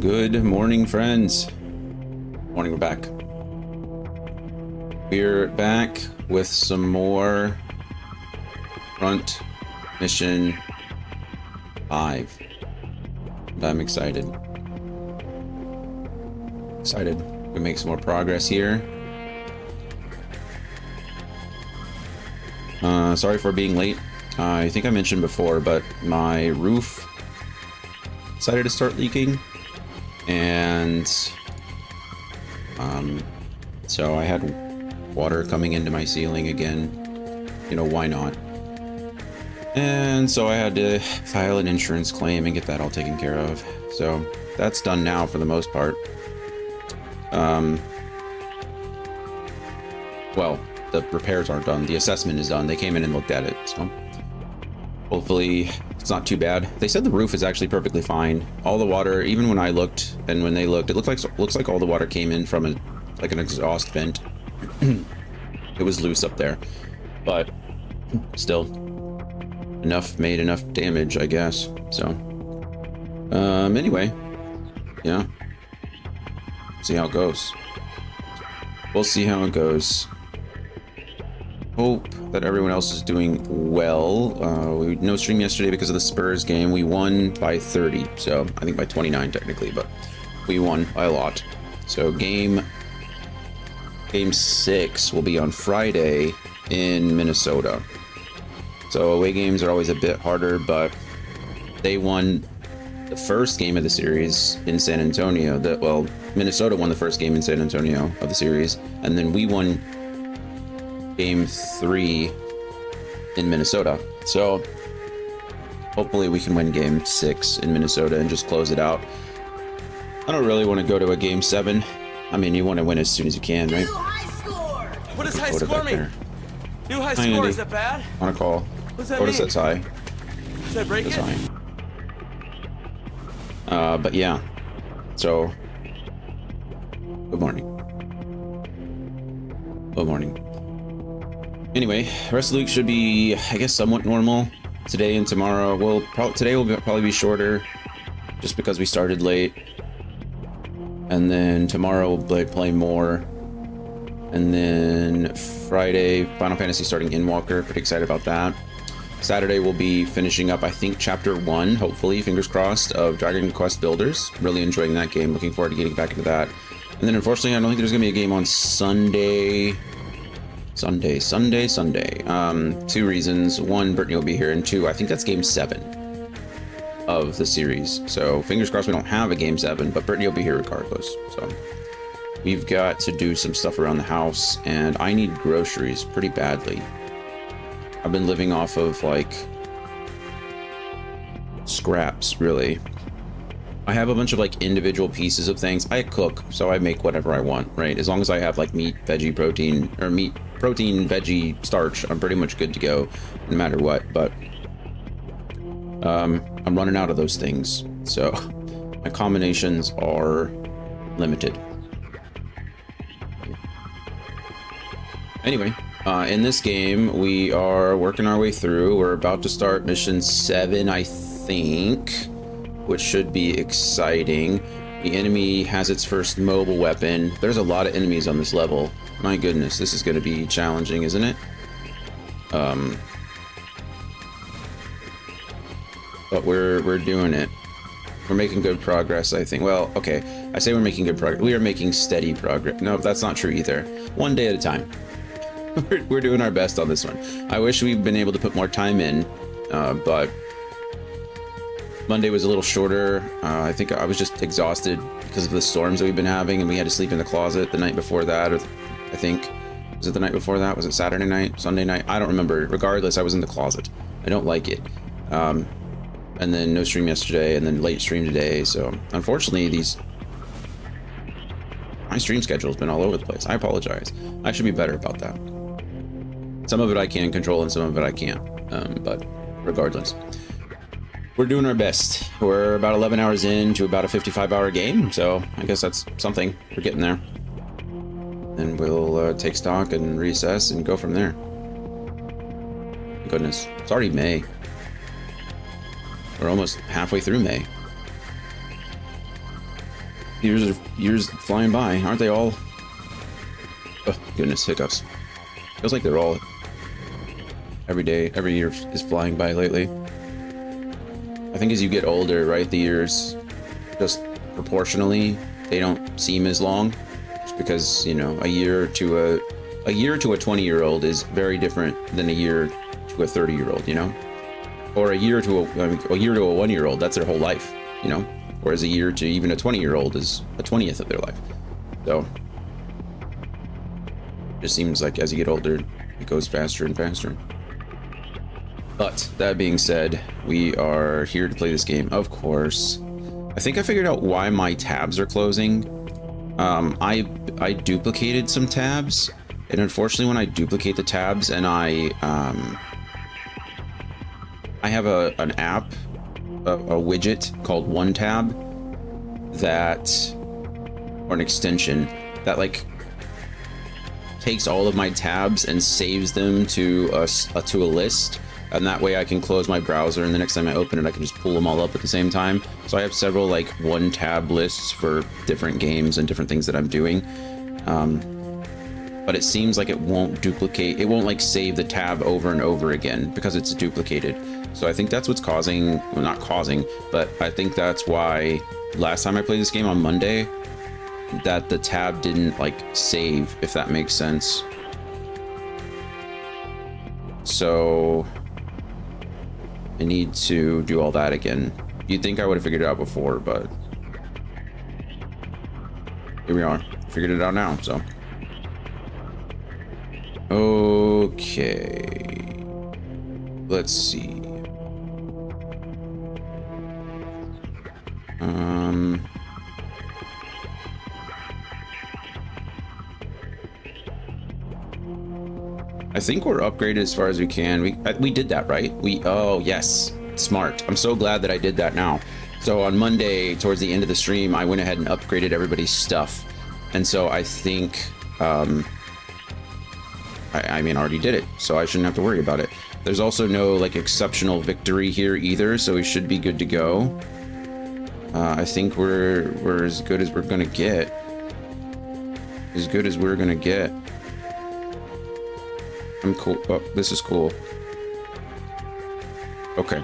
Good morning, friends. Morning, we're back. We're back with some more Front Mission 5. I'm excited. We make some more progress here. Sorry for being late. I think I mentioned before, but my roof decided to start leaking. And so I had water coming into my ceiling again. You know, why not? And so I had to file an insurance claim and get that all taken care of. So that's done now for the most part. Well, the repairs aren't done. The assessment is done. They came in and looked at it. So hopefully it's not too bad. They said the roof is actually perfectly fine. All the water, even when I looked and when they looked, it looks like all the water came in from like an exhaust vent. It was loose up there, but still made enough damage, I guess. So anyway, yeah, see how it goes. We'll see how it goes. Hope that everyone else is doing well. We no stream yesterday because of the Spurs game. We won by 30, so I think by 29 technically, but we won by a lot. So game 6 will be on Friday in Minnesota. So away games are always a bit harder, but they won the first game of the series in San Antonio. Minnesota won the first game in San Antonio of the series, and then we won game 3 in Minnesota. So hopefully we can win game 6 in Minnesota and just close it out. I don't really want to go to a game 7. I mean, you want to win as soon as you can, right? New high score! What does high Quota score back mean? there. New high Hi, score, Andy. is that bad? On a call. What's that Quota mean? sets high. Should I break That's it? fine. But yeah. So good morning. Good morning. Anyway, rest of the week should be, I guess, somewhat normal. Today and tomorrow, today will probably be shorter, just because we started late. And then tomorrow we'll play more. And then Friday, Final Fantasy starting Endwalker. Pretty excited about that. Saturday we'll be finishing up, I think, Chapter 1, hopefully, fingers crossed, of Dragon Quest Builders. Really enjoying that game. Looking forward to getting back into that. And then, unfortunately, I don't think there's going to be a game on Sunday. Sunday. 2 reasons. 1, Brittany will be here, and 2, I think that's game 7 of the series. So fingers crossed we don't have a game 7, but Brittany will be here regardless. So we've got to do some stuff around the house, and I need groceries pretty badly. I've been living off of like scraps, really. I have a bunch of like individual pieces of things. I cook, so I make whatever I want, right? As long as I have like meat, veggie, protein, or meat, protein, veggie, starch, I'm pretty much good to go no matter what. But I'm running out of those things, so my combinations are limited. Anyway, in this game, we are working our way through. We're about to start mission 7, I think, which should be exciting. The enemy has its first mobile weapon. There's a lot of enemies on this level. My goodness, this is going to be challenging, isn't it? But we're doing it. We're making good progress, I think. Well, okay, I say we're making good progress. We are making steady progress. No, that's not true either. One day at a time. We're doing our best on this one. I wish we'd been able to put more time in, but Monday was a little shorter. I think I was just exhausted because of the storms that we've been having, and we had to sleep in the closet the night before that, or I think, was it the night before that? Was it Saturday night, Sunday night? I don't remember. Regardless, I was in the closet. I don't like it. And then no stream yesterday, and then late stream today. So unfortunately, my stream schedule has been all over the place. I apologize. I should be better about that. Some of it I can control, and some of it I can't. But regardless, we're doing our best. We're about 11 hours into about a 55-hour game, so I guess that's something. We're getting there. And we'll take stock and reassess and go from there. Goodness, it's already May. We're almost halfway through May. Years flying by, aren't they all? Oh goodness, hiccups. Feels like they're all every day, every year is flying by lately. I think as you get older, right, the years just proportionally they don't seem as long, just because, you know, a year to a 20-year-old is very different than a year to a 30-year-old, you know, or a year to a 1-year-old. That's their whole life, you know, whereas a year to even a 20-year-old is a 20th of their life. So it just seems like as you get older, it goes faster and faster. But that being said, we are here to play this game, of course. I think I figured out why my tabs are closing. I duplicated some tabs, and unfortunately when I duplicate the tabs and I have an app, a widget called OneTab or an extension that like takes all of my tabs and saves them to a list. And that way I can close my browser, and the next time I open it, I can just pull them all up at the same time. So I have several like one tab lists for different games and different things that I'm doing. But it seems like it won't duplicate. It won't like save the tab over and over again because it's duplicated. So I think that's what's causing, well, not causing, but I think that's why last time I played this game on Monday, that the tab didn't like save, if that makes sense. So I need to do all that again. You'd think I would have figured it out before, but here we are. Figured it out now, so. Okay. Let's see. I think we're upgraded as far as we can. We did that, right? Oh yes, smart. I'm so glad that I did that now. So on Monday, towards the end of the stream, I went ahead and upgraded everybody's stuff. And so I think, I mean, I already did it, so I shouldn't have to worry about it. There's also no like exceptional victory here either, so we should be good to go. I think we're as good as we're gonna get. As good as we're gonna get. I'm cool. Oh, this is cool. Okay.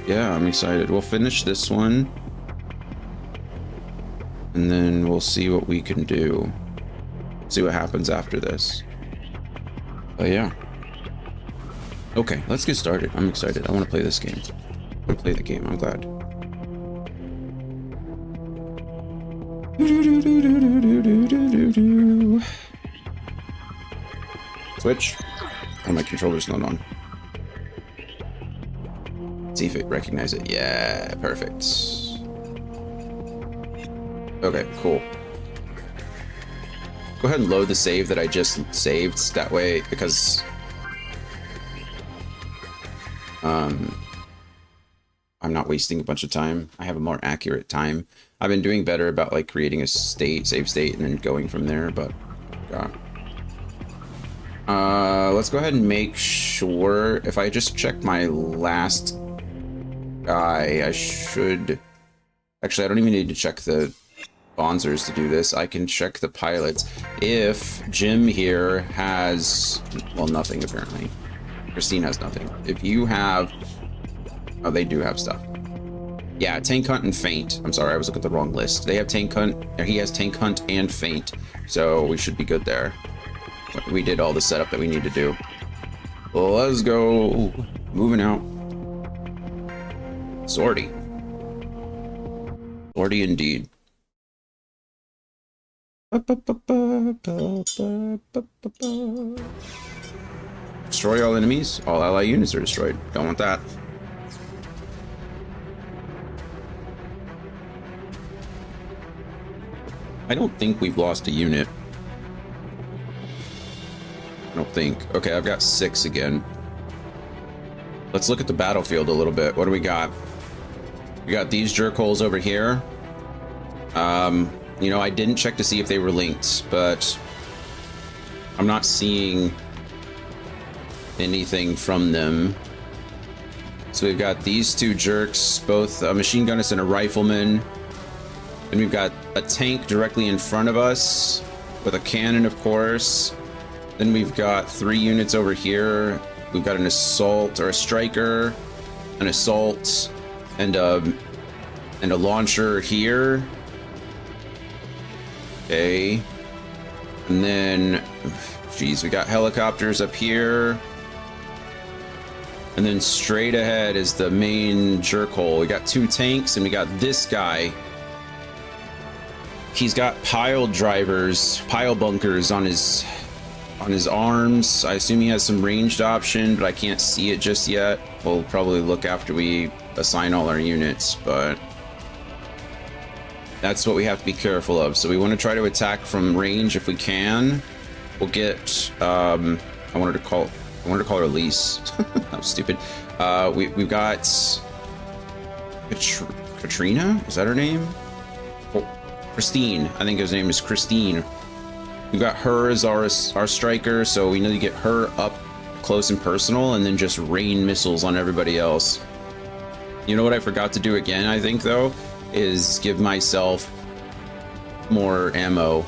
Yeah, I'm excited. We'll finish this one, and then we'll see what we can do. See what happens after this. But yeah. Okay, let's get started. I'm excited. I want to play this game. I want to play the game. I'm glad. Switch. Oh, my controller's not on. See if it recognizes it. Yeah, perfect. Okay, cool. Go ahead and load the save that I just saved. That way, because I'm not wasting a bunch of time. I have a more accurate time. I've been doing better about like creating a save state and then going from there, but let's go ahead and make sure. If I just check my last guy, I should actually, I don't even need to check the sponsors to do this. I can check the pilots. If Jim here has, well, nothing apparently. Christine has nothing. If you have, oh, they do have stuff. Yeah, Tank Hunt and Feint. I'm sorry, I was looking at the wrong list. They have Tank Hunt, or he has Tank Hunt and Feint, so we should be good there. We did all the setup that we need to do. Let's go. Moving out. Sortie. Sortie indeed. Destroy all enemies. All ally units are destroyed. Don't want that. I don't think we've lost a unit. I don't think. Okay, I've got 6 again. Let's look at the battlefield a little bit. What do we got? We got these jerkholes over here. You know, I didn't check to see if they were linked, but I'm not seeing anything from them. So we've got these two jerks, both a machine gunist and a rifleman. And we've got a tank directly in front of us with a cannon, of course. Then we've got 3 units over here. We've got an assault or a striker, an assault, and a launcher here. Okay. And then, geez, we got helicopters up here. And then straight ahead is the main jerk hole. We got 2 tanks and we got this guy. He's got pile drivers, pile bunkers on his arms. I assume he has some ranged option, but I can't see it just yet. We'll probably look after we assign all our units, but that's what we have to be careful of. So we want to try to attack from range if we can. We'll get I wanted to call her Elise. That was stupid. We've got Katrina, is that her name? Oh, Christine, I think his name is Christine. We got her as our striker, so we need to get her up close and personal and then just rain missiles on everybody else. You know what I forgot to do again, I think, though, is give myself more ammo.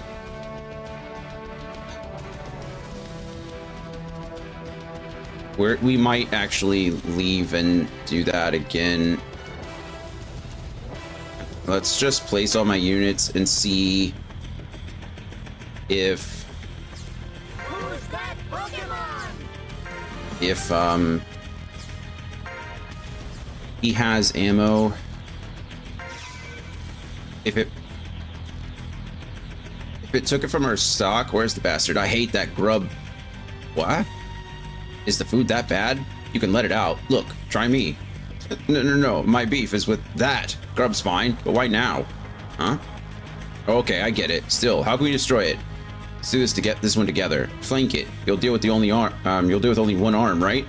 We might actually leave and do that again. Let's just place all my units and see if he has ammo. If it took it from our stock, where's the bastard? I hate that grub. What? Is the food that bad? You can let it out. Look, try me. No. My beef is with that. Grub's fine, but why now? Huh? Okay, I get it. Still, how can we destroy it? Let's do this to get this one together. Flank it. You'll deal with the only arm. You'll deal with only one arm, right?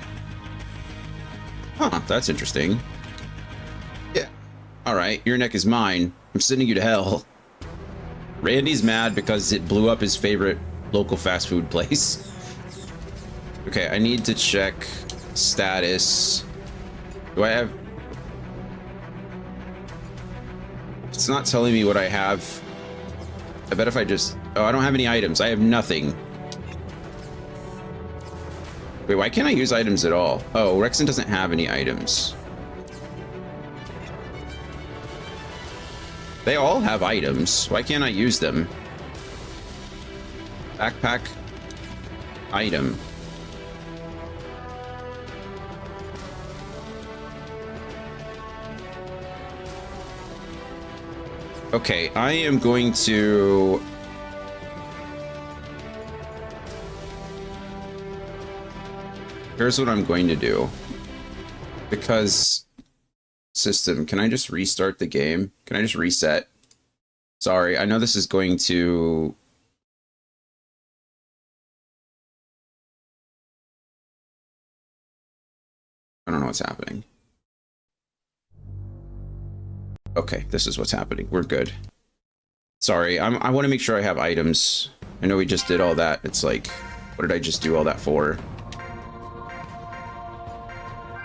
Huh, that's interesting. Yeah. All right, your neck is mine. I'm sending you to hell. Randy's mad because it blew up his favorite local fast food place. Okay, I need to check status. Do I have... It's not telling me what I have. I bet if I just... Oh, I don't have any items. I have nothing. Wait, why can't I use items at all? Oh, Rexon doesn't have any items. They all have items. Why can't I use them? Backpack. Item. Okay, I am going to... Here's what I'm going to do. Because... System, can I just restart the game? Can I just reset? Sorry, I know this is going to... I don't know what's happening. Okay, this is what's happening. We're good. Sorry, I want to make sure I have items. I know we just did all that. It's like, what did I just do all that for?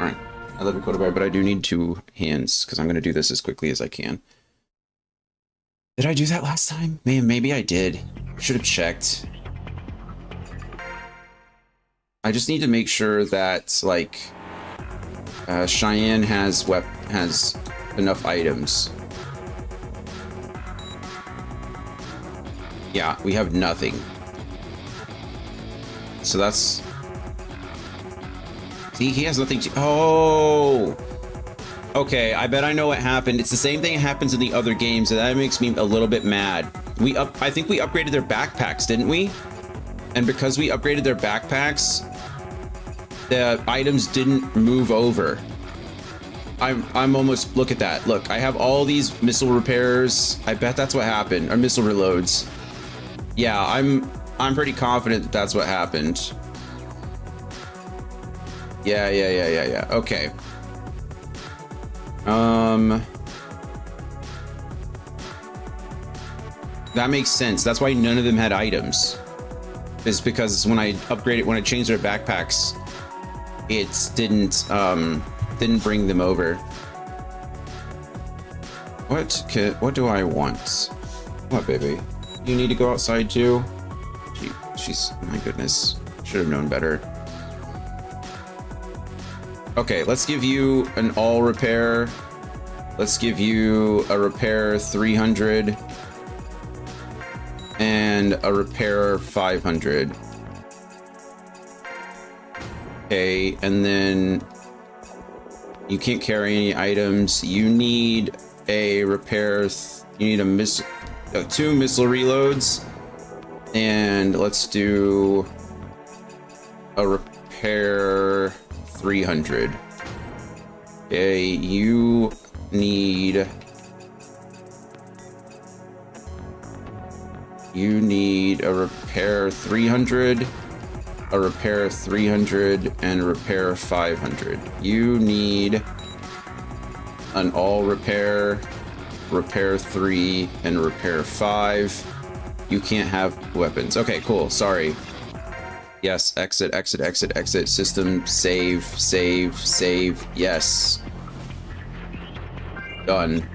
Alright, I love you, Codabear, but I do need 2 hands, because I'm going to do this as quickly as I can. Did I do that last time? Man, maybe I did. I should have checked. I just need to make sure that, like, Cheyenne has enough items. Yeah, we have nothing. So that's... See, he has nothing to... Oh! Okay, I bet I know what happened. It's the same thing that happens in the other games, and that makes me a little bit mad. I think we upgraded their backpacks, didn't we? And because we upgraded their backpacks, the items didn't move over. I'm almost... Look at that. Look, I have all these missile repairs. I bet that's what happened. Or missile reloads. Yeah, I'm pretty confident that that's what happened. Yeah. Okay. That makes sense. That's why none of them had items. Is because when I changed their backpacks, it didn't then bring them over. What do I want? What, baby? You need to go outside too? She's, my goodness. Should have known better. Okay, let's give you an all repair. Let's give you a repair 300 and a repair 500. Okay, and then you can't carry any items. You need a repair. You need a 2 missile reloads, and let's do a repair 300. Okay, you need a repair 300, a repair 300, and a repair 500. You need an all repair, repair 3, and repair 5. You can't have weapons. Okay, cool. Sorry. Yes, exit, exit, exit, exit. System, save, save, save. Yes. Done.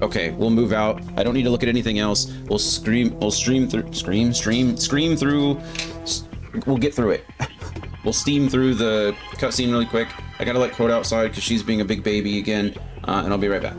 Okay, we'll move out. I don't need to look at anything else. We'll stream through. We'll get through it. We'll steam through the cutscene really quick. I gotta let Code outside because she's being a big baby again, and I'll be right back.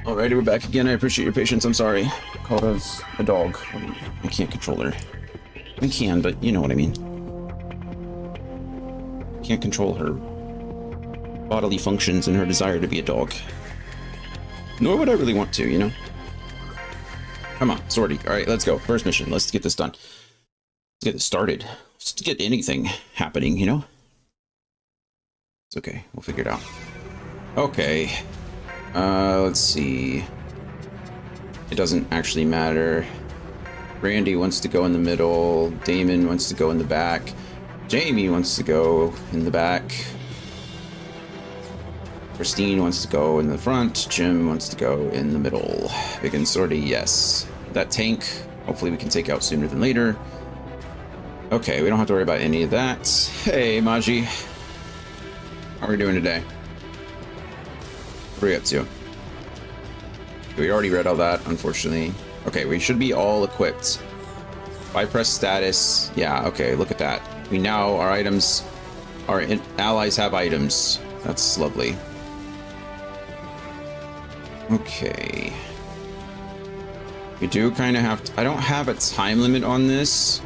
Alrighty, we're back again. I appreciate your patience. I'm sorry. Called us a dog. I can't control her. We can, but you know what I mean. can't control her bodily functions and her desire to be a dog. Nor would I really want to, you know? Come on, Swordy. All right, let's go. First mission. Let's get this done. Let's get this started. Just to get anything happening, you know? It's okay. We'll figure it out. Okay. Let's see. It doesn't actually matter. Randy wants to go in the middle. Damon wants to go in the back. Jamie wants to go in the back. Christine wants to go in the front. Jim wants to go in the middle. Big and Swordy, yes. That tank, hopefully we can take out sooner than later. Okay, we don't have to worry about any of that. Hey, Maji. How are we doing today? What are we up to? We already read all that, unfortunately. Okay, we should be all equipped. By press status. Yeah, okay, look at that. We now, our items, our allies have items. That's lovely. Okay. We do kind of have to, I don't have a time limit on this.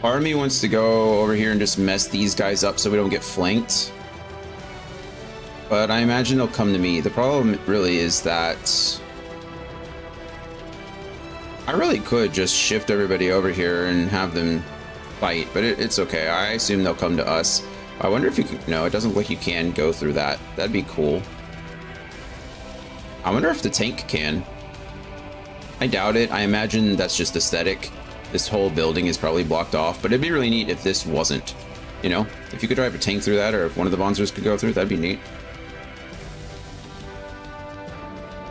Part of me wants to go over here and just mess these guys up so we don't get flanked. But I imagine they'll come to me. The problem really is that I really could just shift everybody over here and have them fight, but it's okay. I assume they'll come to us. I wonder if you can, no, it doesn't look like you can go through that. That'd be cool. I wonder if the tank can. I doubt it. I imagine that's just aesthetic. This whole building is probably blocked off, but it'd be really neat if this wasn't, you know? If you could drive a tank through that, or if one of the Bonzers could go through, that'd be neat.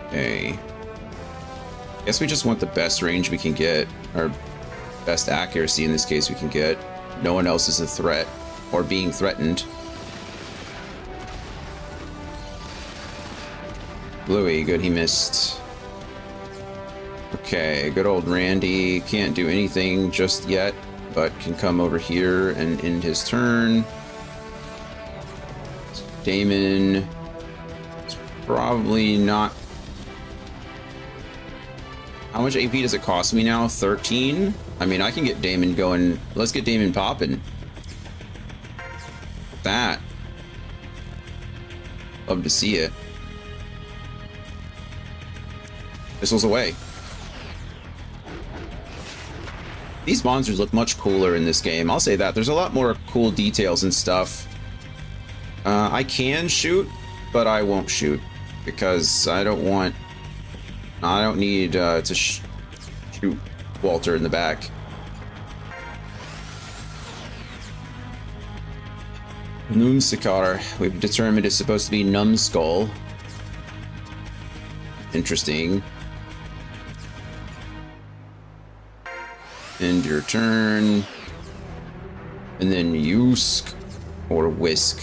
Okay. Guess we just want the best range we can get, or best accuracy in this case we can get. No one else is a threat, or being threatened. Bluey, good, he missed. Okay, good old Randy can't do anything just yet, but can come over here and end his turn. Damon is probably not. How much AP does it cost me now? 13? I mean, I can get Damon going. Let's get Damon popping. That. Love to see it. Missiles away. These monsters look much cooler in this game. I'll say that. There's a lot more cool details and stuff. I can shoot, but I won't shoot because I don't want. I don't need to shoot Walter in the back. Numskull. We've determined it's supposed to be Numbskull. Interesting. End your turn. And then Yusk or Whisk.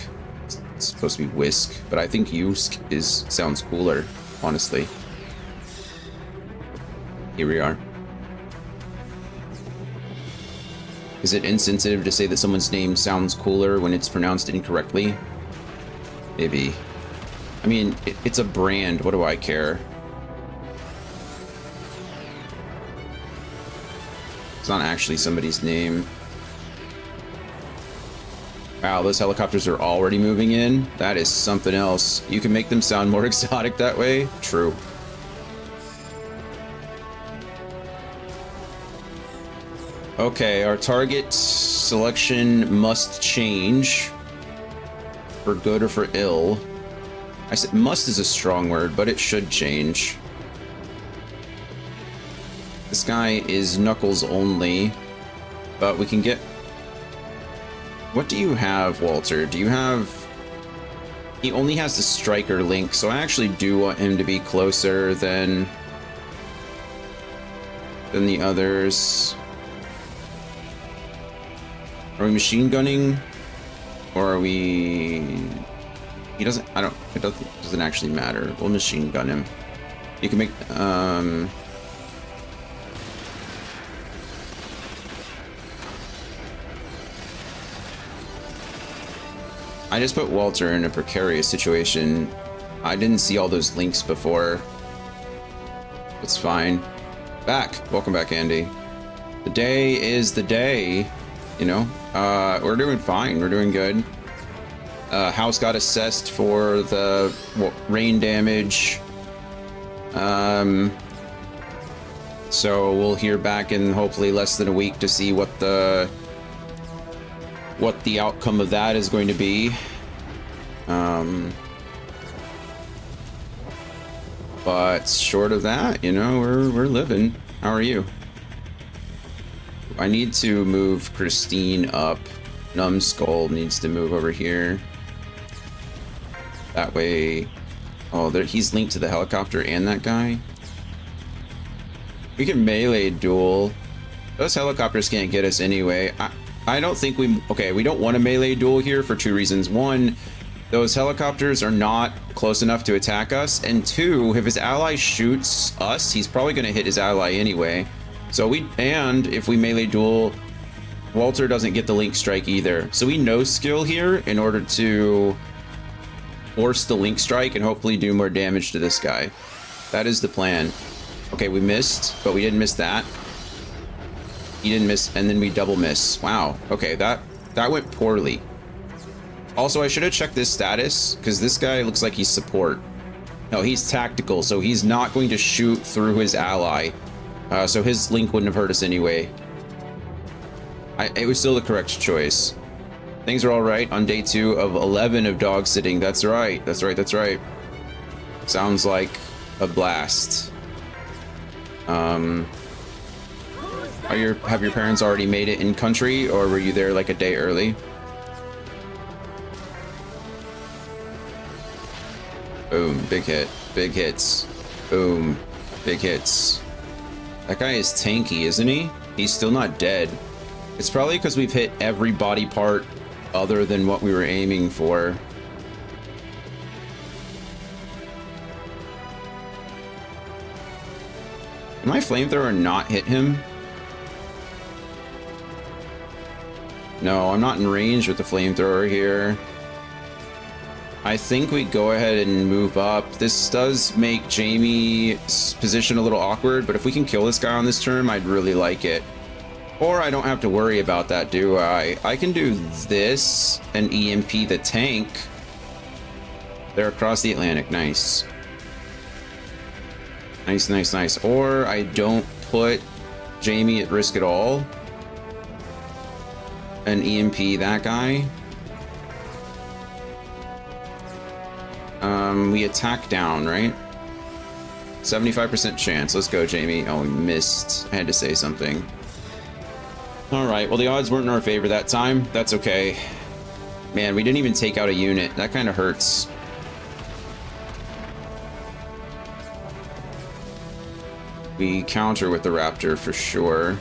It's supposed to be Whisk, but I think Yusk sounds cooler, honestly. Here we are. Is it insensitive to say that someone's name sounds cooler when it's pronounced incorrectly? Maybe. I mean, it's a brand. What do I care? It's not actually somebody's name. Wow, those helicopters are already moving in. That is something else. You can make them sound more exotic that way. True. Okay, our target selection must change. For good or for ill. I said must is a strong word, but it should change. This guy is Knuckles only, but we can get... What do you have, Walter? Do you have... He only has the striker link, so I actually do want him to be closer than the others. Are we machine gunning? Or are we... He doesn't... I don't... It doesn't actually matter. We'll machine gun him. You can make... I just put Walter in a precarious situation. I didn't see all those links before. It's fine. Back. Welcome back, Andy. The day is the day. You know? We're doing fine. We're doing good. House got assessed for the rain damage. So we'll hear back in hopefully less than a week to see what the outcome of that is going to be. But short of that, you know, we're living. How are you? I need to move Christine up. Numbskull needs to move over here. That way. Oh, he's linked to the helicopter and that guy. We can melee duel. Those helicopters can't get us anyway. I don't think we don't want a melee duel here for two reasons. One, those helicopters are not close enough to attack us. And two, if his ally shoots us, he's probably going to hit his ally anyway. So if we melee duel, Walter doesn't get the link strike either. So we no skill here in order to force the link strike and hopefully do more damage to this guy. That is the plan. Okay, we missed, but we didn't miss that. He didn't miss, and then we double miss. Wow. Okay, that went poorly. Also, I should have checked this status, because this guy looks like he's support. No, he's tactical, so he's not going to shoot through his ally. So his link wouldn't have hurt us anyway. It was still the correct choice. Things are all right on day 2 of 11 of dog sitting. That's right. That's right. That's right. Sounds like a blast. Have your parents already made it in country, or were you there like a day early? Boom, big hit, big hits. Boom, big hits. That guy is tanky, isn't he? He's still not dead. It's probably because we've hit every body part other than what we were aiming for. Did my flamethrower not hit him? No, I'm not in range with the flamethrower here. I think we go ahead and move up. This does make Jamie's position a little awkward, but if we can kill this guy on this turn, I'd really like it. Or I don't have to worry about that, do I? I can do this and EMP the tank. They're across the Atlantic. Nice. Nice, nice, nice. Or I don't put Jamie at risk at all. And EMP that guy. We attack down, right? 75% chance. Let's go, Jamie. Oh, we missed. I had to say something. All right. Well, the odds weren't in our favor that time. That's okay. Man, we didn't even take out a unit. That kind of hurts. We counter with the Raptor for sure.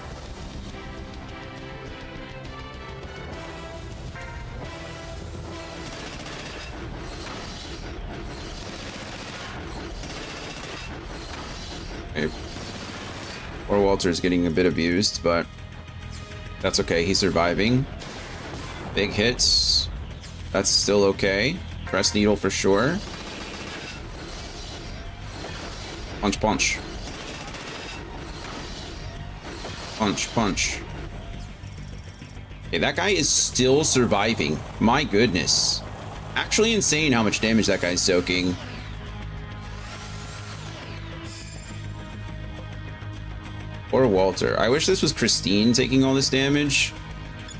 Okay. Or Walter's getting a bit abused, but that's okay. He's surviving. Big hits. That's still okay. Press needle for sure. Punch, punch. Punch, punch. Okay, that guy is still surviving. My goodness. Actually insane how much damage that guy's soaking. Or Walter. I wish this was Christine taking all this damage.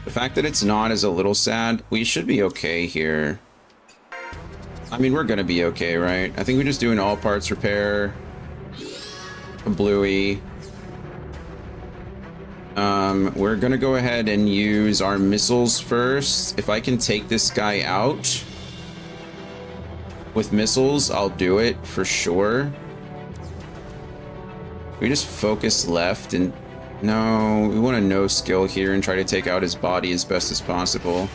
The fact that it's not is a little sad. We should be okay here. I mean, we're gonna be okay, right? I think we just do an all parts repair. A Bluey. We're gonna go ahead and use our missiles first. If I can take this guy out with missiles, I'll do it for sure. We just focus left and no, we want to no skill here and try to take out his body as best as possible.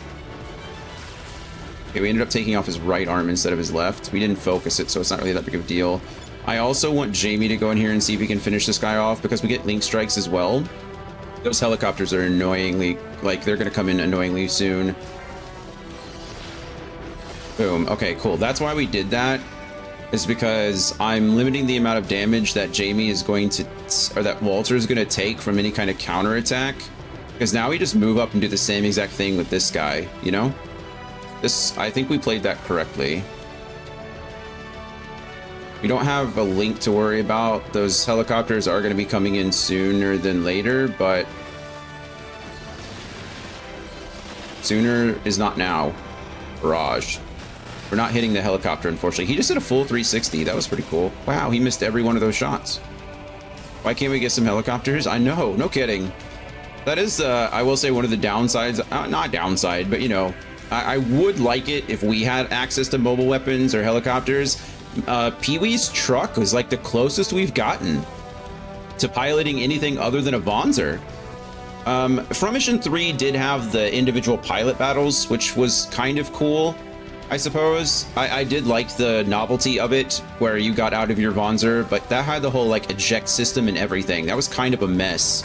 Okay, we ended up taking off his right arm instead of his left. We didn't focus it, so it's not really that big of a deal. I also want Jamie to go in here and see if we can finish this guy off because we get link strikes as well. Those helicopters are annoyingly, like, they're going to come in annoyingly soon. Boom. Okay, cool. That's why we did that. Is because I'm limiting the amount of damage that Jamie is going to, or that Walter is going to take from any kind of counterattack. Because now we just move up and do the same exact thing with this guy, you know? I think we played that correctly. We don't have a link to worry about. Those helicopters are going to be coming in sooner than later, but sooner is not now. Barrage. We're not hitting the helicopter, unfortunately. He just did a full 360. That was pretty cool. Wow, he missed every one of those shots. Why can't we get some helicopters? I know, no kidding. That is, I will say, one of the downsides. Not downside, but you know, I would like it if we had access to mobile weapons or helicopters. Pee-wee's truck was like the closest we've gotten to piloting anything other than a Vonzer. From Mission 3 did have the individual pilot battles, which was kind of cool, I suppose. I did like the novelty of it, where you got out of your Vonzer, but that had the whole like eject system and everything. That was kind of a mess.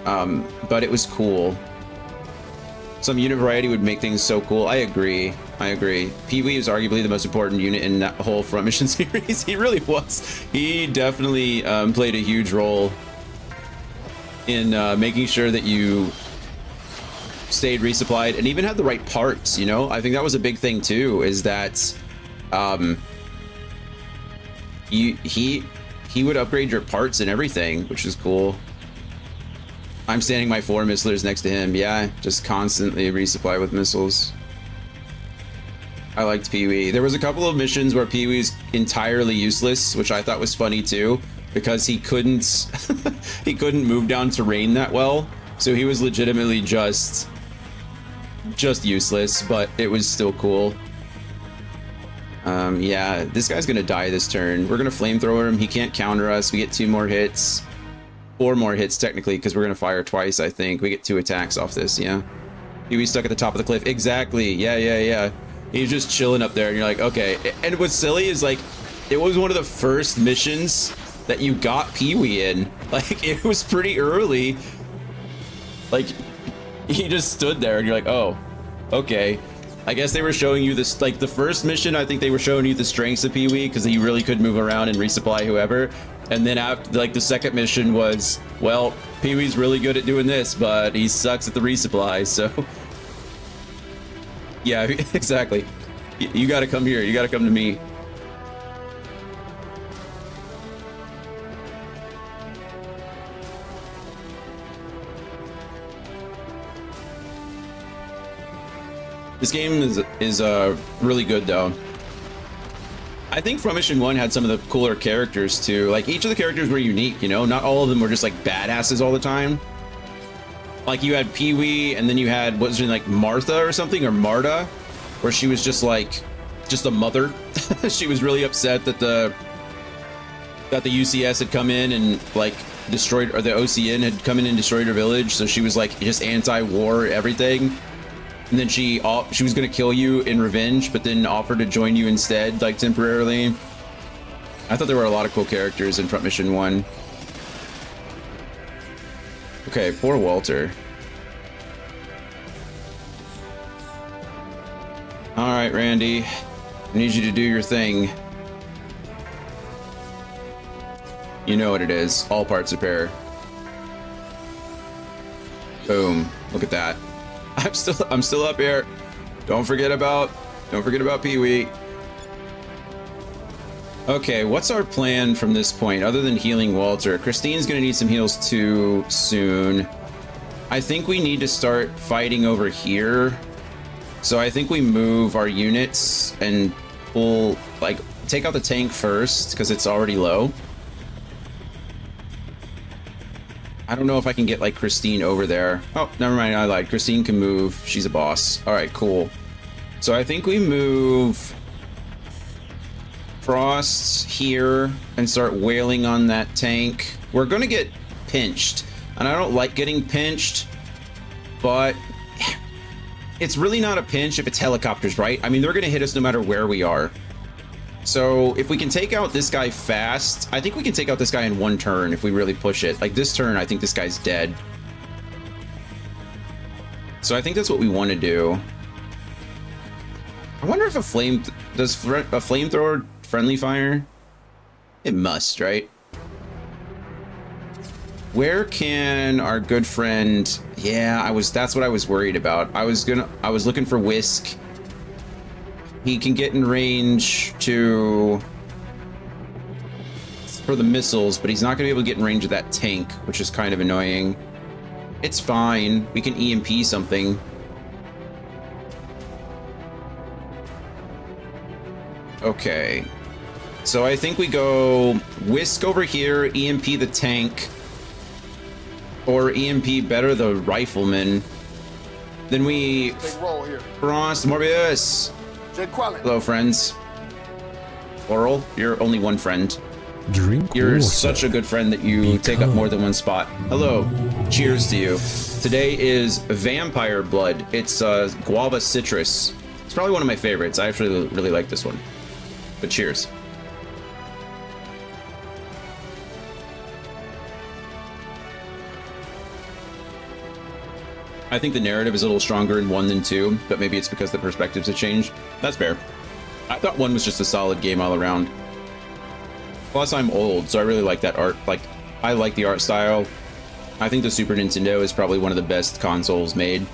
But it was cool. Some unit variety would make things so cool. I agree. Pee-wee is arguably the most important unit in that whole Front Mission series. He really was. He definitely played a huge role in making sure that you stayed resupplied and even had the right parts, you know? I think that was a big thing too, is that he would upgrade your parts and everything, which is cool. I'm standing my 4 missilers next to him. Yeah, just constantly resupply with missiles. I liked Pee-wee. There was a couple of missions where Pee-wee's entirely useless, which I thought was funny too, because he couldn't he couldn't move down terrain that well, so he was legitimately just useless, but it was still cool. Yeah, this guy's gonna die this turn. We're gonna flamethrower him. He can't counter us. We get 2 more hits. 4 more hits technically, because we're gonna fire twice. I think we get 2 attacks off this. Yeah, Pee-wee's stuck at the top of the cliff. Exactly. Yeah. He's just chilling up there, and you're like, okay. And what's silly is like, it was one of the first missions that you got Pee-wee in. Like, it was pretty early. Like, he just stood there, and you're like, oh, okay. I guess they were showing you this, like, the first mission, I think they were showing you the strengths of Pee-wee, because he really could move around and resupply whoever. And then after, like, the second mission was, well, Pee-wee's really good at doing this, but he sucks at the resupply, so... Yeah, exactly. You gotta come here. You gotta come to me. This game is really good though. I think Front Mission 1 had some of the cooler characters too. Like, each of the characters were unique, you know? Not all of them were just like badasses all the time. Like, you had Pee-wee, and then you had, what was her name, like Martha or something, or Marta, where she was just like, just a mother. She was really upset that the UCS had come in and like destroyed, or the OCN had come in and destroyed her village. So she was like just anti-war everything. And then she was gonna kill you in revenge, but then offered to join you instead, like temporarily. I thought there were a lot of cool characters in Front Mission 1. Okay, poor Walter. All right, Randy, I need you to do your thing. You know what it is. All parts repair. Boom. Look at that. I'm still up here. Don't forget about Pee-wee. Okay, what's our plan from this point other than healing Walter? Christine's gonna need some heals too soon. I think we need to start fighting over here. So I think we move our units and pull, like, take out the tank first because it's already low. I don't know if I can get like Christine over there. Oh, never mind, I lied. Christine can move. She's a boss. All right, cool. So I think we move Frost here and start wailing on that tank. We're gonna get pinched, and I don't like getting pinched, but it's really not a pinch if it's helicopters, right? I mean, they're gonna hit us no matter where we are. So if we can take out this guy fast, I think we can take out this guy in 1 turn if we really push it. Like this turn, I think this guy's dead. So I think that's what we want to do. I wonder if does a flamethrower friendly fire? It must, right? Where can our good friend... Yeah, that's what I was worried about. I was looking for Whisk he can get in range to for the missiles, but he's not gonna be able to get in range of that tank, which is kind of annoying. It's fine. We can EMP something. Okay. So I think we go Whisk over here, EMP the tank, or EMP better the rifleman. Then we Big roll here. Frost Morbius. Jay Quallen. Hello, friends. Oral, you're only one friend. Drink You're water. such a good friend that you take up more than one spot. Hello. Cheers to you. Today is Vampire Blood. It's guava citrus. It's probably one of my favorites. I actually really like this one. But cheers. I think the narrative is a little stronger in 1 than 2, but maybe it's because the perspectives have changed. That's fair. I thought 1 was just a solid game all around. Plus, I'm old, so I really like that art. Like, I like the art style. I think the Super Nintendo is probably one of the best consoles made.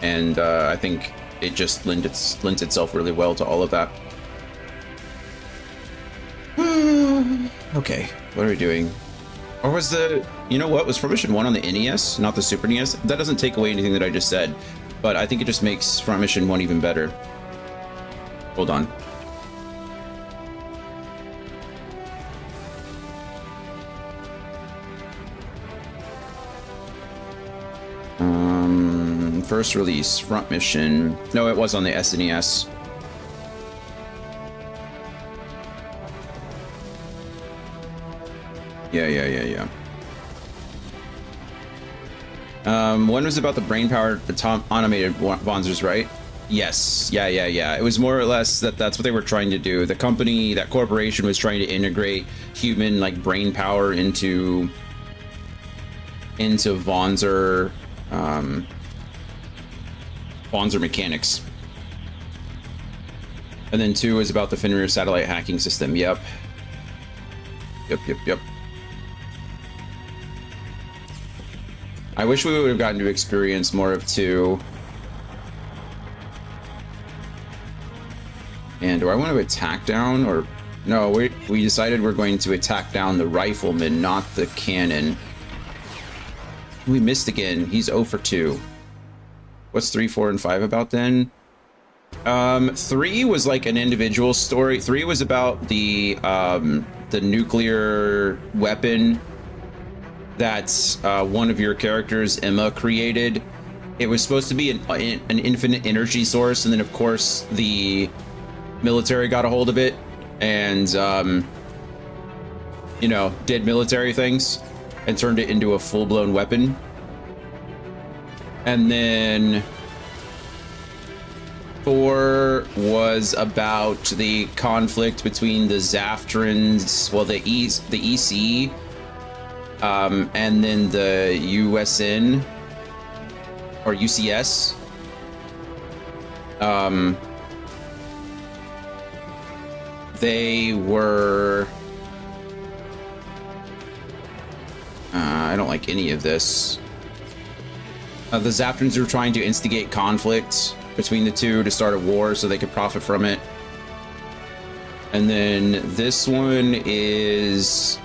And I think it just lent itself really well to all of that. Okay, what are we doing? Or was the, you know what, was Front Mission 1 on the NES, not the Super NES? That doesn't take away anything that I just said, but I think it just makes Front Mission 1 even better. Hold on. First release, Front Mission. No, it was on the SNES. Yeah. One was about the brain-powered automated Vonzers, right? Yes. Yeah. It was more or less that's what they were trying to do. The company, that corporation, was trying to integrate human like brain power into Vonzer, Vonzer mechanics. And then 2 is about the Fenrir satellite hacking system. Yep. I wish we would have gotten to experience more of 2. And do I want to attack down or no? We decided we're going to attack down the rifleman, not the cannon. We missed again. He's 0 for 2. What's 3, 4, and 5 about then? 3 was like an individual story. 3 was about the nuclear weapon that one of your characters, Emma, created. It was supposed to be an infinite energy source, and then of course the military got a hold of it and you know, did military things and turned it into a full-blown weapon. And then 4 was about the conflict between the Zaftrans, well, the EC, and then the USN or UCS. They were I don't like any of this. The Zaftrans were trying to instigate conflict between the two to start a war so they could profit from it. And then this one is,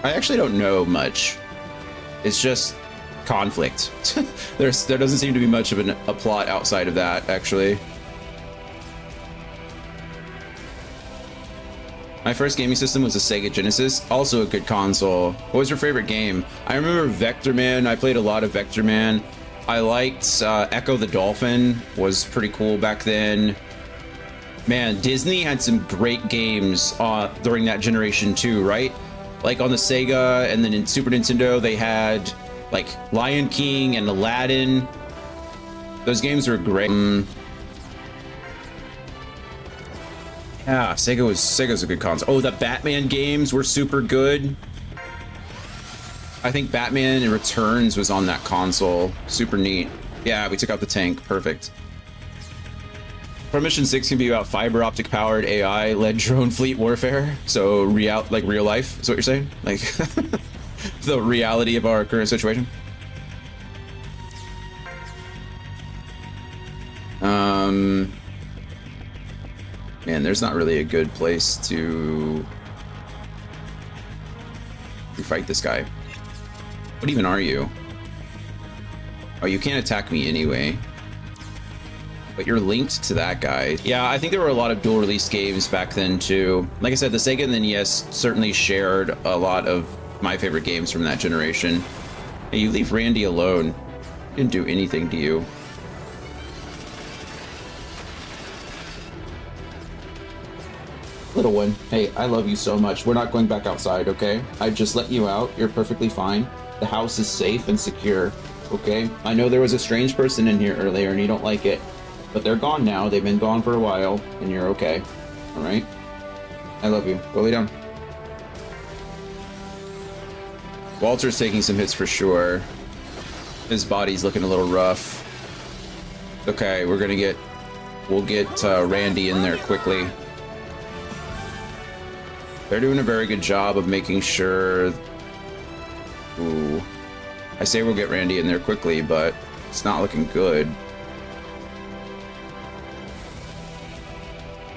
I actually don't know much. It's just conflict. There doesn't seem to be much of a plot outside of that, actually. My first gaming system was a Sega Genesis, also a good console. What was your favorite game? I remember Vector Man. I played a lot of Vector Man. I liked Echo the Dolphin, was pretty cool back then. Man, Disney had some great games during that generation too, right? Like on the Sega and then in Super Nintendo, they had like Lion King and Aladdin. Those games were great. Yeah, Sega's a good console. Oh, the Batman games were super good. I think Batman and Returns was on that console. Super neat. Yeah, we took out the tank. Perfect. Front Mission 6 can be about fiber optic powered AI led drone fleet warfare. So real life is what you're saying? Like the reality of our current situation. Man, there's not really a good place to fight this guy. What even are you? Oh, you can't attack me anyway. But you're linked to that guy. Yeah, I think there were a lot of dual release games back then too. Like I said, the Sega and the NES certainly shared a lot of my favorite games from that generation. Hey, you leave Randy alone. He didn't do anything to you. Little one, hey, I love you so much. We're not going back outside, okay? I just let you out. You're perfectly fine. The house is safe and secure, okay? I know there was a strange person in here earlier and you don't like it, but they're gone now. They've been gone for a while and you're okay, all right? I love you. Go lay down. Walter's taking some hits for sure. His body's looking a little rough. Okay, we'll get Randy in there quickly. They're doing a very good job of making sure. Ooh. I say we'll get Randy in there quickly, but it's not looking good.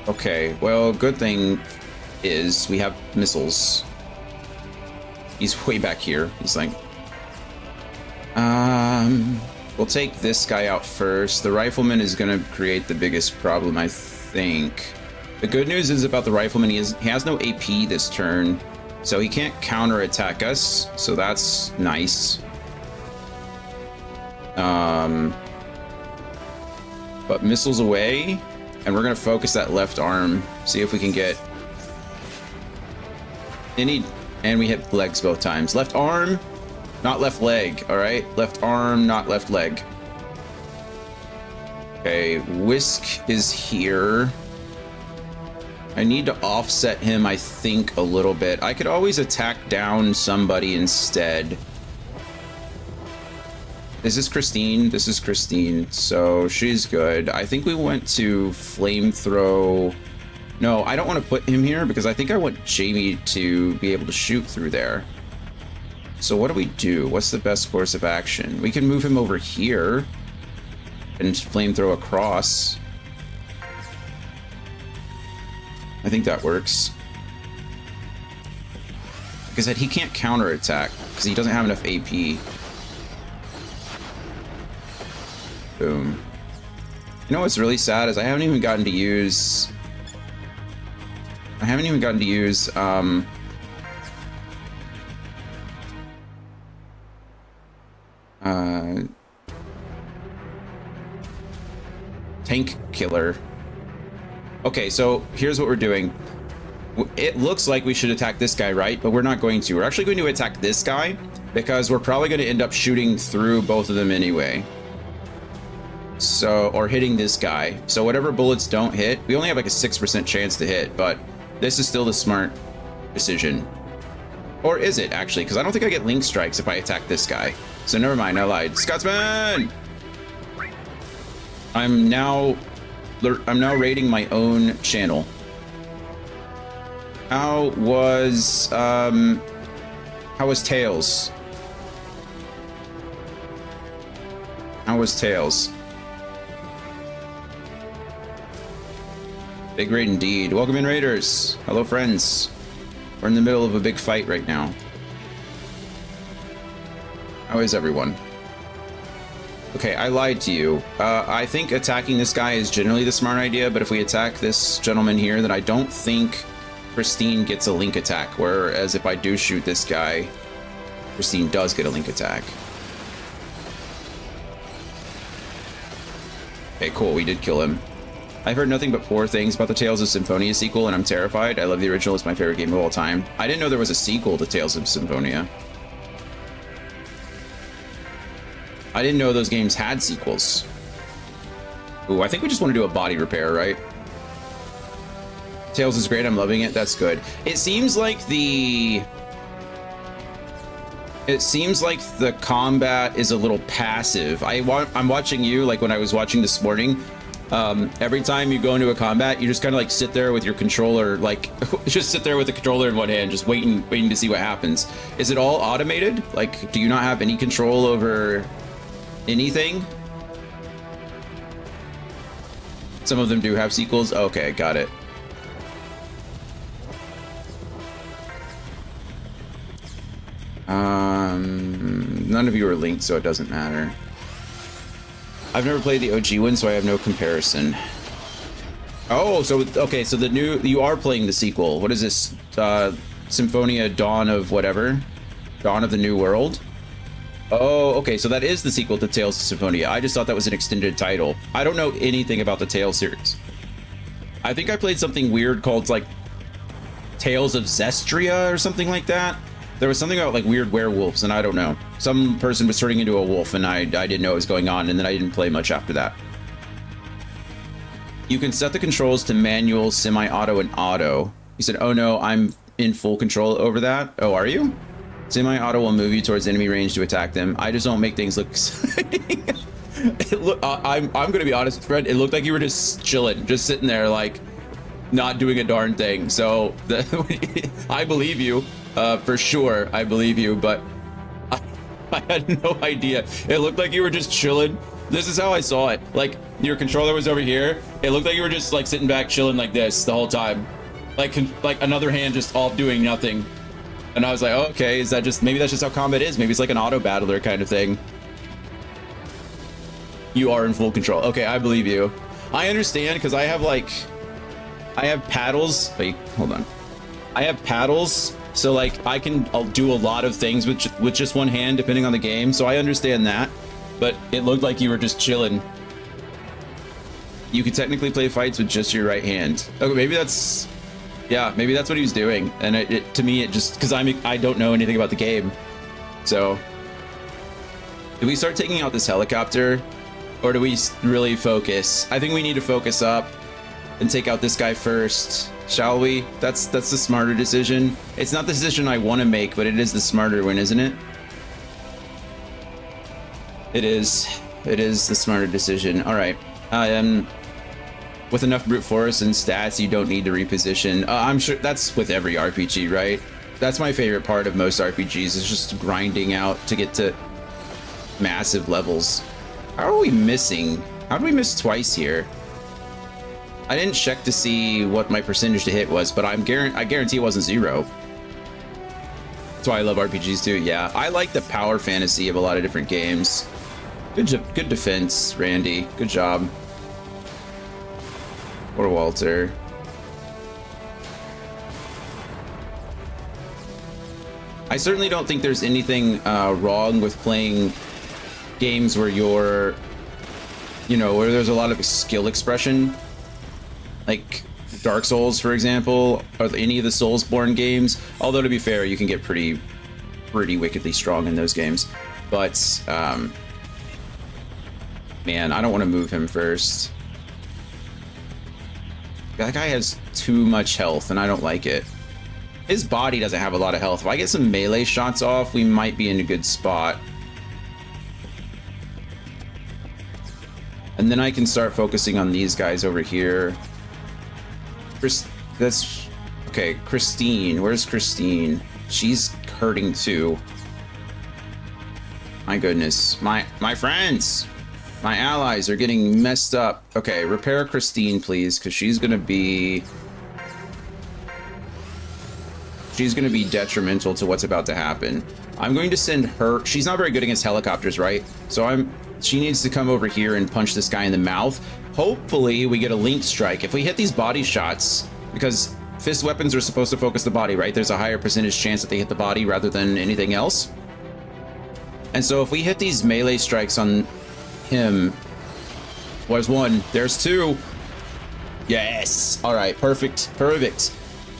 Okay, well, good thing is we have missiles. He's way back here. He's like, we'll take this guy out first. The rifleman is gonna create the biggest problem, I think. The good news is about the rifleman, he has no AP this turn, so he can't counterattack us, so that's nice. But missiles away, and we're gonna focus that left arm, see if we can get any, and we hit legs both times. Left arm, not left leg, all right? Left arm, not left leg. Okay, Whisk is here. I need to offset him, I think, a little bit. I could always attack down somebody instead. Is this Christine? This is Christine, so she's good. I think we went to flamethrow. No, I don't want to put him here because I think I want Jamie to be able to shoot through there. So what do we do? What's the best course of action? We can move him over here and flamethrow across. I think that works. Like I said, he can't counterattack because he doesn't have enough AP. Boom. You know what's really sad is I haven't even gotten to use Tank Killer. Okay, so here's what we're doing. It looks like we should attack this guy, right? But we're not going to. We're actually going to attack this guy because we're probably going to end up shooting through both of them anyway. So, or hitting this guy. So whatever bullets don't hit, we only have like a 6% chance to hit, but this is still the smart decision. Or is it actually? Because I don't think I get link strikes if I attack this guy. So never mind, I lied. Scotsman! I'm now raiding my own channel. How was Tails? How was Tails? Big raid indeed. Welcome in, raiders. Hello, friends. We're in the middle of a big fight right now. How is everyone? Okay, I lied to you. I think attacking this guy is generally the smart idea, but if we attack this gentleman here, then I don't think Christine gets a link attack, whereas if I do shoot this guy, Christine does get a link attack. Okay, cool, we did kill him. I've heard nothing but poor things about the Tales of Symphonia sequel, and I'm terrified. I love the original, it's my favorite game of all time. I didn't know there was a sequel to Tales of Symphonia. I didn't know those games had sequels. Ooh, I think we just want to do a body repair, right? Tales is great, I'm loving it, that's good. It seems like the combat is a little passive. I'm watching you, like when I was watching this morning, every time you go into a combat, you just kind of like sit there with your controller, like just sit there with the controller in one hand, just waiting to see what happens. Is it all automated? Like, do you not have any control over anything? Some of them do have sequels. Okay, got it. None of you are linked, so it doesn't matter. I've never played the OG one, so I have no comparison. Oh, so okay, so the new, you are playing the sequel. What is this? Symphonia Dawn of whatever? Dawn of the New World? Oh, okay, so that is the sequel to Tales of Symphonia. I just thought that was an extended title. I don't know anything about the Tales series. I think I played something weird called like Tales of Zestria or something like that. There was something about like weird werewolves, and I don't know. Some person was turning into a wolf, and I didn't know what was going on, and then I didn't play much after that. You can set the controls to manual, semi-auto, and auto. He said, oh no, I'm in full control over that. Oh, are you? Semi-auto will move you towards enemy range to attack them. I just don't make things look exciting. I'm gonna be honest, Fred, it looked like you were just chilling, just sitting there, like, not doing a darn thing. So, I believe you. For sure, I believe you, but I had no idea. It looked like you were just chilling. This is how I saw it. Like, your controller was over here. It looked like you were just, like, sitting back chilling like this the whole time. Like another hand just off doing nothing. And I was like, oh, okay, is that just, maybe that's just how combat is. Maybe it's like an auto battler kind of thing. You are in full control. Okay, I believe you. I understand, because I have paddles. Wait, hold on. I have paddles. So like I'll do a lot of things with just one hand depending on the game. So I understand that, but it looked like you were just chilling. You could technically play fights with just your right hand. Okay, maybe that's, yeah, maybe that's what he was doing. And to me, it just, because I don't know anything about the game. So do we start taking out this helicopter, or do we really focus? I think we need to focus up and take out this guy first. Shall we? That's the smarter decision. It's not the decision I want to make, but it is the smarter one, isn't it? It is. It is the smarter decision. All right. With enough brute force and stats, you don't need to reposition. I'm sure that's with every RPG, right? That's my favorite part of most RPGs, is just grinding out to get to massive levels. How are we missing? How did we miss twice here? I didn't check to see what my percentage to hit was, but I guarantee it wasn't 0. That's why I love RPGs too. Yeah, I like the power fantasy of a lot of different games. Good defense, Randy. Good job. Or Walter. I certainly don't think there's anything wrong with playing games where where there's a lot of skill expression. Like Dark Souls, for example, or any of the Soulsborne games. Although, to be fair, you can get pretty wickedly strong in those games. But, man, I don't want to move him first. That guy has too much health, and I don't like it. His body doesn't have a lot of health. If I get some melee shots off, we might be in a good spot. And then I can start focusing on these guys over here. That's okay. Christine, where's Christine? She's hurting too. My goodness, my friends, my allies are getting messed up. Okay, repair Christine, please, because she's gonna be detrimental to what's about to happen. I'm going to send her. She's not very good against helicopters, right? So she needs to come over here and punch this guy in the mouth. Hopefully we get a link strike. If we hit these body shots, because fist weapons are supposed to focus the body, right? There's a higher percentage chance that they hit the body rather than anything else. And so if we hit these melee strikes on him, there's 1, there's 2. Yes. All right, perfect.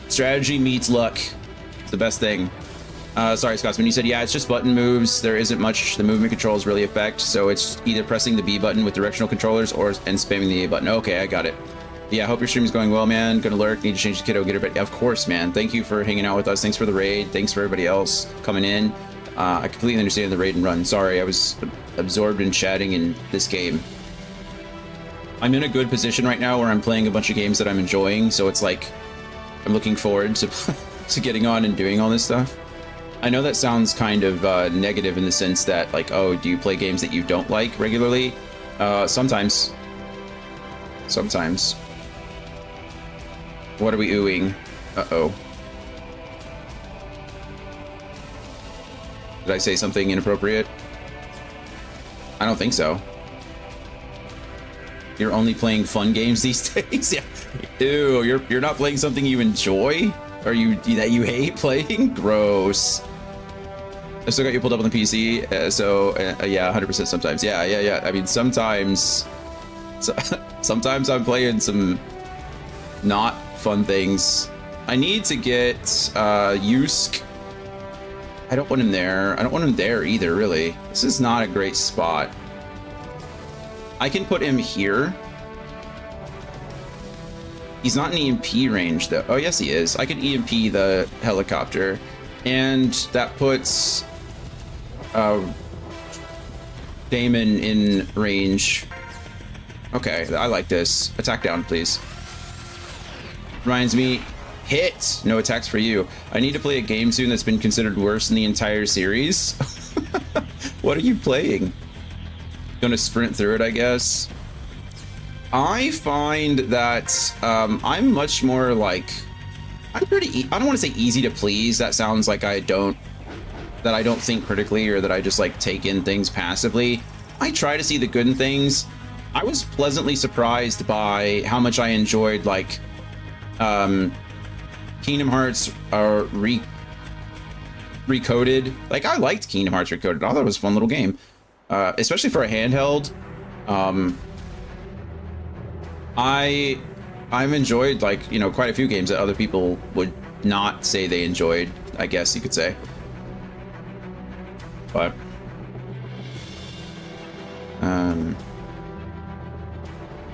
Strategy meets luck. It's the best thing. Sorry, Scotsman, you said, yeah, it's just button moves. There isn't much the movement controls really affect, so it's either pressing the B button with directional controllers and spamming the A button. Okay, I got it. Yeah, hope your stream is going well, man. Gonna lurk, need to change the kiddo, get her back. Of course, man. Thank you for hanging out with us. Thanks for the raid. Thanks for everybody else coming in. I completely understand the raid and run. Sorry, I was absorbed in chatting in this game. I'm in a good position right now where I'm playing a bunch of games that I'm enjoying, so it's like I'm looking forward to getting on and doing all this stuff. I know that sounds kind of negative in the sense that, like, oh, do you play games that you don't like regularly? Sometimes. Sometimes. What are we oohing? Uh-oh. Did I say something inappropriate? I don't think so. You're only playing fun games these days? Yeah. Ew, you're not playing something you enjoy? Or that you hate playing? Gross. I still got you pulled up on the PC, yeah, 100% sometimes. Yeah. I mean, sometimes I'm playing some not fun things. I need to get Yusk. I don't want him there. I don't want him there either, really. This is not a great spot. I can put him here. He's not in EMP range, though. Oh, yes, he is. I can EMP the helicopter. And that puts Damon in range. Okay, I like this. Attack down, please. Reminds me, hit! No attacks for you. I need to play a game soon that's been considered worse in the entire series. What are you playing? Gonna sprint through it, I guess. I find that I'm much more like... I'm pretty... I don't want to say easy to please. That sounds like I don't think critically, or that I just like take in things passively. I try to see the good in things. I was pleasantly surprised by how much I enjoyed like Kingdom Hearts Recoded. Like, I liked Kingdom Hearts Recoded. I thought it was a fun little game, especially for a handheld. I've enjoyed, like, you know, quite a few games that other people would not say they enjoyed, I guess you could say. But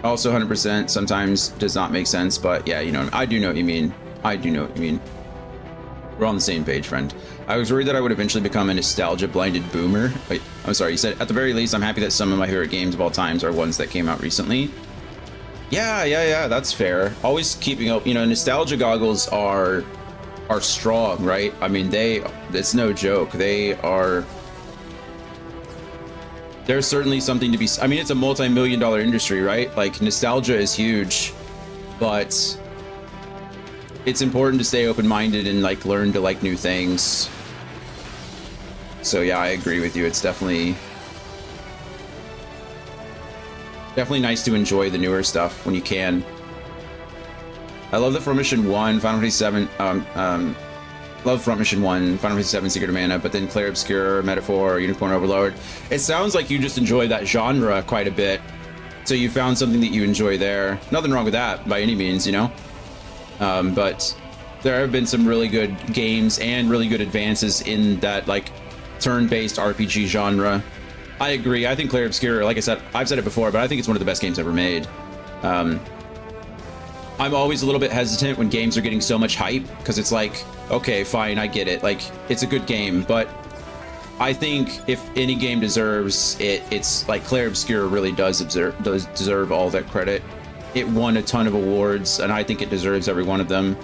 also 100% sometimes does not make sense, but yeah, you know, I do know what you mean. I do know what you mean. We're on the same page, friend. I was worried that I would eventually become a nostalgia-blinded boomer. Wait, I'm sorry, you said, at the very least, I'm happy that some of my favorite games of all times are ones that came out recently. Yeah, that's fair. Always keeping up, you know, nostalgia goggles are strong, right? I mean, it's no joke. There's certainly something to be, I mean, it's a multi-million-dollar industry, right? Like, nostalgia is huge, but it's important to stay open-minded and like learn to like new things. So yeah, I agree with you. It's definitely nice to enjoy the newer stuff when you can. I love that Front Mission 1, Final Fantasy 7, love Front Mission 1, Final Fantasy 7 Secret of Mana, but then Clair Obscur, Metaphor, Unicorn Overlord. It sounds like you just enjoy that genre quite a bit. So you found something that you enjoy there. Nothing wrong with that by any means, you know? But there have been some really good games and really good advances in that like turn-based RPG genre. I agree. I think Clair Obscur, like I said, I've said it before, but I think it's one of the best games ever made. I'm always a little bit hesitant when games are getting so much hype, because it's like, okay, fine, I get it. Like, it's a good game, but I think if any game deserves it, it's like Clair Obscur really does deserve all that credit. It won a ton of awards, and I think it deserves every one of them.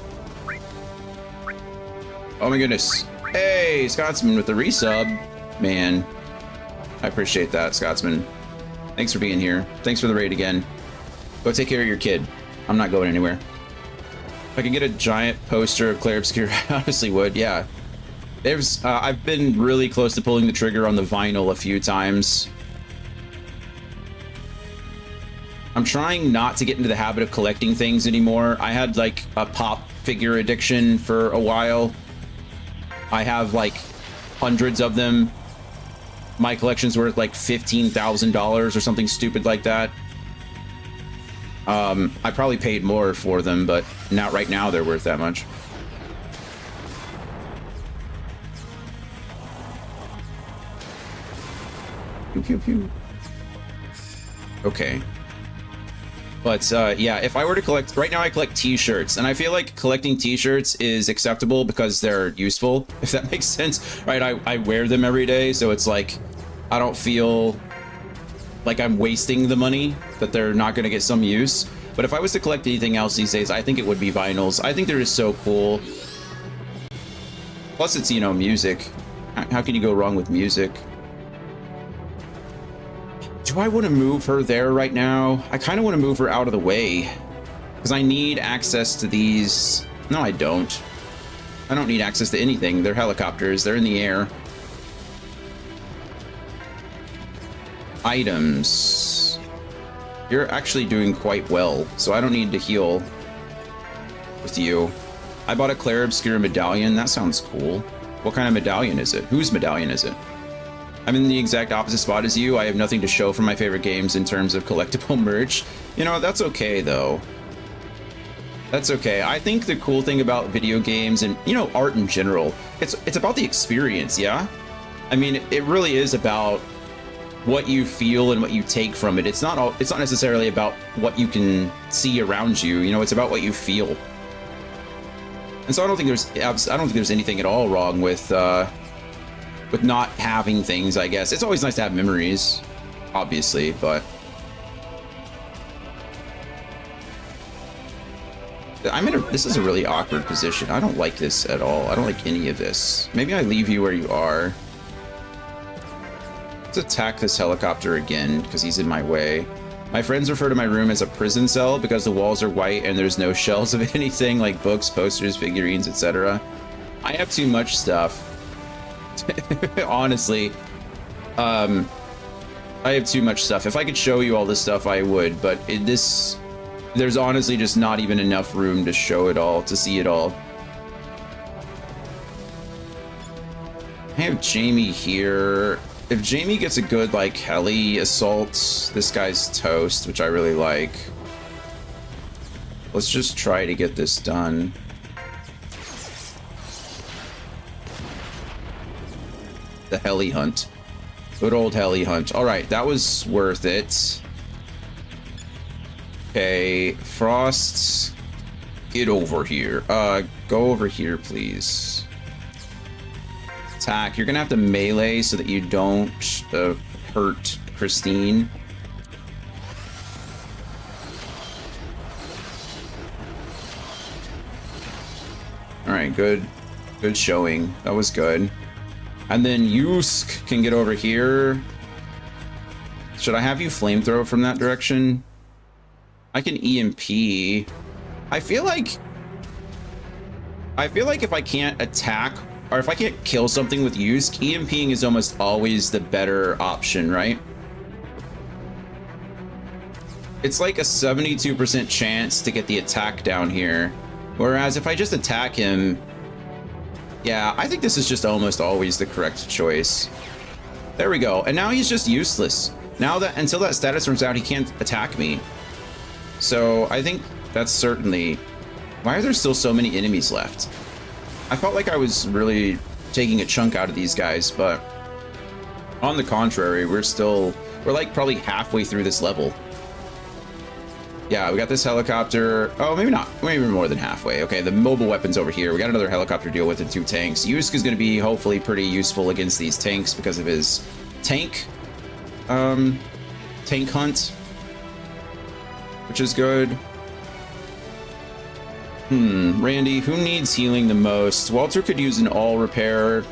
Oh my goodness. Hey, Scotsman with the resub. Man, I appreciate that, Scotsman. Thanks for being here. Thanks for the raid again. Go take care of your kid. I'm not going anywhere. If I could get a giant poster of Clair Obscur, I honestly would, yeah. I've been really close to pulling the trigger on the vinyl a few times. I'm trying not to get into the habit of collecting things anymore. I had like a pop figure addiction for a while. I have like hundreds of them. My collection's worth like $15,000 or something stupid like that. I probably paid more for them, but not right now they're worth that much. Pew, pew, pew. Okay. But yeah, if I were to collect, right now I collect t-shirts, and I feel like collecting t-shirts is acceptable because they're useful, if that makes sense, right? I wear them every day, so it's like, I don't feel like I'm wasting the money, that they're not going to get some use. But if I was to collect anything else these days, I think it would be vinyls. I think they're just so cool. Plus it's, you know, music. How can you go wrong with music? Do I want to move her there right now? I kind of want to move her out of the way, because I need access to these. No, I don't. I don't need access to anything. They're helicopters. They're in the air. Items. You're actually doing quite well, so I don't need to heal with you. I bought a Claire Obscura medallion. That sounds cool. What kind of medallion is it? Whose medallion is it? I'm in the exact opposite spot as you. I have nothing to show for my favorite games in terms of collectible merch. You know, that's okay, though. That's okay. I think the cool thing about video games and, you know, art in general, it's about the experience, yeah? I mean, it really is about what you feel and what you take from it. It's not necessarily about what you can see around you. You know, it's about what you feel. And so I don't think there's anything at all wrong with not having things, I guess. It's always nice to have memories, obviously, but this is a really awkward position. I don't like this at all. I don't like any of this. Maybe I leave you where you are. Let's attack this helicopter again, because he's in my way. My friends refer to my room as a prison cell because the walls are white and there's no shelves of anything like books, posters, figurines, etc. I have too much stuff. Honestly. I have too much stuff. If I could show you all this stuff, I would, but there's honestly just not even enough room to show it all, to see it all. I have Jamie here. If Jamie gets a good, like, heli assault, this guy's toast, which I really like. Let's just try to get this done. The heli hunt. Good old heli hunt. Alright, that was worth it. Okay, Frost, get over here. Go over here, please. Attack. You're gonna have to melee so that you don't hurt Christine. Alright, good. Good showing. That was good. And then Yusk can get over here. Should I have you flamethrow from that direction? I can EMP. I feel like if I can't attack or if I can't kill something with Yusk, EMPing is almost always the better option, right? It's like a 72% chance to get the attack down here. Whereas if I just attack him, yeah, I think this is just almost always the correct choice. There we go. And now he's just useless. Now that until that status runs out, he can't attack me. So I think that's certainly... Why are there still so many enemies left? I felt like I was really taking a chunk out of these guys, but on the contrary, we're like probably halfway through this level. Yeah, we got this helicopter. Oh, maybe not. Maybe more than halfway. Okay, the mobile weapon's over here. We got another helicopter to deal with and 2 tanks. Yusk is going to be hopefully pretty useful against these tanks because of his tank hunt, which is good. Randy, who needs healing the most? Walter could use an all repair.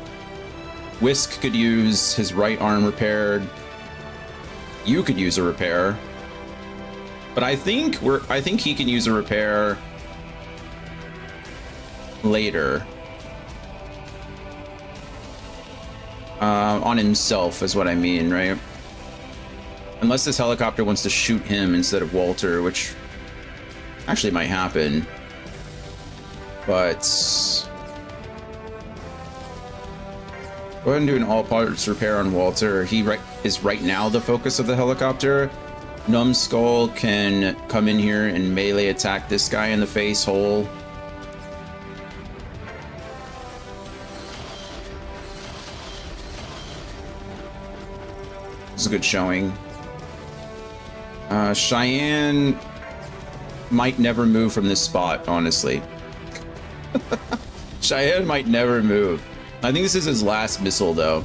Whisk could use his right arm repaired. You could use a repair. But I think he can use a repair later. On himself is what I mean, right? Unless this helicopter wants to shoot him instead of Walter, which actually might happen. But go ahead and do an all parts repair on Walter. He is right now the focus of the helicopter. Numbskull can come in here and melee attack this guy in the face hole. This is a good showing. Cheyenne might never move from this spot, honestly. Cheyenne might never move. I think this is his last missile, though.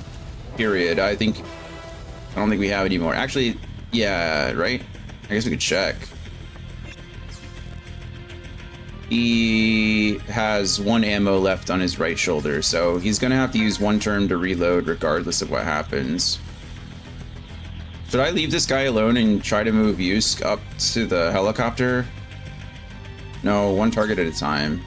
Period. I don't think we have any more. Actually, yeah, right? I guess we could check. He has 1 ammo left on his right shoulder, so he's gonna have to use 1 turn to reload regardless of what happens. Should I leave this guy alone and try to move Yusk up to the helicopter? No, 1 target at a time.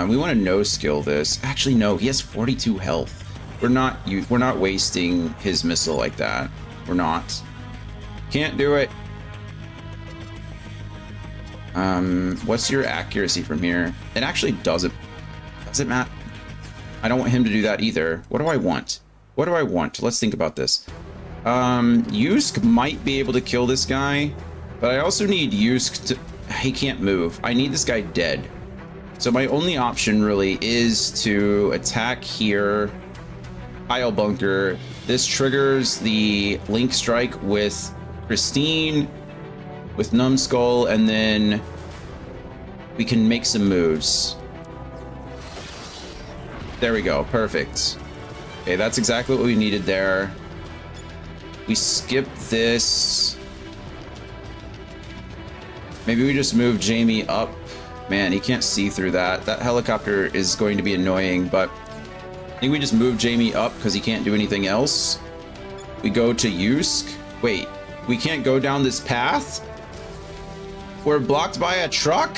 We want to no-skill this. Actually, no, he has 42 health. We're not wasting his missile like that. We're not. Can't do it. What's your accuracy from here? It actually doesn't. Does it, Matt? I don't want him to do that either. What do I want? What do I want? Let's think about this. Yusk might be able to kill this guy, but I also need Yusk to... He can't move. I need this guy dead. So my only option really is to attack here. Pile bunker. This triggers the Link Strike with Christine, with Numbskull, and then we can make some moves. There we go. Perfect. Okay, that's exactly what we needed there. We skip this. Maybe we just move Jamie up. Man, he can't see through that. That helicopter is going to be annoying, but I think we just move Jamie up because he can't do anything else. We go to Yusk. Wait, we can't go down this path? We're blocked by a truck?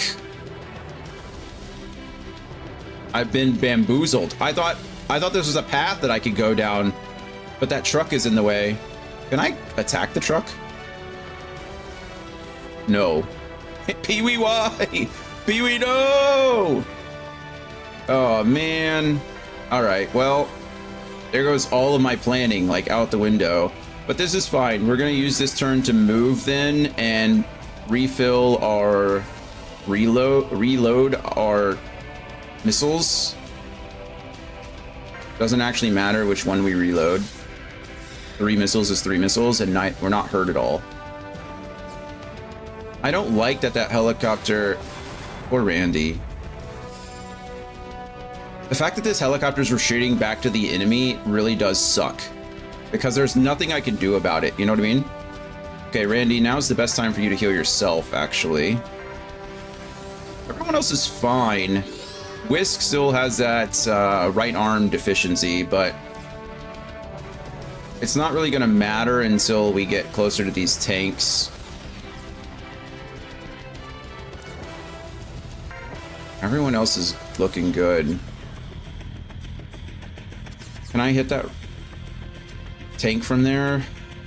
I've been bamboozled. I thought this was a path that I could go down, but that truck is in the way. Can I attack the truck? No. Pee-wee, why? Pee-wee, no! Oh, man. All right, well, there goes all of my planning, like, out the window. But this is fine. We're going to use this turn to move then and refill our... reload our missiles. Doesn't actually matter which one we reload. 3 missiles is 3 missiles, and we're not hurt at all. I don't like that helicopter... Or Randy. The fact that this helicopter's retreating back to the enemy really does suck. Because there's nothing I can do about it, you know what I mean? Okay, Randy, now's the best time for you to heal yourself, actually. Everyone else is fine. Whisk still has that right arm deficiency, but it's not really going to matter until we get closer to these tanks. Everyone else is looking good. Can I hit that tank from there?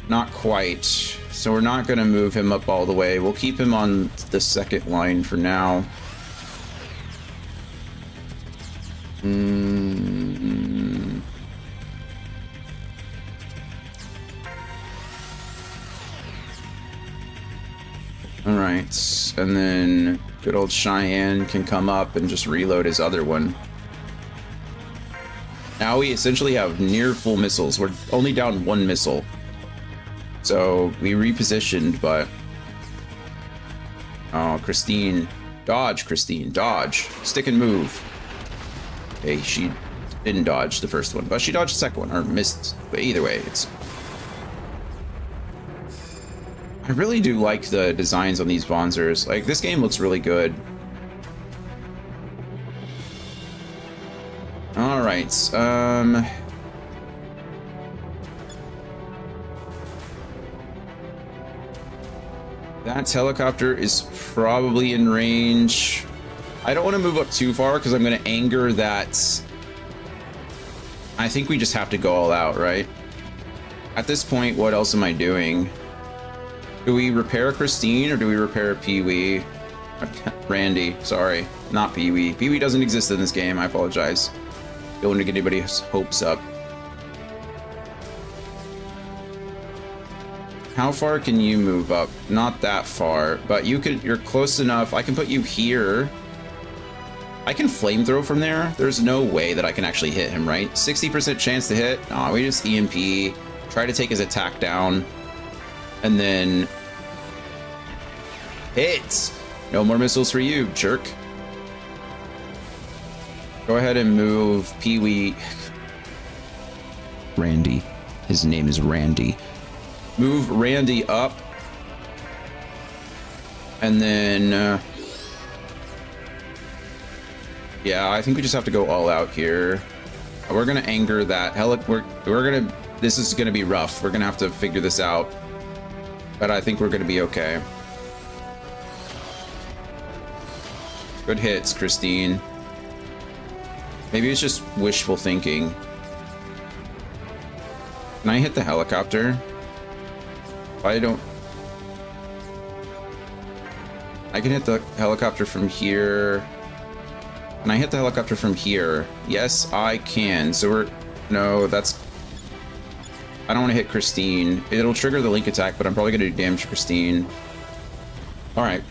Not quite. So we're not going to move him up all the way. We'll keep him on the second line for now. All right, and then good old Cheyenne can come up and just reload his other one. Now we essentially have near full missiles. We're only down 1 missile. So we repositioned, but... Oh, Christine. Dodge, Christine. Dodge. Stick and move. Okay, she didn't dodge the first one, but she dodged the second one, or missed. But either way, it's... I really do like the designs on these Vonzers. Like, this game looks really good. All right, that helicopter is probably in range. I don't want to move up too far because I'm going to anger that. I think we just have to go all out, right? At this point, what else am I doing? Do we repair Christine or do we repair Pee-wee? Randy, sorry, not Pee-wee. Pee-wee doesn't exist in this game, I apologize. Don't want to get anybody's hopes up. How far can you move up? Not that far, but you're close enough. I can put you here. I can flamethrow from there. There's no way that I can actually hit him, right? 60% chance to hit. No, we just EMP, try to take his attack down, and then hit. No more missiles for you, jerk. Go ahead and move Pee-wee. Randy. His name is Randy. Move Randy up. And then... yeah, I think we just have to go all out here. We're gonna anger that. We're gonna... This is gonna be rough. We're gonna have to figure this out. But I think we're gonna be okay. Good hits, Christine. Maybe it's just wishful thinking. Can I hit the helicopter? I don't... I can hit the helicopter from here. Can I hit the helicopter from here? Yes, I can. So we're... No, that's... I don't want to hit Christine. It'll trigger the link attack, but I'm probably going to do damage to Christine. Alright.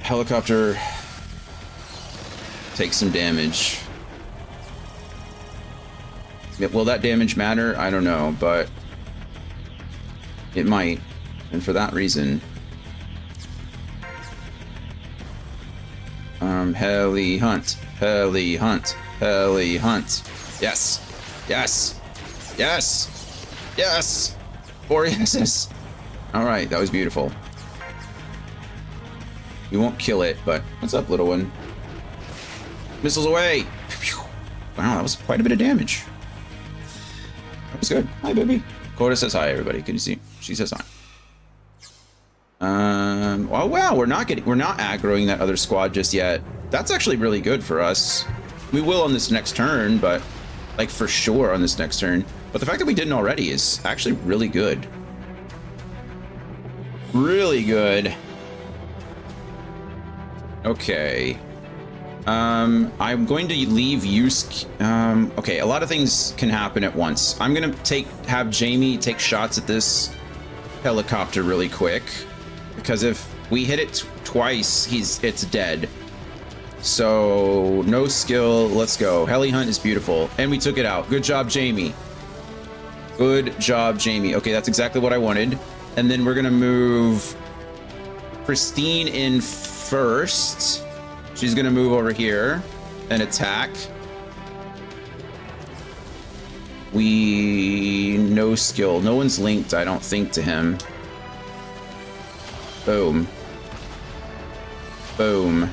Helicopter... Take some damage. Will that damage matter? I don't know, but... It might. And for that reason... Heli hunt. Heli hunt. Heli hunt. Yes. Yes. Yes. Yes. 4 yeses. Alright, that was beautiful. We won't kill it, but what's up, little one? Missiles away. Wow, that was quite a bit of damage. That was good. Hi, baby. Coda says hi, everybody. Can you see? She says hi. Oh wow, we're not aggroing that other squad just yet. That's actually really good for us. We will on this next turn, but like for sure on this next turn. But the fact that we didn't already is actually really good. Really good. Okay. I'm going to leave use. Okay, a lot of things can happen at once. I'm gonna have Jamie take shots at this helicopter really quick, because if we hit it twice, it's dead. So no skill. Let's go. Heli hunt is beautiful, and we took it out. Good job, Jamie. Good job, Jamie. Okay, that's exactly what I wanted. And then we're gonna move Christine in first. She's gonna move over here and attack. No skill. No one's linked, I don't think, to him. Boom. Boom.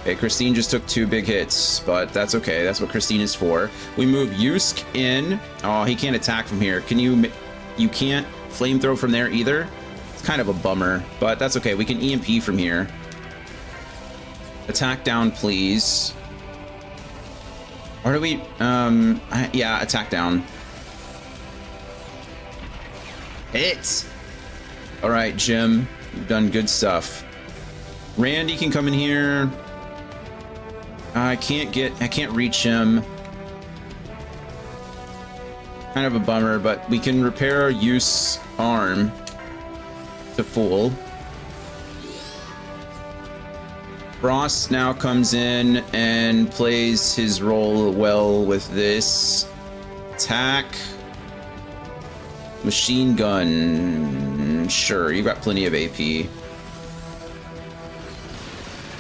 Okay, Christine just took 2 big hits, but that's okay. That's what Christine is for. We move Yusk in. Oh, he can't attack from here. You can't flamethrow from there either? It's kind of a bummer, but that's okay. We can EMP from here. Attack down, please. Or do we... yeah, attack down. Hit! Alright, Jim. You've done good stuff. Randy can come in here. I can't reach him. Kind of a bummer, but we can repair our use arm to full. Frost now comes in and plays his role well with this. Attack. Machine gun. Sure, you got plenty of AP.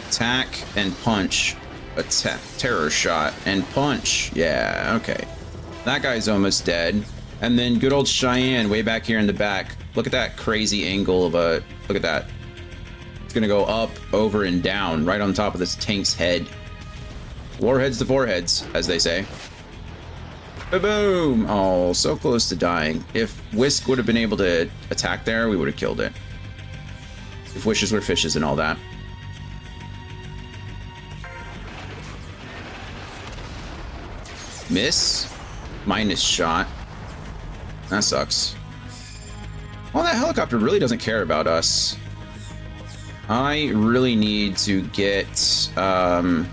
Attack and punch. Attack. Terror shot and punch. Yeah, okay. That guy's almost dead. And then good old Cheyenne way back here in the back. Look at that crazy angle of a... Look at that. It's gonna go up, over, and down right on top of this tank's head. Warheads to foreheads, as they say. Boom! Oh, so close to dying. If Whisk would have been able to attack there, we would have killed it. If wishes were fishes and all that. Miss. Minus shot. That sucks. Well, that helicopter really doesn't care about us. I really need to get... Can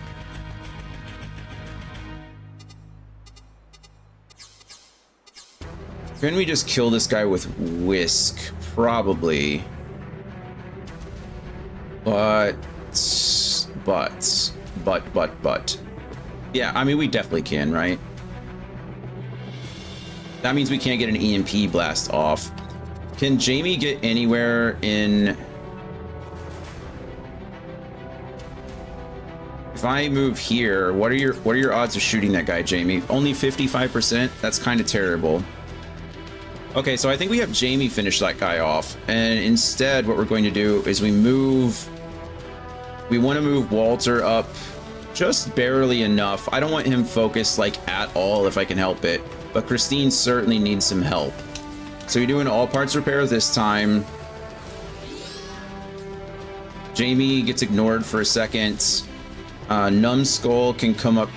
we just kill this guy with Whisk? Probably. But... Yeah, I mean, we definitely can, right? That means we can't get an EMP blast off. Can Jamie get anywhere in... If I move here, what are your odds of shooting that guy, Jamie? Only 55%? That's kind of terrible. Okay, so I think we have Jamie finish that guy off. And instead, what we're going to do is we want to move Walter up just barely enough. I don't want him focused like at all if I can help it. But Christine certainly needs some help. So we're doing all parts repair this time. Jamie gets ignored for a second. Numbskull can come up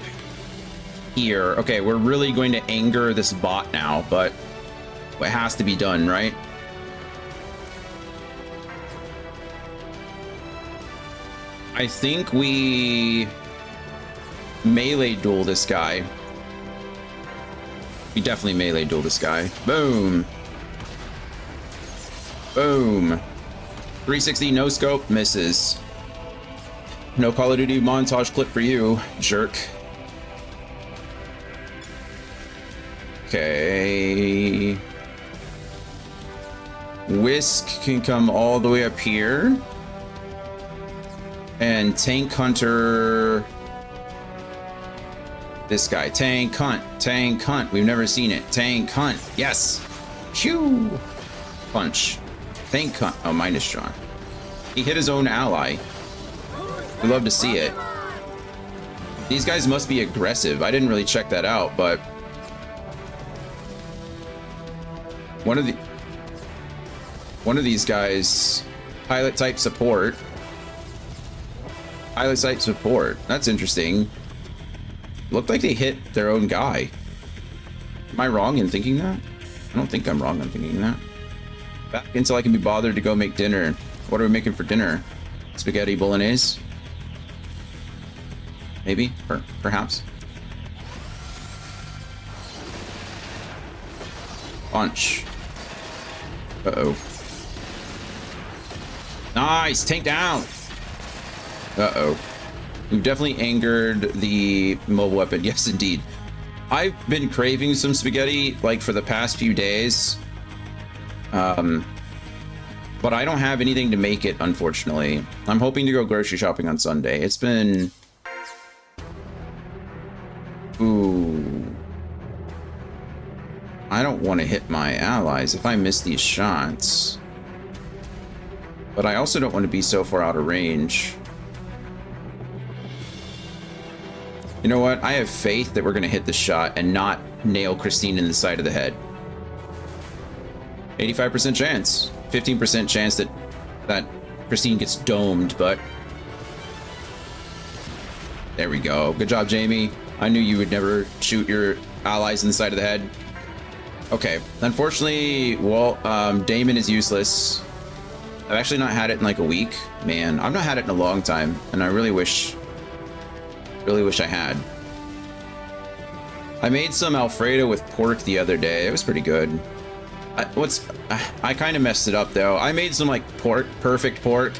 here. Okay, we're really going to anger this bot now, but it has to be done, right? I think we melee duel this guy. We definitely melee duel this guy. Boom. Boom. 360 no scope, misses. No Call of Duty montage clip for you, jerk. Okay. Whisk can come all the way up here. And Tank Hunter. This guy. Tank Hunt. Tank Hunt. We've never seen it. Tank Hunt. Yes. Phew. Punch. Tank Hunt. Oh, minus John. He hit his own ally. We love to see it. These guys must be aggressive. I didn't really check that out, but one of these guys, pilot type support. Pilot type support. That's interesting. Looked like they hit their own guy. Am I wrong in thinking that? I don't think I'm wrong in thinking that. Back until I can be bothered to go make dinner. What are we making for dinner? Spaghetti bolognese? Maybe? Perhaps? Punch. Uh-oh. Nice! Tank down! Uh-oh. We've definitely angered the mobile weapon. Yes, indeed. I've been craving some spaghetti, like, for the past few days. But I don't have anything to make it, unfortunately. I'm hoping to go grocery shopping on Sunday. It's been... Ooh. I don't want to hit my allies if I miss these shots. But I also don't want to be so far out of range. You know what? I have faith that we're going to hit the shot and not nail Christine in the side of the head. 85% chance. 15% chance that Christine gets domed, but... There we go. Good job, Jamie. I knew you would never shoot your allies in the side of the head. Okay. Unfortunately, well, Damon is useless. I've actually not had it in like a week. Man, I've not had it in a long time, and I really wish I had. I made some Alfredo with pork the other day. It was pretty good. I kind of messed it up though. I made some like perfect pork,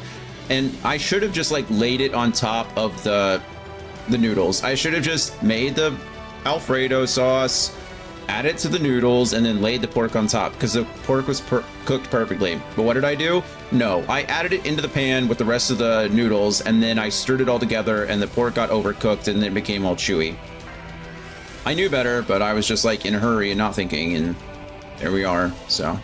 and I should have just like laid it on top of the noodles. I should have just made the Alfredo sauce, added it to the noodles, and then laid the pork on top because the pork was cooked perfectly. But what did I do? No, I added it into the pan with the rest of the noodles, and then I stirred it all together, and the pork got overcooked, and it became all chewy. I knew better, but I was just like in a hurry and not thinking, and there we are. So,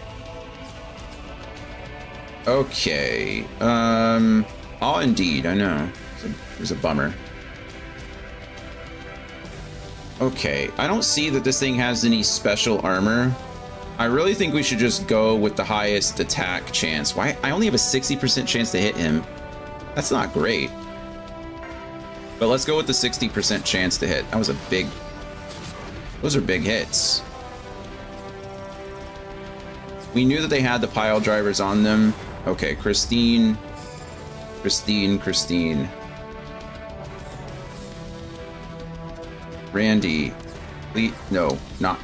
okay. Oh, indeed, I know. It was a bummer. Okay, I don't see that this thing has any special armor. I really think we should just go with the highest attack chance. Why? I only have a 60% chance to hit him. That's not great. But let's go with the 60% chance to hit. That was a big... Those are big hits. We knew that they had the pile drivers on them. Okay, Christine. Randy. No,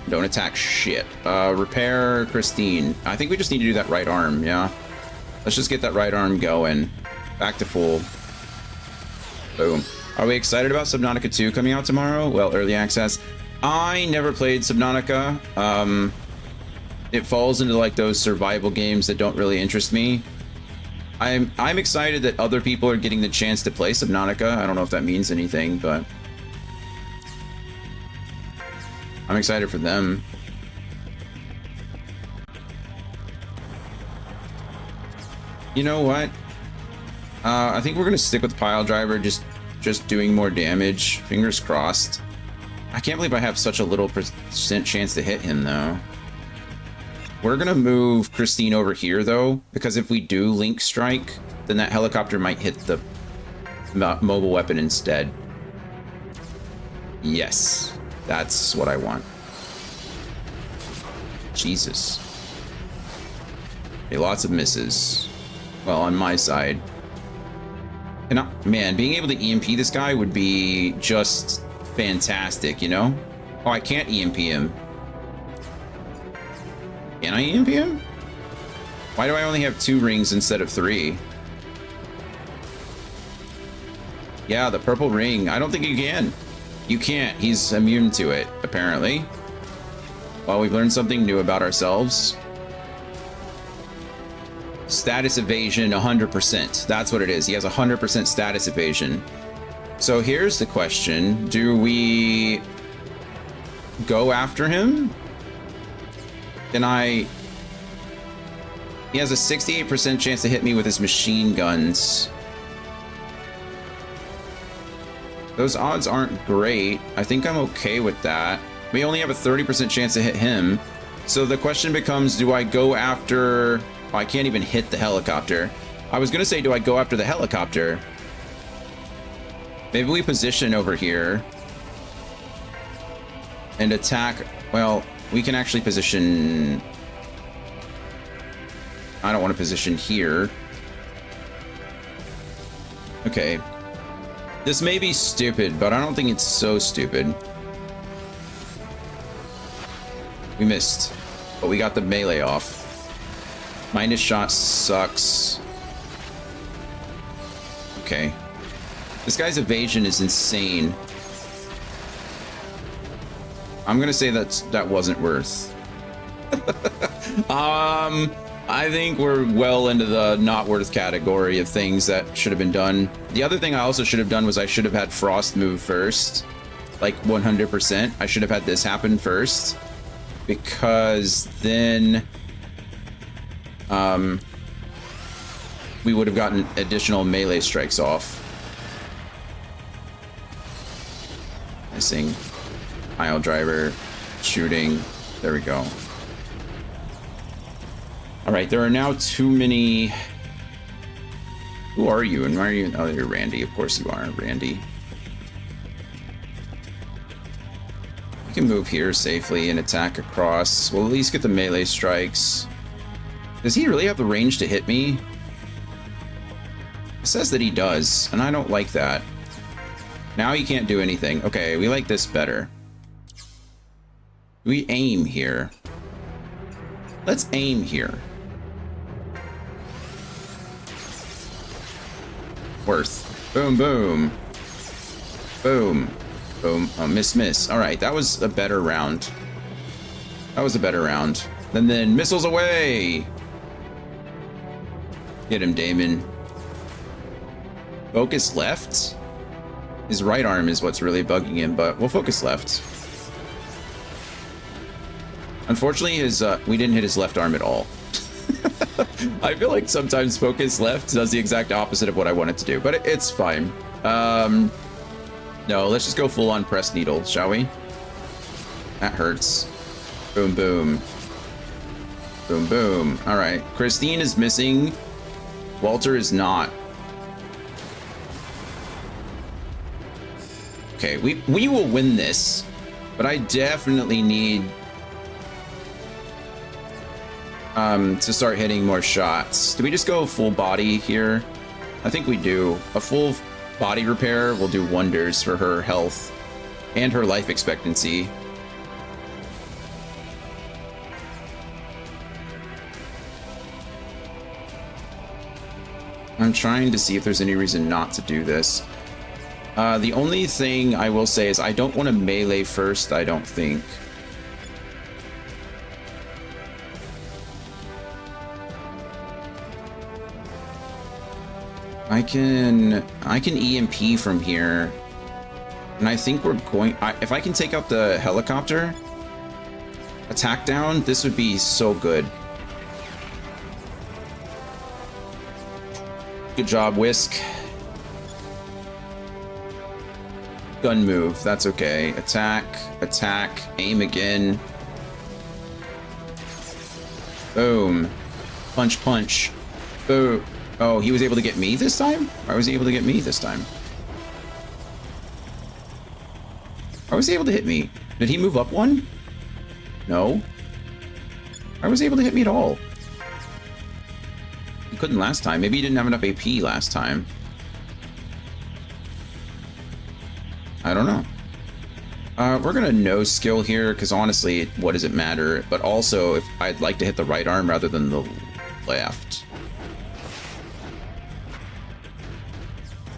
don't attack shit. Repair Christine. I think we just need to do that right arm, yeah? Let's just get that right arm going. Back to full. Boom. Are we excited about Subnautica 2 coming out tomorrow? Well, early access. I never played Subnautica. It falls into like those survival games that don't really interest me. I'm excited that other people are getting the chance to play Subnautica. I don't know if that means anything, but I'm excited for them. You know what? I think we're gonna stick with Pile Driver, just doing more damage. Fingers crossed. I can't believe I have such a little percent chance to hit him, though. We're gonna move Christine over here, though, because if we do Link Strike, then that helicopter might hit the mobile weapon instead. Yes. That's what I want. Jesus. Okay, lots of misses. Well, on my side. And man, being able to EMP this guy would be just fantastic, you know? Oh, I can't EMP him. Can I EMP him? Why do I only have 2 rings instead of 3? Yeah, the purple ring. I don't think you can. You can't. He's immune to it, apparently. Well, we've learned something new about ourselves. Status evasion 100%. That's what it is. He has 100% status evasion. So here's the question. Do we go after him? Can I... He has a 68% chance to hit me with his machine guns. Those odds aren't great. I think I'm okay with that. We only have a 30% chance to hit him. So the question becomes, do I go after... Oh, I can't even hit the helicopter. I was gonna say, do I go after the helicopter? Maybe we position over here and attack. Well, we can actually position. I don't want to position here. Okay. This may be stupid, but I don't think it's so stupid. We missed, but we got the melee off. Minus shot sucks. Okay. This guy's evasion is insane. I'm gonna say that wasn't worth. I think we're well into the not worth category of things that should have been done. The other thing I also should have done was I should have had Frost move first. Like 100%. I should have had this happen first. Because then... we would have gotten additional melee strikes off. Missing. Pile driver. Shooting. There we go. Alright, there are now too many... Who are you and why are you... Oh, you're Randy. Of course you are, Randy. We can move here safely and attack across. We'll at least get the melee strikes. Does he really have the range to hit me? It says that he does, and I don't like that. Now he can't do anything. Okay, we like this better. We aim here. Let's aim here. Worth. Boom, boom. Boom. Boom. Oh, miss, miss. All right, that was a better round. That was a better round. And then missiles away. Hit him, Damon. Focus left? His right arm is what's really bugging him, but we'll focus left. Unfortunately, we didn't hit his left arm at all. I feel like sometimes focus left does the exact opposite of what I want it to do, but it's fine. No, let's just go full on press needle, shall we? That hurts. Boom, boom. Boom, boom. All right, Christine is missing. Walter is not. Okay, we will win this, but I definitely need to start hitting more shots. Do we just go full body here? I think we do. A full body repair will do wonders for her health and her life expectancy. I'm trying to see if there's any reason not to do this. The only thing I will say is I don't want to melee first, I don't think. I can EMP from here. And I think we're going... if I can take out the helicopter, attack down, this would be so good. Good job, Whisk. Gun move, that's okay. Attack, attack, aim again. Boom. Punch, punch. Boom. Oh, he was able to get me this time? Or was he able to get me this time? How was he able to hit me? Did he move up one? No. I was able to hit me at all. He couldn't last time. Maybe he didn't have enough AP last time. I don't know. We're gonna no skill here because honestly, what does it matter? But also, if I'd like to hit the right arm rather than the left.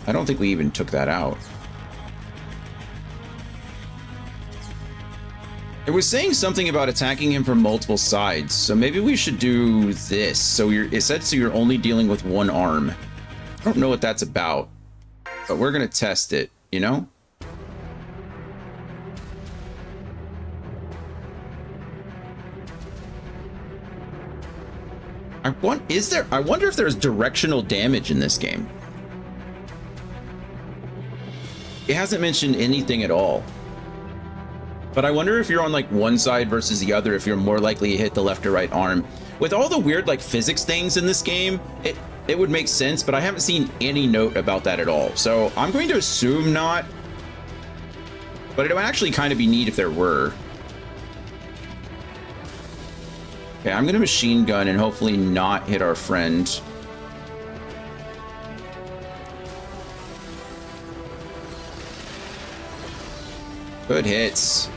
I don't think we even took that out. It was saying something about attacking him from multiple sides, so maybe we should do this. So it said so you're only dealing with one arm. I don't know what that's about, but we're gonna test it, you know? I wonder if there's directional damage in this game. It hasn't mentioned anything at all. But I wonder if you're on like one side versus the other, if you're more likely to hit the left or right arm. With all the weird like physics things in this game, it would make sense, but I haven't seen any note about that at all. So I'm going to assume not. But it would actually kind of be neat if there were. Okay, I'm gonna machine gun and hopefully not hit our friend. Good hits. I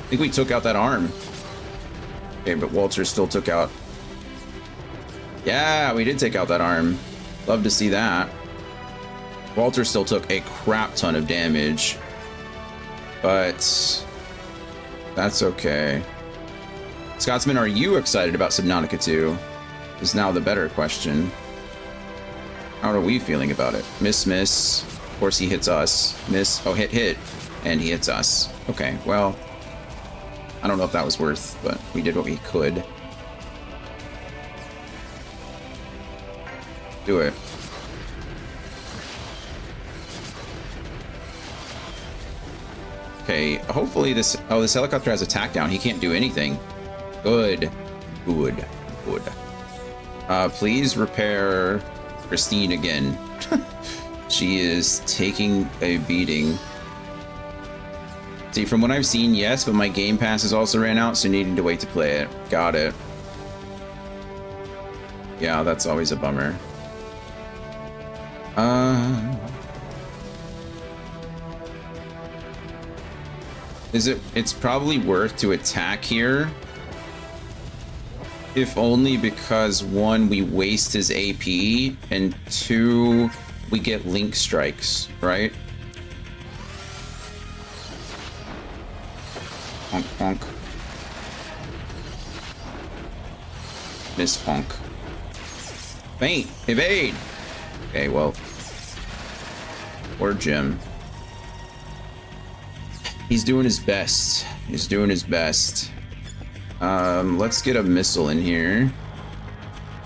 think we took out that arm. Okay, but Walter still took out. Yeah, we did take out that arm. Love to see that. Walter still took a crap ton of damage. But that's okay. Scotsman, are you excited about Subnautica 2? Is now the better question. How are we feeling about it? Miss, miss. Of course he hits us. Miss. Oh, hit, hit. And he hits us. Okay, well, I don't know if that was worth, but we did what we could. Do it. Okay, hopefully this... Oh, this helicopter has attack down. He can't do anything. Good. Good. Good. Please repair Christine again. She is taking a beating. See, from what I've seen, yes, but my Game Pass has also ran out, so needing to wait to play it. Got it. Yeah, that's always a bummer. It's probably worth to attack here. If only because, one, we waste his AP, and two, we get link strikes, right? Honk, honk. Miss honk. Feint! Evade! Okay, well. Poor Jim. He's doing his best. He's doing his best. Let's get a missile in here.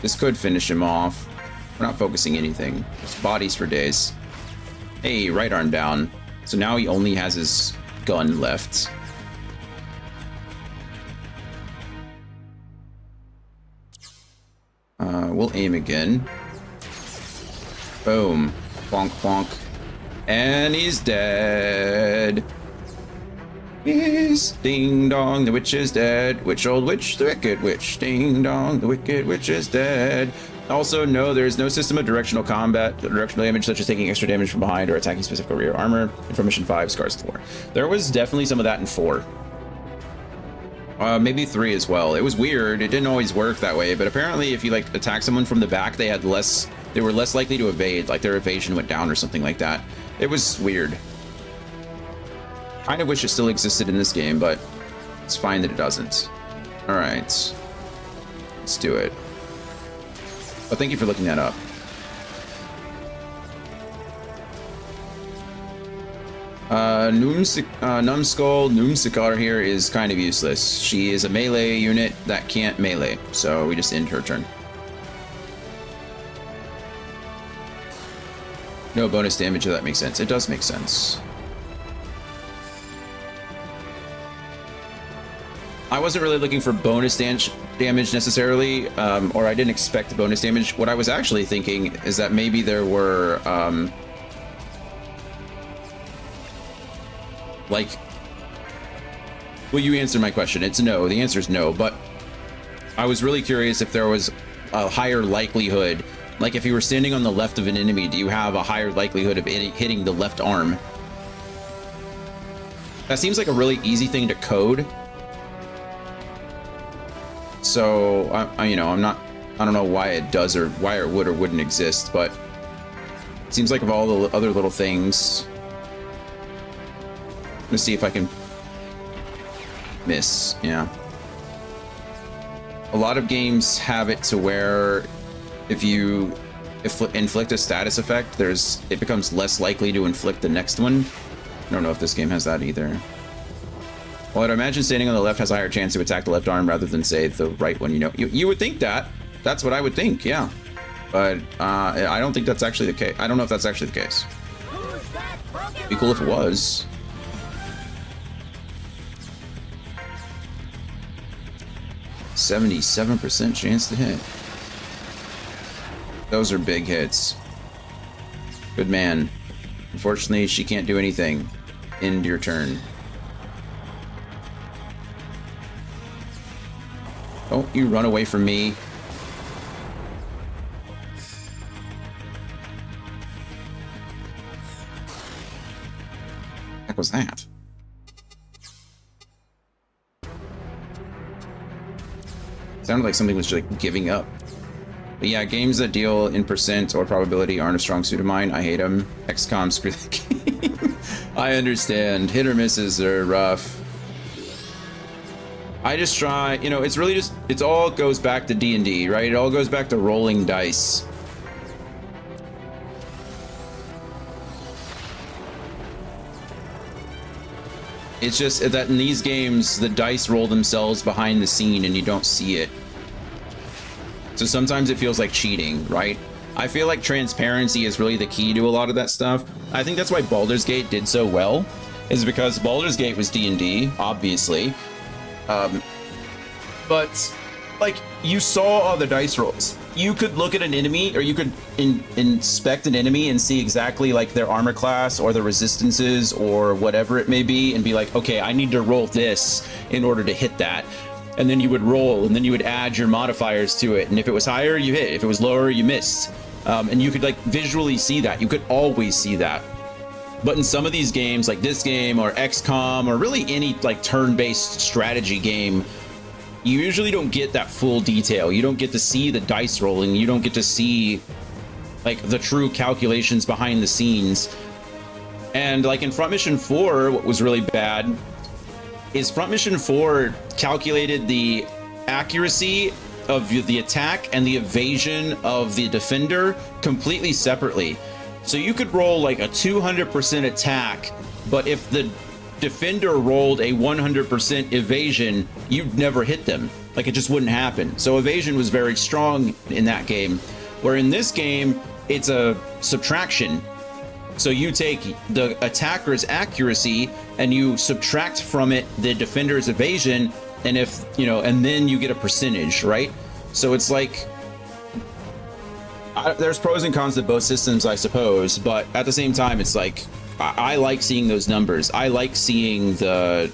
This could finish him off. We're not focusing anything. Just bodies for days. Hey, right arm down. So now he only has his gun left. We'll aim again. Boom. Bonk, bonk. And he's dead. Yes, ding dong, the witch is dead. Witch, old witch, the wicked witch. Ding dong, the wicked witch is dead. Also, no, there's no system of directional combat, directional damage, such as taking extra damage from behind or attacking specific rear armor. Information 5, Scars of War. There was definitely some of that in 4. Maybe 3 as well. It was weird. It didn't always work that way, but apparently if you like attack someone from the back, they were less likely to evade, like their evasion went down or something like that. It was weird. Kind of wish it still existed in this game, but it's fine that it doesn't. All right, let's do it. But thank you for looking that up. Numskull Noomsikar here is kind of useless. She is a melee unit that can't melee, so we just end her turn. No bonus damage, if that makes sense. It does make sense. I wasn't really looking for bonus damage necessarily, or I didn't expect bonus damage. What I was actually thinking is that maybe there were Like, well, you answered my question. It's no. The answer is no. But I was really curious if there was a higher likelihood. Like, if you were standing on the left of an enemy, do you have a higher likelihood of hitting the left arm? That seems like a really easy thing to code. So, I don't know why it does or why it would or wouldn't exist, but it seems like of all the other little things. Let's see if I can miss. Yeah. A lot of games have it to where if you inflict a status effect, it becomes less likely to inflict the next one. I don't know if this game has that either. Well, I'd imagine standing on the left has a higher chance to attack the left arm rather than, say, the right one. You would think that. That's what I would think, yeah. But I don't think that's actually the case. I don't know if that's actually the case. It'd be cool if it was. %77% chance to hit. Those are big hits. Good man. Unfortunately, she can't do anything. End your turn. Don't you run away from me. What the heck was that? Sounded like something was just like giving up. But yeah, games that deal in percent or probability aren't a strong suit of mine. I hate them. XCOM, screw the game. I understand. Hit or misses are rough. I just try, it's really just, it all goes back to D&D, right? It all goes back to rolling dice. It's just that in these games, the dice roll themselves behind the scene and you don't see it. So sometimes it feels like cheating, right? I feel like transparency is really the key to a lot of that stuff. I think that's why Baldur's Gate did so well, is because Baldur's Gate was D&D, obviously. But like, you saw all the dice rolls. You could look at an enemy, or you could inspect an enemy and see exactly like their armor class or the resistances or whatever it may be, and be like, okay, I need to roll this in order to hit that. And then you would roll, and then you would add your modifiers to it. And if it was higher, you hit. If it was lower, you missed. And you could like visually see that. You could always see that. But in some of these games, like this game or XCOM or really any like turn-based strategy game, you usually don't get that full detail. You don't get to see the dice rolling. You don't get to see like the true calculations behind the scenes. And like in Front Mission 4, what was really bad is Front Mission 4 calculated the accuracy of the attack and the evasion of the defender completely separately. So you could roll like a 200% attack, but if the defender rolled a 100% evasion, you'd never hit them. Like, it just wouldn't happen. So evasion was very strong in that game, where in this game it's a subtraction. So you take the attacker's accuracy and you subtract from it the defender's evasion, and if and then you get a percentage, right? So it's like there's pros and cons to both systems, I suppose, but at the same time, it's like I like seeing those numbers. I like seeing the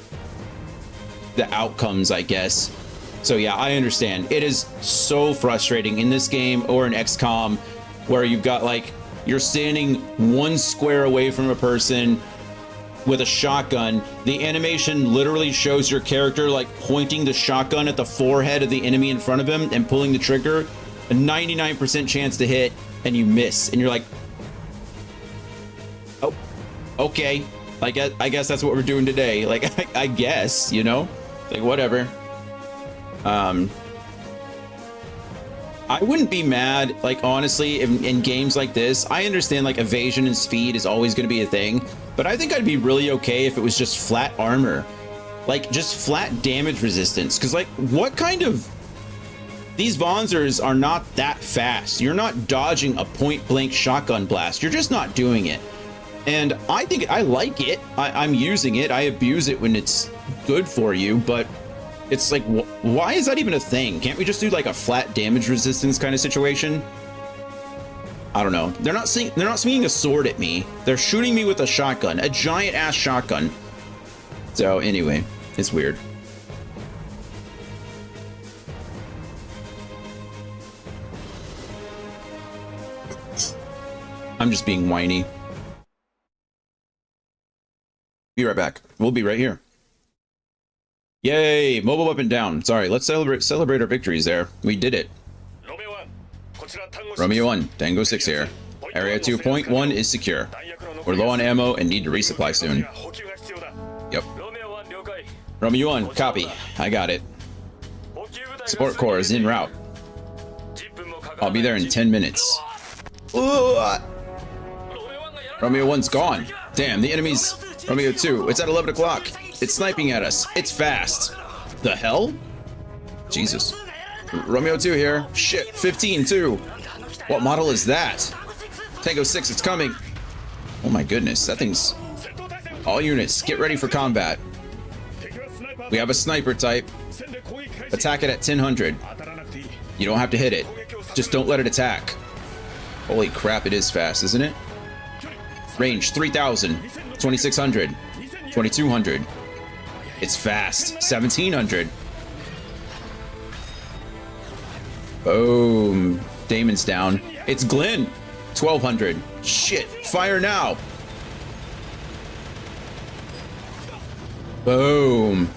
outcomes, I guess. So yeah, I understand. It is so frustrating in this game or in XCOM, where you've got like, you're standing 1 square away from a person with a shotgun. The animation literally shows your character like pointing the shotgun at the forehead of the enemy in front of him and pulling the trigger. A 99% chance to hit, and you miss, and you're like, oh, okay, I guess that's what we're doing today. Like, I guess, like, whatever. I wouldn't be mad, like, honestly, in games like this. I understand like evasion and speed is always going to be a thing, but I think I'd be really okay if it was just flat armor, like just flat damage resistance. Because like, what kind of, these Vonzers are not that fast. You're not dodging a point blank shotgun blast. You're just not doing it. And I think I like it. I'm using it. I abuse it when it's good for you, but it's like, why is that even a thing? Can't we just do like a flat damage resistance kind of situation? I don't know. They're not swinging a sword at me. They're shooting me with a shotgun, a giant ass shotgun. So anyway, it's weird. I'm just being whiny. Be right back. We'll be right here. Yay! Mobile weapon down. Sorry, let's celebrate our victories there. We did it. Romeo 1, Tango 6 here. Area 2.1 is secure. We're low on ammo and need to resupply soon. Yep. Romeo 1, copy. I got it. Support Corps is en route. I'll be there in 10 minutes. Ooh. Romeo 1's gone. Damn, the enemy's Romeo 2. It's at 11 o'clock. It's sniping at us. It's fast. The hell? Jesus. Romeo 2 here. Shit, 15 too. What model is that? Tango 6, it's coming. Oh my goodness, that thing's... All units, get ready for combat. We have a sniper type. Attack it at 1000. You don't have to hit it. Just don't let it attack. Holy crap, it is fast, isn't it? Range 3000, 2600, 2200. It's fast, 1700. Boom. Damon's down. It's Glenn, 1200. Shit, fire now. Boom.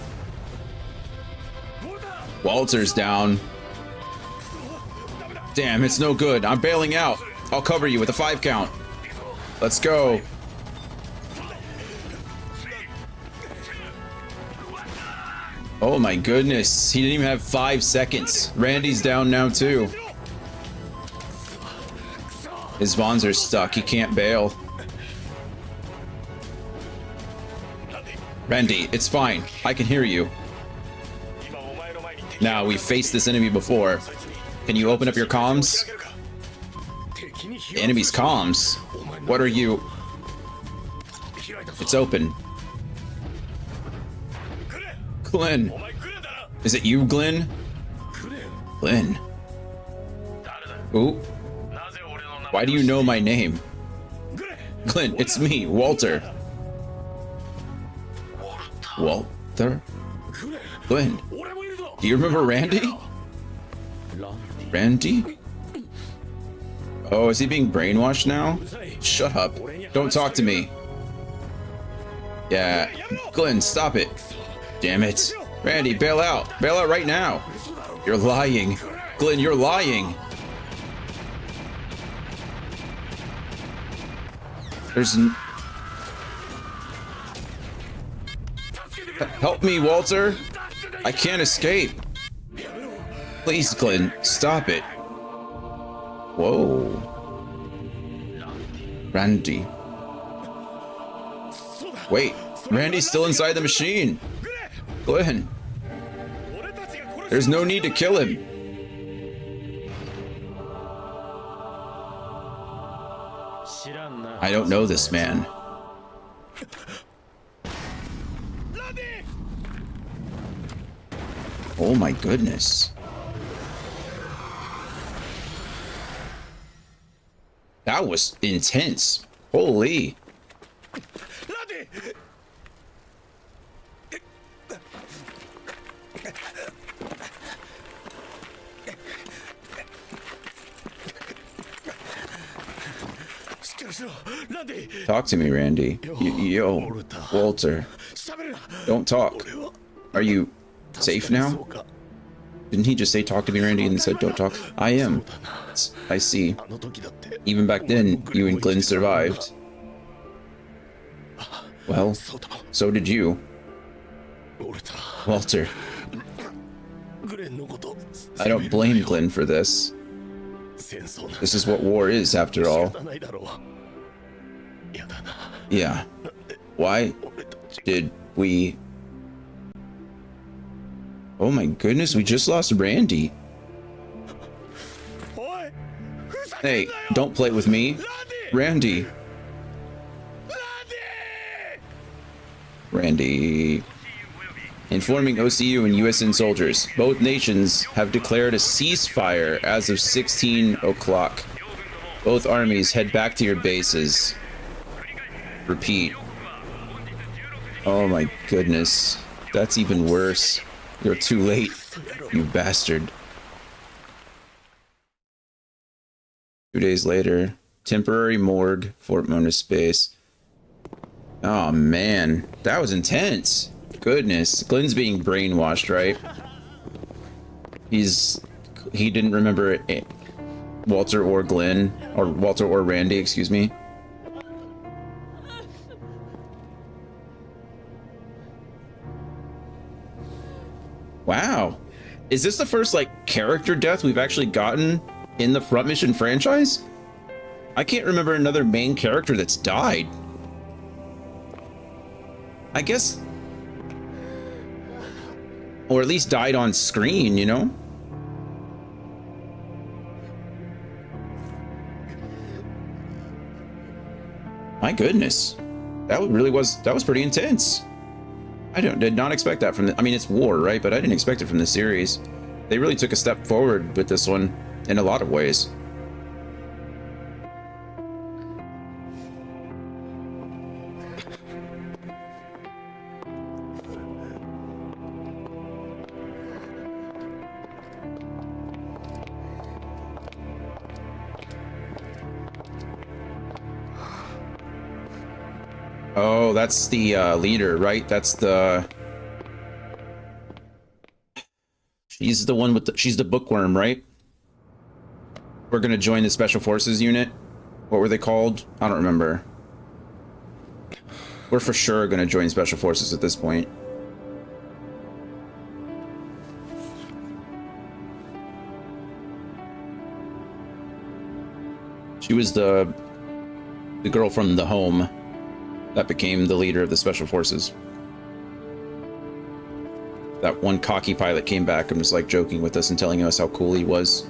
Walter's down. Damn, it's no good. I'm bailing out. I'll cover you with a 5 count. Let's go. Oh my goodness. He didn't even have 5 seconds. Randy's down now too. His Vons are stuck. He can't bail. Randy, it's fine. I can hear you. Now, we've faced this enemy before. Can you open up your comms? The enemy's comms? What are you? It's open. Glenn. Is it you, Glenn? Glenn. Ooh. Why do you know my name? Glenn, it's me, Walter. Walter? Glenn. Do you remember Randy? Randy? Oh, is he being brainwashed now? Shut up. Don't talk to me. Yeah. Glenn, stop it. Damn it. Randy, bail out. Bail out right now. You're lying. Glenn, you're lying. Help me, Walter. I can't escape. Please, Glenn, stop it. Whoa. Randy. Wait, Randy's still inside the machine. Glenn. There's no need to kill him. I don't know this man. Oh my goodness. That was intense. Holy. Talk to me, Randy. Yo, Walter. Don't talk. Are you safe now? Didn't he just say talk to me, Randy, and said don't talk? I am. I see. Even back then, you and Glenn survived. Well, so did you. Walter. I don't blame Glenn for this. This is what war is, after all. Yeah. Why did we... Oh my goodness, we just lost Randy. Hey, don't play with me. Randy. Randy. Informing OCU and USN soldiers. Both nations have declared a ceasefire as of 16 o'clock. Both armies head back to your bases. Repeat. Oh my goodness. That's even worse. You're too late, you bastard. 2 days later. Temporary morgue, Fort Mona Space. Oh man, that was intense. Goodness. Glenn's being brainwashed, right? He didn't remember it, Walter or Glenn, or Walter or Randy, excuse me. Wow. Is this the first, like, character death we've actually gotten in the Front Mission franchise? I can't remember another main character that's died. I guess... Or at least died on screen, you know? My goodness. That was pretty intense. Did not expect that from the, I mean, it's war, right? But I didn't expect it from the series. They really took a step forward with this one in a lot of ways. Oh, that's the leader, right? That's the... She's the one with the... She's the bookworm, right? We're gonna join the Special Forces unit. What were they called? I don't remember. We're for sure gonna join Special Forces at this point. She was the girl from the home that became the leader of the Special Forces. That one cocky pilot came back and was like joking with us and telling us how cool he was.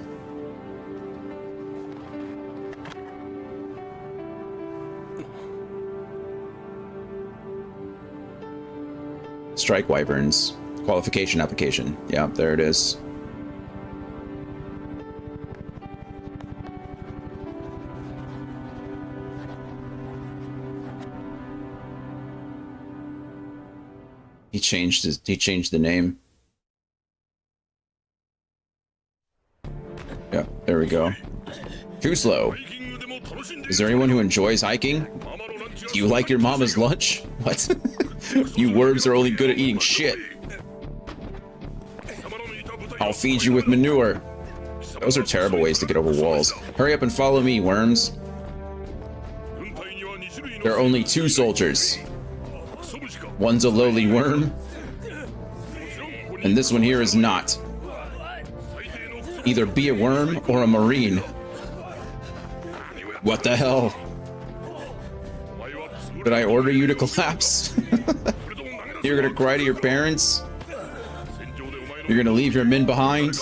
Strike Wyverns. Qualification application. Yeah, there it is. He changed the name. Yeah, there we go. Too slow. Is there anyone who enjoys hiking? Do you like your mama's lunch? What? You worms are only good at eating shit. I'll feed you with manure. Those are terrible ways to get over walls. Hurry up and follow me, worms. There are only 2 soldiers. One's a lowly worm, and this one here is not. Either be a worm or a marine. What the hell? Did I order you to collapse? You're gonna cry to your parents? You're gonna leave your men behind?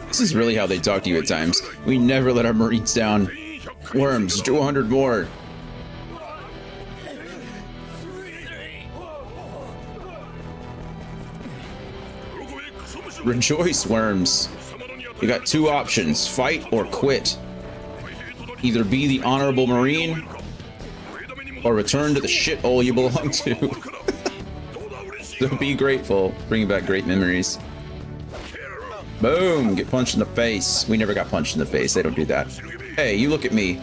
This is really how they talk to you at times. We never let our marines down. Worms, do 100 more. Rejoice, worms. You got 2 options, fight or quit. Either be the honorable marine or return to the shithole you belong to. So be grateful, bringing back great memories. Boom, get punched in the face. We never got punched in the face, they don't do that. Hey, you look at me.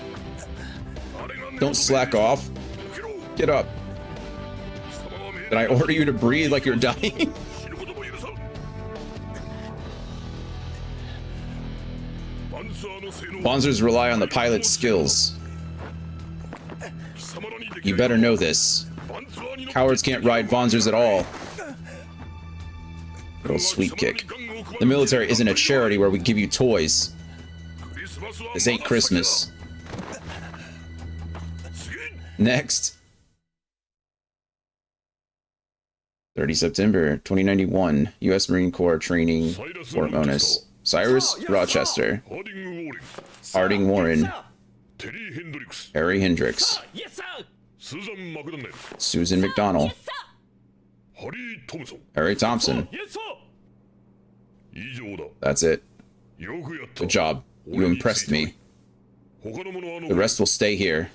Don't slack off. Get up. Did I order you to breathe like you're dying? Panzers rely on the pilot's skills. You better know this. Cowards can't ride Panzers at all. Good old sweep kick. The military isn't a charity where we give you toys. This ain't Christmas. Next. 30 September 2091. U.S. Marine Corps training, Fort Monas. Cyrus Rochester. Harding Warren. Harry Hendricks. Susan McDonald. Harry Thompson. That's it. Good job. You impressed me. The rest will stay here.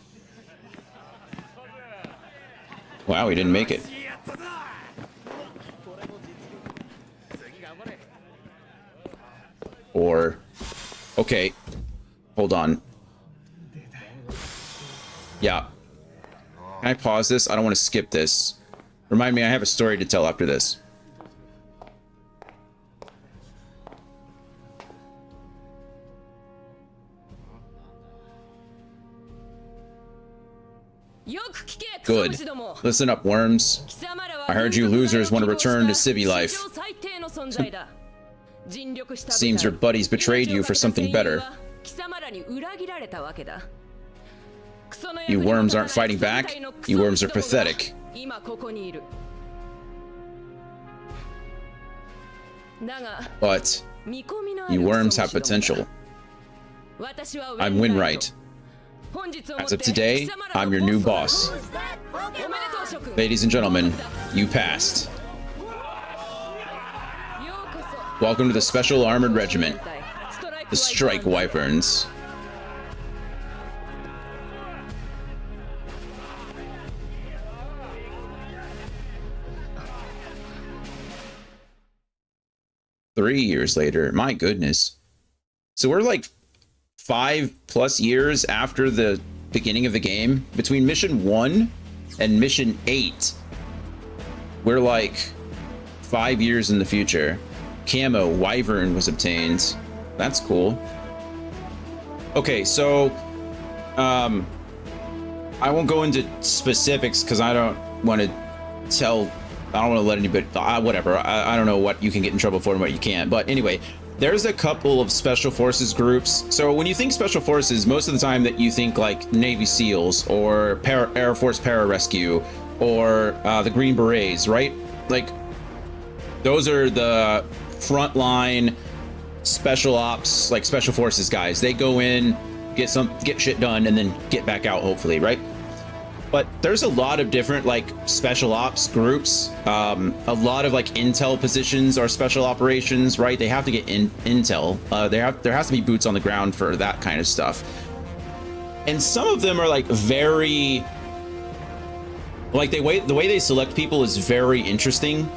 Wow, he didn't make it. Or, okay, hold on. Yeah. Can I pause this? I don't want to skip this. Remind me, I have a story to tell after this. Good. Listen up, worms. I heard you losers want to return to civvy life. Seems your buddies betrayed you for something better. You worms aren't fighting back. You worms are pathetic. But you worms have potential. I'm Winright. As of today, I'm your new boss. Ladies and gentlemen, you passed. Welcome to the Special Armored Regiment, the Strike Wyverns. Three years later, my goodness. So we're like 5+ years after the beginning of the game. Between mission 1 and mission 8, we're like 5 years in the future. Camo Wyvern was obtained. That's cool. Okay, so I won't go into specifics because I don't want to let anybody, whatever. I don't know what you can get in trouble for and what you can't. But anyway, there's a couple of special forces groups. So when you think special forces, most of the time that you think like Navy SEALs or Air Force Pararescue or the Green Berets, right? Like those are the frontline special ops, like special forces guys. They go in, get shit done, and then get back out, hopefully, right? But there's a lot of different like special ops groups. A lot of like intel positions are special operations, right? They have to get intel. There has to be boots on the ground for that kind of stuff. And some of them are like very, like the way they select people is very interesting.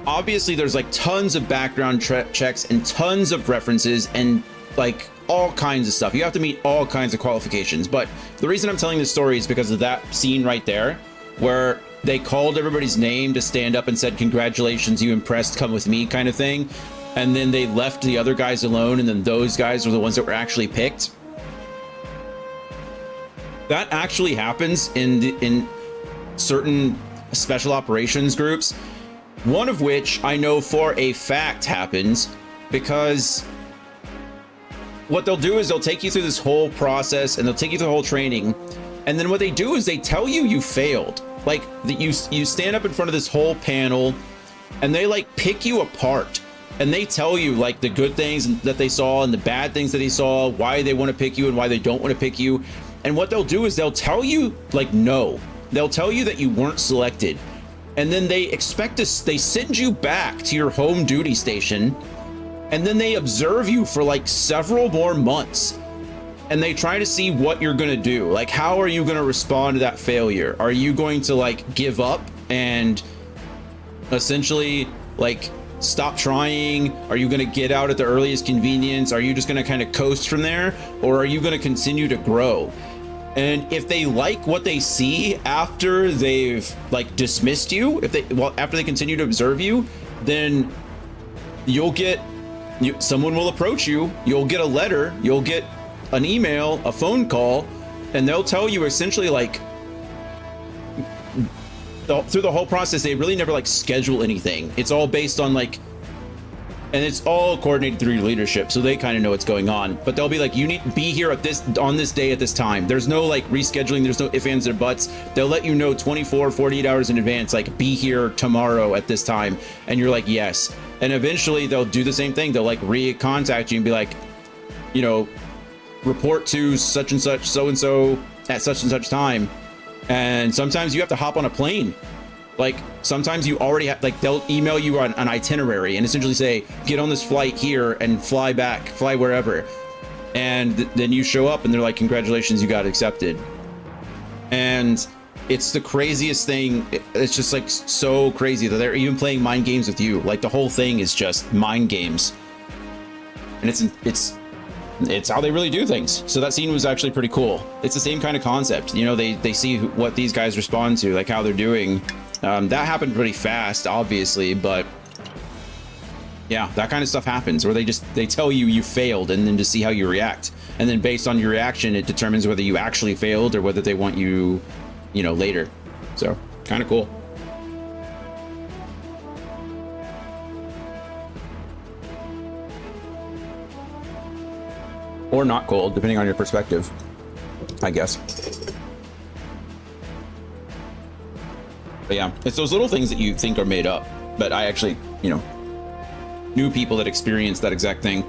Obviously, there's like tons of background checks and tons of references and like all kinds of stuff. You have to meet all kinds of qualifications. But the reason I'm telling this story is because of that scene right there where they called everybody's name to stand up and said, "Congratulations, you impressed, come with me," kind of thing. And then they left the other guys alone, and then those guys were the ones that were actually picked. That actually happens in certain special operations groups, one of which I know for a fact happens because what they'll do is they'll take you through this whole process and they'll take you through the whole training, and then what they do is they tell you you failed. Like you stand up in front of this whole panel and they like pick you apart and they tell you like the good things that they saw and the bad things that they saw, why they want to pick you and why they don't want to pick you. And what they'll do is they'll tell you like no, they'll tell you that you weren't selected, and then they send you back to your home duty station. And then they observe you for like several more months and they try to see what you're going to do. Like, how are you going to respond to that failure? Are you going to like give up and essentially like stop trying? Are you going to get out at the earliest convenience? Are you just going to kind of coast from there? Or are you going to continue to grow? And if they like what they see after they've like dismissed you, after they continue to observe you, then someone will approach you, you'll get a letter, you'll get an email, a phone call, and they'll tell you essentially like through the whole process, they really never like schedule anything. It's all based on like, and it's all coordinated through your leadership, so they kind of know what's going on. But they'll be like, you need to be here on this day at this time. There's no like rescheduling, there's no ifs, ands, or buts. They'll let you know 24, 48 hours in advance, like be here tomorrow at this time. And you're like, yes. And eventually they'll do the same thing. They'll like re-contact you and be like, you know, report to such and such, so-and-so at such and such time. And sometimes you have to hop on a plane. Like sometimes you already have, like they'll email you an itinerary and essentially say, get on this flight here and fly back, fly wherever. And then you show up and they're like, congratulations, you got accepted. And It's the craziest thing. It's just like so crazy that they're even playing mind games with you. Like the whole thing is just mind games, and it's how they really do things. So that scene was actually pretty cool. It's the same kind of concept. You know, they see what these guys respond to, like how they're doing. That happened pretty fast, obviously, but yeah, that kind of stuff happens where they tell you failed, and then to see how you react, and then based on your reaction, it determines whether you actually failed or whether they want you, you know, later. So kind of cool. Or not cold, depending on your perspective, I guess. But yeah, it's those little things that you think are made up, but I actually, you know, knew people that experienced that exact thing.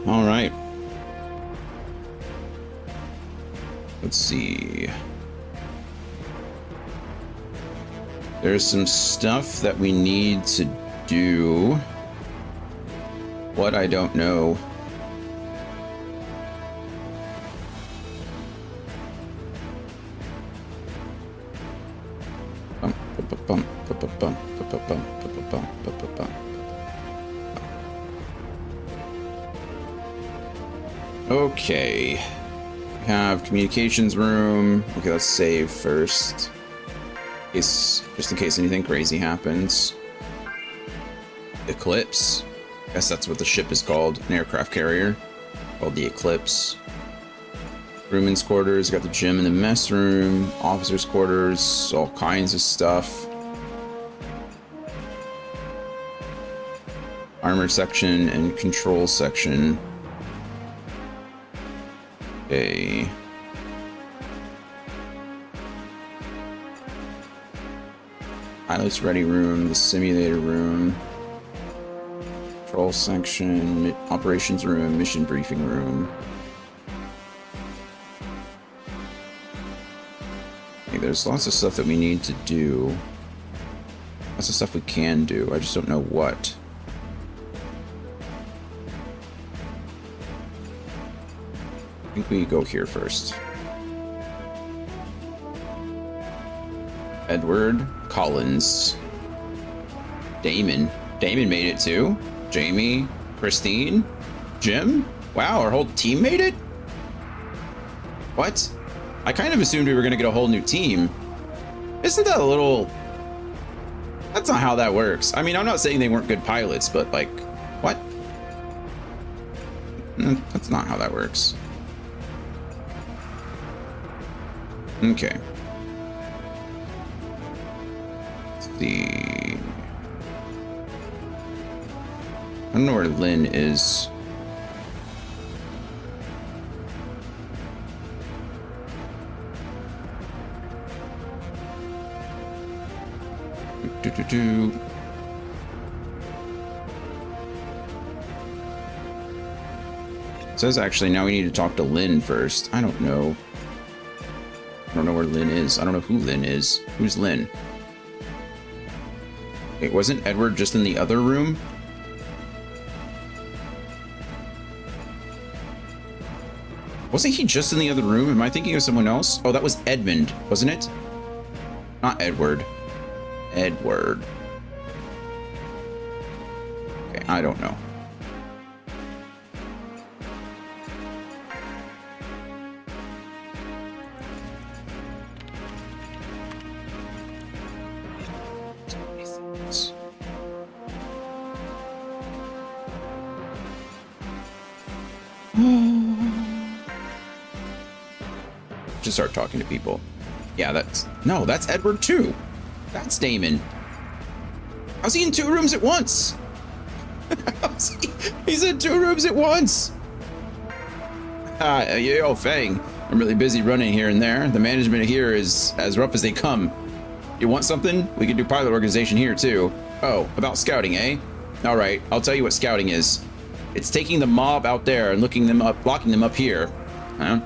All right. Let's see. There's some stuff that we need to do. What, I don't know. Okay. We have communications room. Okay, let's save first. Just in case anything crazy happens. Eclipse. I guess that's what the ship is called. An aircraft carrier called the Eclipse. Crewman's quarters. Got the gym and the mess room. Officers' quarters. All kinds of stuff. Armor section and control section. Okay. Pilot's ready room, the simulator room, control section, operations room, mission briefing room. Okay, there's lots of stuff that we need to do. Lots of stuff we can do. I just don't know what. I think we go here first. Edward Collins. Damon. Damon made it too. Jamie, Christine, Jim. Wow, our whole team made it? What? I kind of assumed we were going to get a whole new team. Isn't that a little... That's not how that works. I mean, I'm not saying they weren't good pilots, but like, what? That's not how that works. Okay. Let's see. I don't know where Lynn is. It says actually now we need to talk to Lynn first. I don't know. I don't know where Lynn is. I don't know who Lynn is. Who's Lynn? Wait, wasn't Edward just in the other room? Wasn't he just in the other room? Am I thinking of someone else? Oh, that was Edmund, wasn't it? Not Edward. Edward. Okay, I don't know. Just start talking to people. Yeah, that's Edward too. That's Damon. How's he in two rooms at once? He's in two rooms at once. Yo, Fang. I'm really busy running here and there. The management here is as rough as they come. You want something? We can do pilot organization here too. Oh, about scouting, eh? All right, I'll tell you what scouting is. It's taking the mob out there and locking them up here. Huh?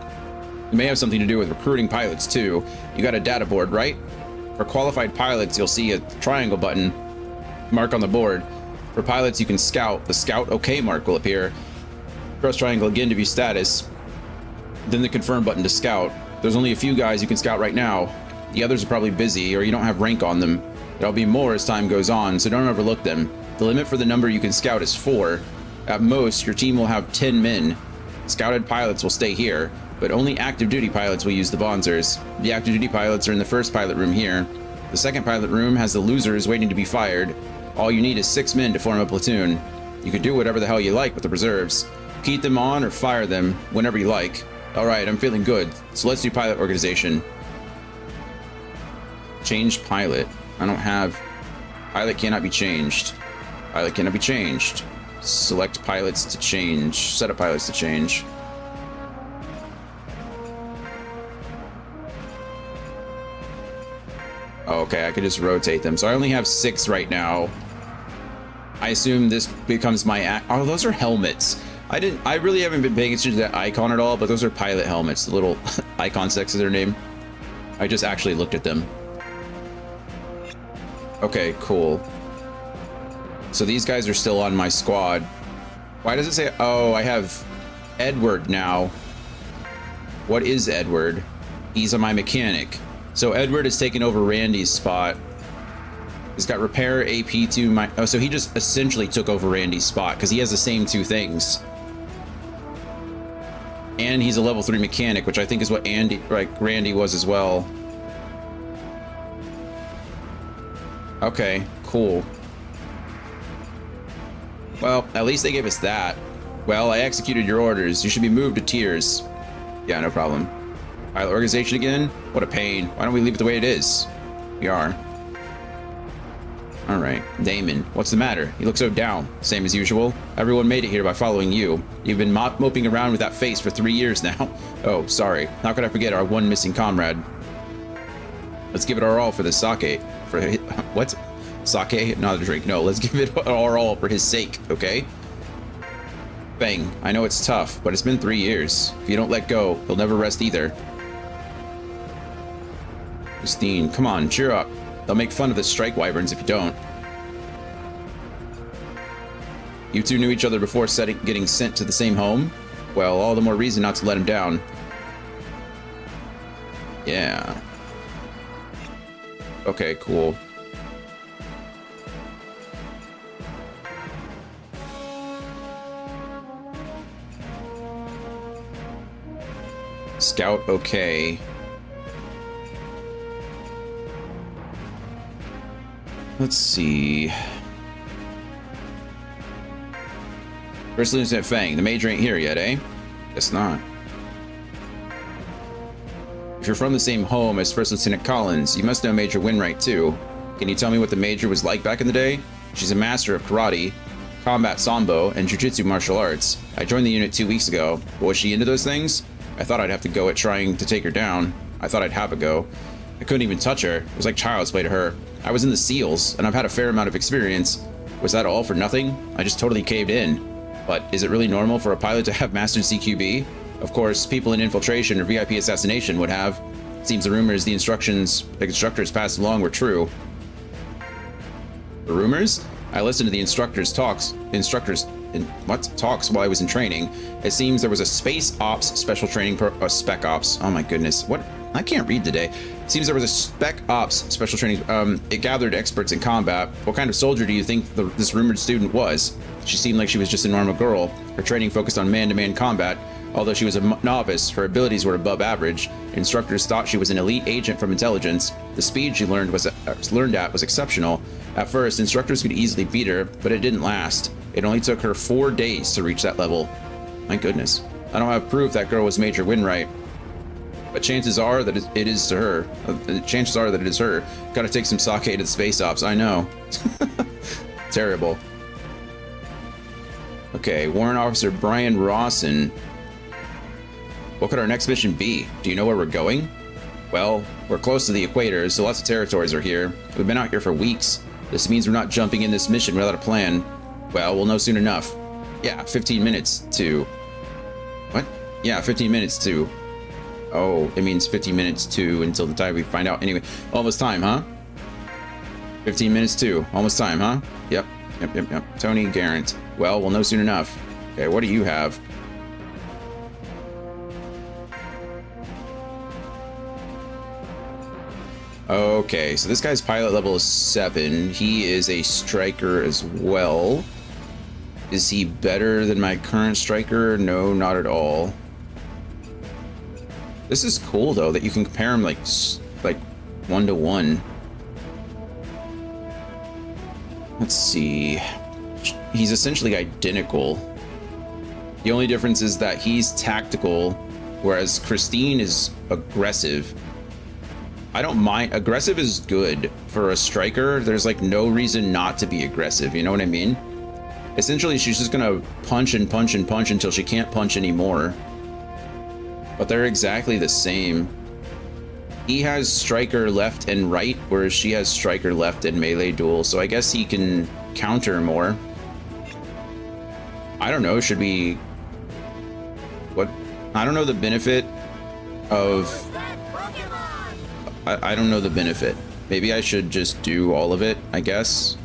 It may have something to do with recruiting pilots too. You got a data board, right? For qualified pilots, you'll see a triangle button mark on the board. For pilots, you can scout. The scout OK mark will appear. Press triangle again to view status. Then the confirm button to scout. There's only a few guys you can scout right now. The others are probably busy, or you don't have rank on them. There'll be more as time goes on, so don't overlook them. The limit for the number you can scout is 4. At most, your team will have 10 men. Scouted pilots will stay here, but only active duty pilots will use the Bonzers. The active duty pilots are in the first pilot room here. The second pilot room has the losers waiting to be fired. All you need is 6 men to form a platoon. You can do whatever the hell you like with the reserves. Keep them on or fire them whenever you like. Alright, I'm feeling good, so let's do pilot organization. Change pilot. I don't have... Pilot cannot be changed. Pilot cannot be changed. Select pilots to change. Set up pilots to change. Oh, okay, I could just rotate them. So I only have 6 right now. I assume this becomes my... Oh, those are helmets. I really haven't been paying attention to that icon at all, but those are pilot helmets. The little icons next to their name. I just actually looked at them. Okay, cool. So these guys are still on my squad. Why does it say... Oh, I have Edward now. What is Edward? He's my mechanic. So Edward has taken over Randy's spot. He's got repair, AP2... Oh, so he just essentially took over Randy's spot because he has the same 2 things. And he's a level 3 mechanic, which I think is what Randy was as well. Okay, cool. Well, at least they gave us that. Well, I executed your orders. You should be moved to tiers. Yeah, no problem. Pilot organization again? What a pain. Why don't we leave it the way it is? We are. Alright, Damon, what's the matter? You look so down. Same as usual. Everyone made it here by following you. You've been moping around with that face for 3 years now. Oh, sorry. How could I forget our one missing comrade? Let's give it our all for the sake. What? Sake? Not a drink. No, let's give it our all for his sake, okay? Bang. I know it's tough, but it's been 3 years. If you don't let go, he'll never rest either. Christine, come on, cheer up. They'll make fun of the strike wyverns if you don't. You two knew each other before getting sent to the same home? Well, all the more reason not to let him down. Yeah. Okay, cool. Scout, okay. Let's see. First Lieutenant Fang, the Major ain't here yet, eh? Guess not. If you're from the same home as First Lieutenant Collins, you must know Major Winwright too. Can you tell me what the Major was like back in the day? She's a master of karate, combat sambo, and jiu-jitsu martial arts. I joined the unit 2 weeks ago, but was she into those things? I thought I'd have to go at trying to take her down. I thought I'd have a go. I couldn't even touch her. It was like child's play to her. I was in the SEALs, and I've had a fair amount of experience. Was that all for nothing? I just totally caved in. But is it really normal for a pilot to have mastered CQB? Of course, people in infiltration or VIP assassination would have. Seems the rumors the instructors passed along were true. The rumors? I listened to the instructors while I was in training. It seems there was a space ops special training spec ops. Oh my goodness. What? I can't read today. It seems there was a spec ops special training. It gathered experts in combat. What kind of soldier do you think this rumored student was? She seemed like she was just a normal girl. Her training focused on man-to-man combat. Although she was a novice, her abilities were above average. Instructors thought she was an elite agent from intelligence. The speed she learned at was exceptional. At first, instructors could easily beat her, but it didn't last. It only took her 4 days to reach that level. My goodness. I don't have proof that girl was Major Winwright, but chances are that it is her. Chances are that it is her. Gotta take some sake to the space ops. I know. Terrible. Okay, Warrant Officer Brian Rawson. What could our next mission be? Do you know where we're going? Well, we're close to the equator, so lots of territories are here. We've been out here for weeks. This means we're not jumping in this mission without a plan. Well, we'll know soon enough. Yeah, 15 minutes to... What? Yeah, 15 minutes to... Oh, it means 15 minutes to until the time we find out. Anyway, almost time, huh? 15 minutes to. Almost time, huh? Yep. Tony Garrett. Well, we'll know soon enough. Okay, what do you have? Okay, so this guy's pilot level is 7. He is a striker as well. Is he better than my current striker? No, not at all. This is cool though that you can compare him like 1-to-1. Let's see. He's essentially identical. The only difference is that he's tactical, whereas Christine is aggressive. I don't mind. Aggressive is good for a striker. There's like no reason not to be aggressive. You know what I mean? Essentially, she's just gonna punch and punch and punch until she can't punch anymore. But they're exactly the same. He has striker left and right, whereas she has striker left and melee duel. So I guess he can counter more. I don't know. Should we... What? I don't know the benefit of... I don't know the benefit. Maybe I should just do all of it, I guess.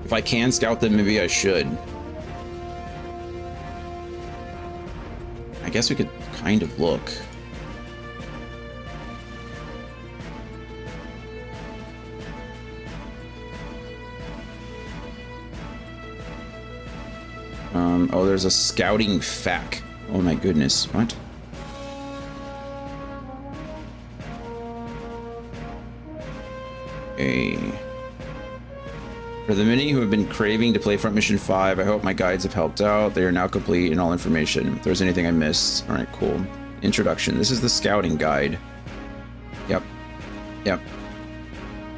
If I can scout them, maybe I should. I guess we could kind of look. Oh, there's a scouting FAQ. Oh my goodness, what? Okay. For the many who have been craving to play Front Mission 5, I hope my guides have helped out. They are now complete in all information. If there's anything I missed. All right, cool. Introduction. This is the scouting guide. Yep. Yep.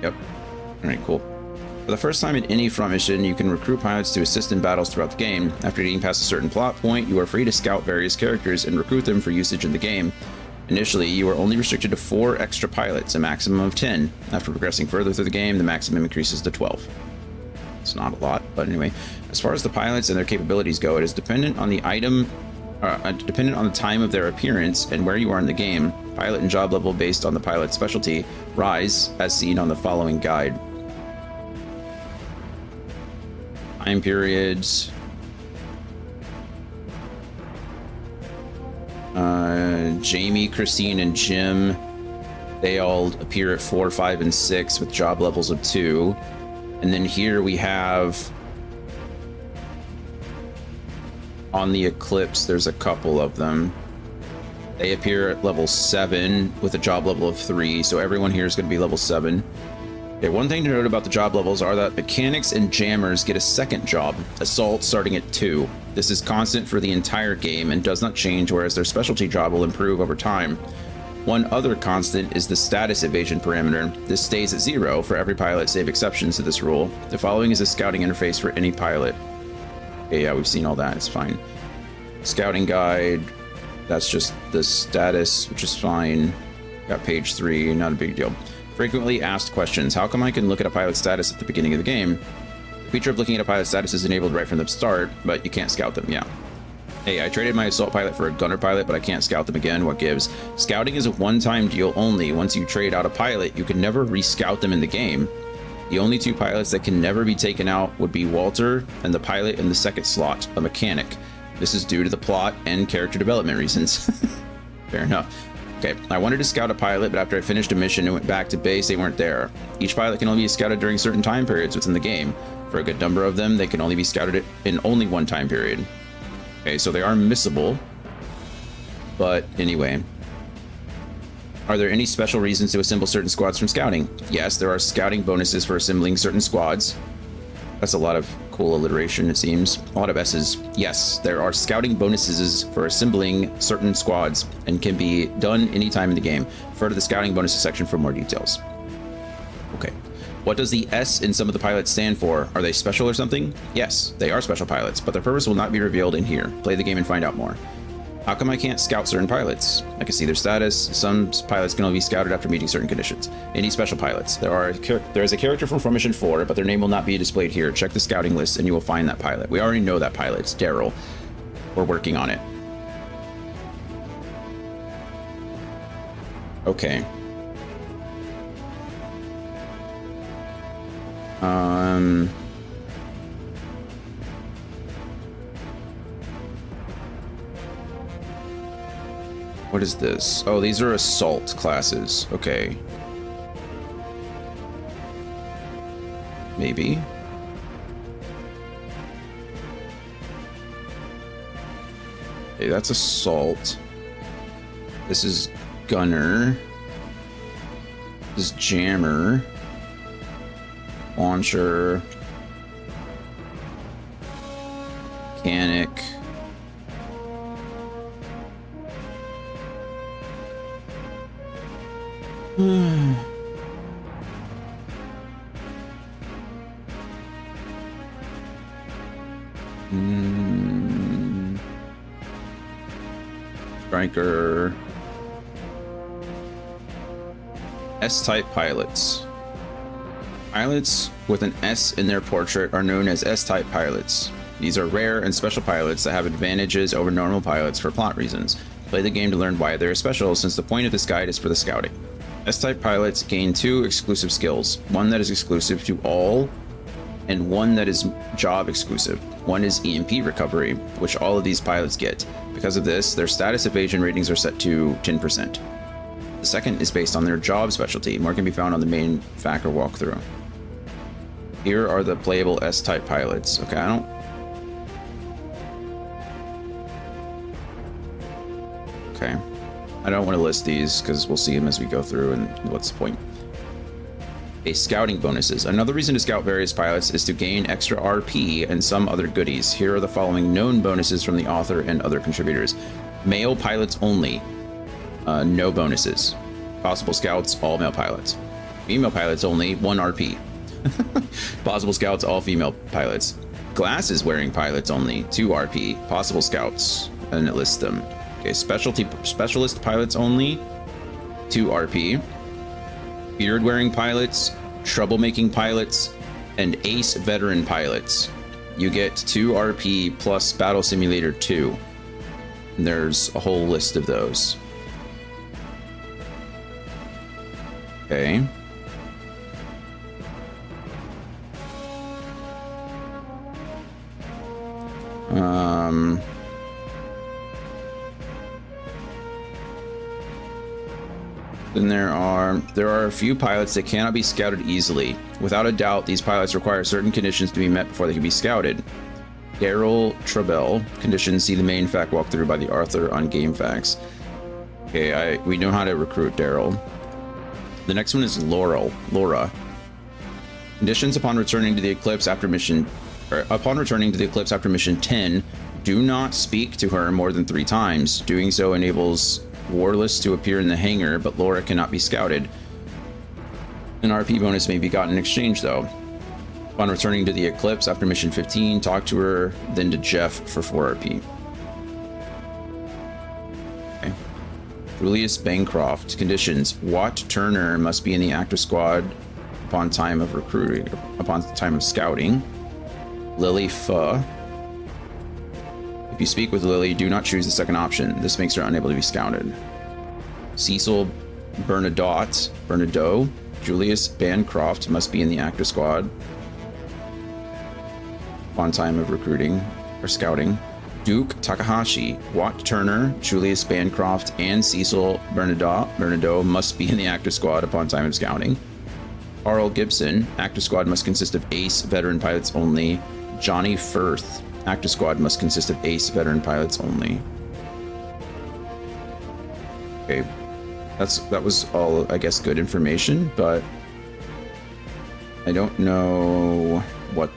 Yep. All right, cool. For the first time in any front mission, you can recruit pilots to assist in battles throughout the game. After getting past a certain plot point, you are free to scout various characters and recruit them for usage in the game. Initially, you are only restricted to 4 extra pilots, a maximum of 10. After progressing further through the game, the maximum increases to 12. It's not a lot, but anyway. As far as the pilots and their capabilities go, it is dependent on the item, dependent on the time of their appearance and where you are in the game. Pilot and job level based on the pilot's specialty rise, as seen on the following guide. Time periods. Jamie, Christine, and Jim, they all appear at 4, 5, and 6 with job levels of 2. And then here we have on the Eclipse, there's a couple of them. They appear at level 7 with a job level of 3, so everyone here is going to be level 7. Okay, one thing to note about the job levels are that mechanics and jammers get a second job, assault, starting at 2. This is constant for the entire game and does not change, whereas their specialty job will improve over time. One other constant is the status evasion parameter. This stays at 0 for every pilot, save exceptions to this rule. The following is a scouting interface for any pilot. Okay, yeah, we've seen all that, it's fine. Scouting guide, that's just the status, which is fine. Got page 3, not a big deal. Frequently asked questions. How come I can look at a pilot's status at the beginning of the game? The feature of looking at a pilot's status is enabled right from the start, but you can't scout them, yeah. Hey, I traded my assault pilot for a gunner pilot, but I can't scout them again. What gives? Scouting is a one-time deal only. Once you trade out a pilot, you can never re-scout them in the game. The only 2 pilots that can never be taken out would be Walter and the pilot in the second slot, a mechanic. This is due to the plot and character development reasons. Fair enough. Okay, I wanted to scout a pilot, but after I finished a mission and went back to base, they weren't there. Each pilot can only be scouted during certain time periods within the game. For a good number of them, they can only be scouted in only one time period. Okay, so they are missable. But anyway. Are there any special reasons to assemble certain squads from scouting? Yes, there are scouting bonuses for assembling certain squads. That's a lot of cool alliteration, it seems. A lot of S's. Yes, there are scouting bonuses for assembling certain squads and can be done anytime in the game. Refer to the scouting bonuses section for more details. Okay. What does the S in some of the pilots stand for? Are they special or something? Yes, they are special pilots, but their purpose will not be revealed in here. Play the game and find out more. How come I can't scout certain pilots? I can see their status. Some pilots can only be scouted after meeting certain conditions. Any special pilots? There is a character from Front Mission 4, but their name will not be displayed here. Check the scouting list and you will find that pilot. We already know that pilot. It's Daryl. We're working on it. Okay. What is this? Oh, these are assault classes. Okay. Maybe. Okay, that's assault. This is gunner. This is jammer. Launcher. Mechanic. Striker. S-type pilots. Pilots with an S in their portrait are known as S-type pilots. These are rare and special pilots that have advantages over normal pilots for plot reasons. Play the game to learn why they're special, since the point of this guide is for the scouting. S-type pilots gain 2 exclusive skills, one that is exclusive to all, and one that is job exclusive. One is EMP recovery, which all of these pilots get. Because of this, their status evasion ratings are set to 10%. The second is based on their job specialty. More can be found on the main Facker walkthrough. Here are the playable S-type pilots. Okay, I don't want to list these because we'll see them as we go through, and what's the point? Okay, scouting bonuses. Another reason to scout various pilots is to gain extra RP and some other goodies. Here are the following known bonuses from the author and other contributors. Male pilots only. No bonuses. Possible scouts, all male pilots. Female pilots only, 1 RP. Possible scouts, all female pilots. Glasses wearing pilots only, 2 RP. Possible scouts, and it lists them. Okay, specialist pilots only, 2 RP. Beard wearing pilots, troublemaking pilots, and ace veteran pilots. You get 2 RP plus Battle Simulator 2. And there's a whole list of those. Okay. Then there are a few pilots that cannot be scouted easily. Without a doubt, these pilots require certain conditions to be met before they can be scouted. Daryl Trebell. Conditions, see the main fact walkthrough by the author on GameFAQs. Okay, we know how to recruit Daryl. The next one is Laura. Conditions upon returning to the Eclipse after mission 10, do not speak to her more than 3 times. Doing so enables Warless to appear in the hangar, but Laura cannot be scouted. An RP bonus may be gotten in exchange, though. Upon returning to the Eclipse after mission 15, talk to her, then to Jeff for 4 RP. Okay. Julius Bancroft. Conditions. Watt Turner must be in the active squad upon time of recruiting, upon time of scouting. Lily Pho. If you speak with Lily, do not choose the second option. This makes her unable to be scouted. Cecil Bernadotte. Julius Bancroft must be in the active squad upon time of recruiting or scouting. Duke Takahashi. Watt Turner, Julius Bancroft, and Cecil Bernadotte must be in the active squad upon time of scouting. Carl Gibson. Active squad must consist of ace veteran pilots only. Johnny Firth. Active squad must consist of ace veteran pilots only. Okay, that was all, I guess, good information, but I don't know what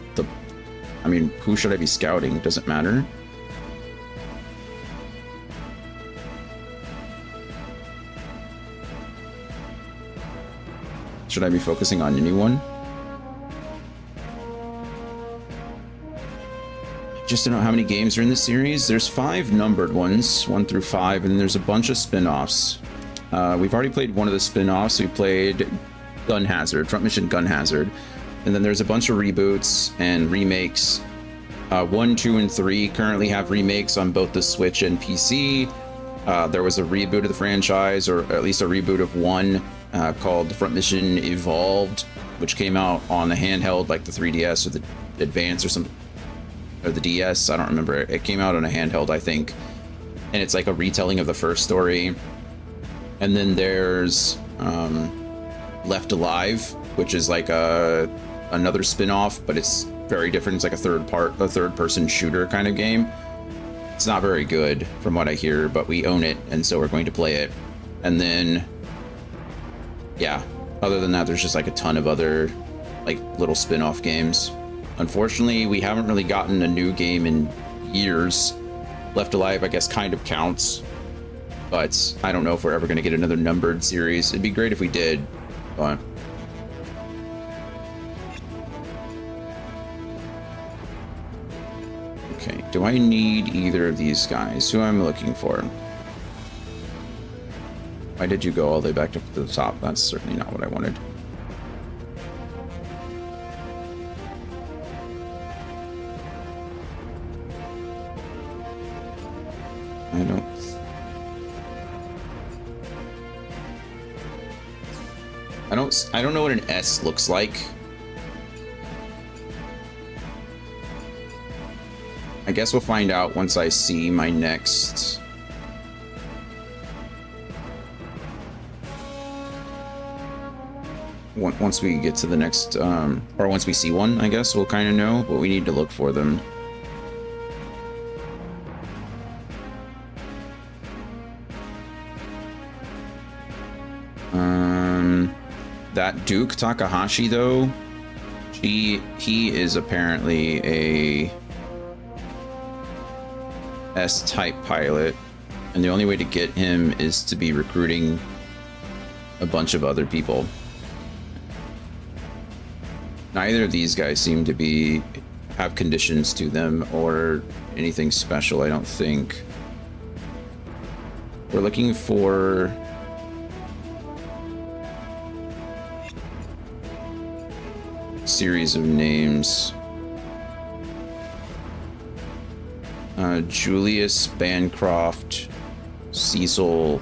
who should I be scouting? Does it matter? Should I be focusing on anyone? Just to know how many games are in this series. There's 5 numbered ones, 1 through 5, and then there's a bunch of spin-offs. We've already played one of the spin-offs. We played Gun Hazard, Front Mission Gun Hazard, and then there's a bunch of reboots and remakes. 1, 2, and 3 currently have remakes on both the Switch and PC. There was a reboot of the franchise, or at least a reboot of 1, called Front Mission Evolved, which came out on the handheld, like the 3DS or the Advance or something. Or the DS, I don't remember. It came out on a handheld, I think. and it's like a retelling of the first story. And then there's Left Alive, which is like another spin-off, but it's very different. It's like a third-person shooter kind of game. It's not very good from what I hear, but we own it, and so we're going to play it. And then, yeah, other than that, there's just like a ton of other like little spin-off games. Unfortunately, we haven't really gotten a new game in years. Left Alive, I guess, kind of counts, but I don't know if we're ever going to get another numbered series. It'd be great if we did, but... Okay, do I need either of these guys? Who I'm looking for? Why did you go all the way back up to the top? That's certainly not what I wanted. I don't know what an S looks like. I guess we'll find out once I see my next... Once we get to the next, or once we see one, I guess we'll kind of know, but we need to look for them. That Duke Takahashi, though, he is apparently a S-type pilot, and the only way to get him is to be recruiting a bunch of other people. Neither of these guys seem to have conditions to them or anything special, I don't think. We're looking for... series of names. Julius, Bancroft, Cecil.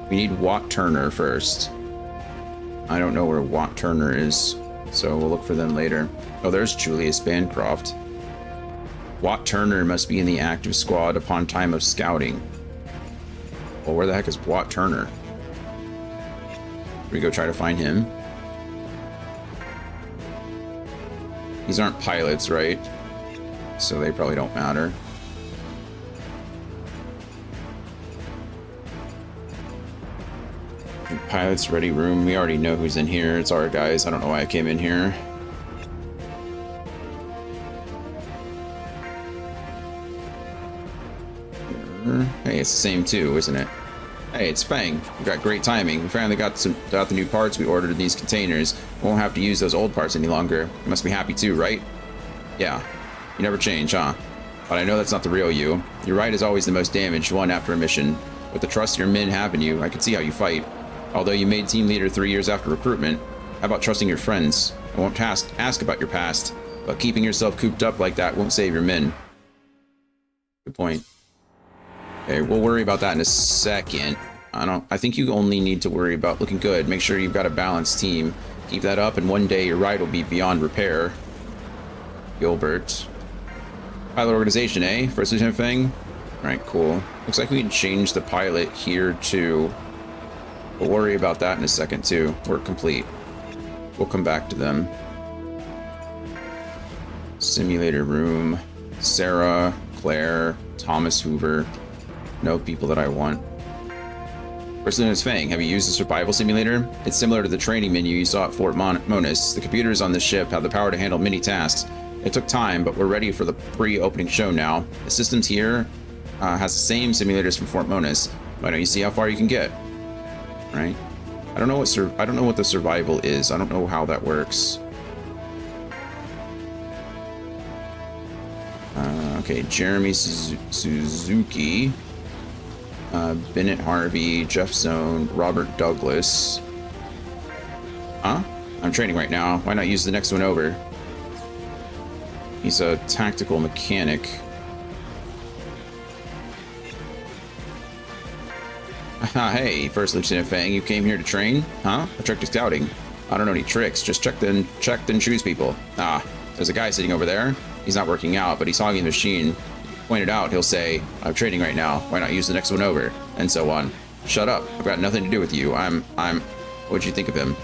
We need Watt Turner first. I don't know where Watt Turner is, so we'll look for them later. Oh, there's Julius Bancroft. Watt Turner must be in the active squad upon time of scouting. Well, where the heck is Watt Turner? We go try to find him. These aren't pilots, right? So they probably don't matter. Pilots ready room. We already know who's in here. It's our guys. I don't know why I came in here. Hey, it's the same too, isn't it? Hey, it's Fang. We got great timing. We finally got the new parts we ordered in these containers. We won't have to use those old parts any longer. You must be happy too, right? Yeah. You never change, huh? But I know that's not the real you. Your ride is always the most damaged one after a mission. With the trust your men have in you, I can see how you fight. Although you made team leader 3 years after recruitment, how about trusting your friends? I won't ask about your past, but keeping yourself cooped up like that won't save your men. Good point. Okay, we'll worry about that in a second. I think you only need to worry about looking good. Make sure you've got a balanced team. Keep that up, and one day your ride will be beyond repair. Gilbert. Pilot organization, eh? First Lieutenant Fang? Alright, cool. Looks like we can change the pilot here, too. We'll worry about that in a second, too. Work complete. We'll come back to them. Simulator room. Sarah, Claire, Thomas Hoover. No people that I want. First Lieutenant Fang, have you used the survival simulator? It's similar to the training menu you saw at Fort Monas. The computers on this ship have the power to handle many tasks. It took time, but we're ready for the pre-opening show now. The systems here has the same simulators from Fort Monas. Why don't you see how far you can get? Right? I don't know what the survival is. I don't know how that works. Okay, Jeremy Suzuki. Bennett Harvey, Jeff Zone, Robert Douglas. Huh? I'm training right now. Why not use the next one over? He's a tactical mechanic. Hey, First Lieutenant Fang, you came here to train? Huh? A trick to scouting. I don't know any tricks. Just check then choose people. Ah, there's a guy sitting over there. He's not working out, but he's hogging the machine. pointed out, he'll say, I'm training right now. Why not use the next one over? And so on. Shut up. I've got nothing to do with you. What'd you think of him?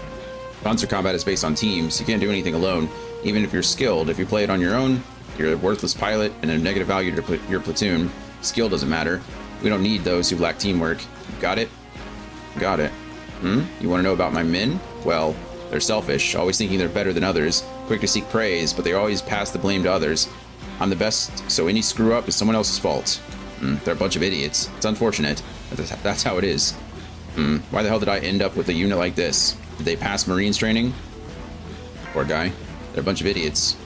Panzer combat is based on teams. You can't do anything alone. Even if you're skilled, if you play it on your own, you're a worthless pilot and a negative value to your platoon. Skill doesn't matter. We don't need those who lack teamwork. Got it? Got it. You want to know about my men? Well, they're selfish, always thinking they're better than others, quick to seek praise, but they always pass the blame to others. I'm the best, so any screw up is someone else's fault. They're a bunch of idiots. It's unfortunate. That's how it is. Why the hell did I end up with a unit like this? Did they pass Marines training? Poor guy. They're a bunch of idiots.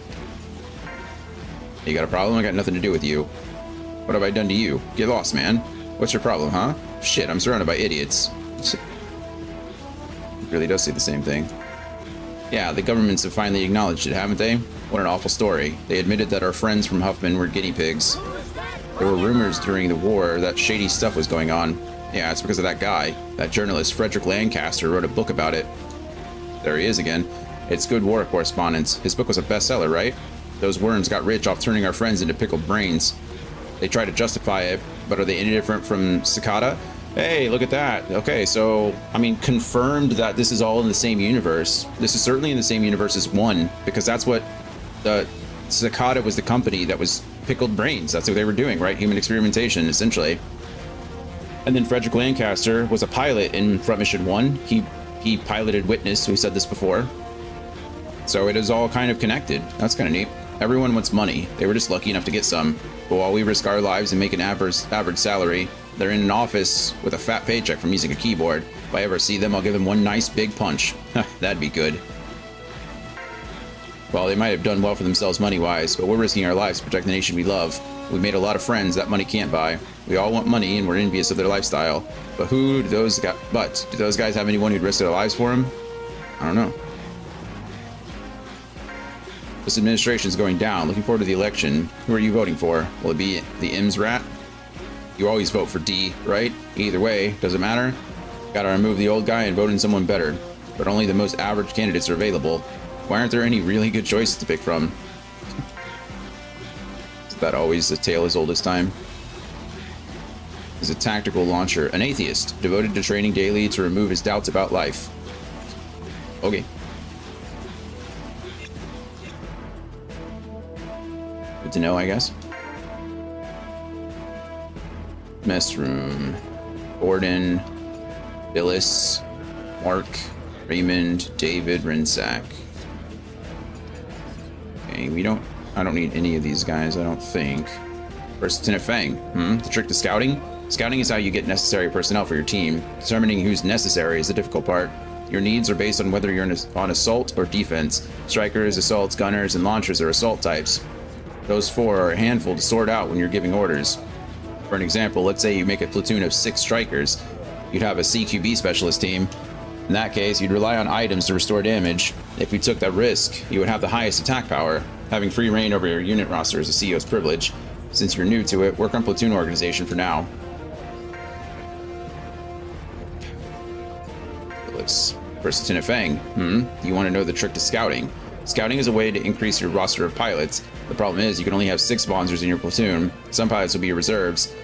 You got a problem? I got nothing to do with you. What have I done to you? Get lost, man. What's your problem, huh? Shit, I'm surrounded by idiots. It really does say the same thing. Yeah, the governments have finally acknowledged it, haven't they? What an awful story. They admitted that our friends from Huffman were guinea pigs. There were rumors during the war that shady stuff was going on. Yeah, it's because of that guy. That journalist, Frederick Lancaster, wrote a book about it. There he is again. It's good war correspondence. His book was a bestseller, right? Those worms got rich off turning our friends into pickled brains. They try to justify it, but are they any different from Cicada? Hey, look at that. Okay, so, I mean, confirmed that this is all in the same universe. This is certainly in the same universe as 1, because that's what the Cicada was, the company that was pickled brains. That's what they were doing, right? Human experimentation, essentially. And then Frederick Lancaster was a pilot in Front Mission 1. He piloted Witness, we said this before. So it is all kind of connected. That's kind of neat. Everyone wants money. They were just lucky enough to get some. But while we risk our lives and make an average salary, they're in an office with a fat paycheck from using a keyboard. If I ever see them, I'll give them one nice big punch. That'd be good. Well, they might have done well for themselves money-wise, but we're risking our lives to protect the nation we love. We made a lot of friends that money can't buy. We all want money, and we're envious of their lifestyle. But do those guys have anyone who'd risk their lives for them? I don't know. This administration's going down. Looking forward to the election. Who are you voting for? Will it be the IMS rat? You always vote for D, right? Either way, doesn't matter. Gotta remove the old guy and vote in someone better. But only the most average candidates are available. Why aren't there any really good choices to pick from? Is that always a tale as old as time? Is a tactical launcher, an atheist, devoted to training daily to remove his doubts about life. Okay. Good to know, I guess. Mess room. Gordon, Phyllis, Mark, Raymond, David, Rensack. Okay, I don't need any of these guys, I don't think. First Lieutenant Fang. The trick to scouting? Scouting is how you get necessary personnel for your team. Determining who's necessary is the difficult part. Your needs are based on whether you're on assault or defense. Strikers, assaults, gunners, and launchers are assault types. Those 4 are a handful to sort out when you're giving orders. For an example, let's say you make a platoon of 6 strikers. You'd have a CQB specialist team. In that case, you'd rely on items to restore damage. If you took that risk, you would have the highest attack power. Having free reign over your unit roster is a CEO's privilege. Since you're new to it, work on platoon organization for now. First Lieutenant Fang. You want to know the trick to scouting? Scouting is a way to increase your roster of pilots. The problem is you can only have 6 Bonzers in your platoon. Some pilots will be your reserves.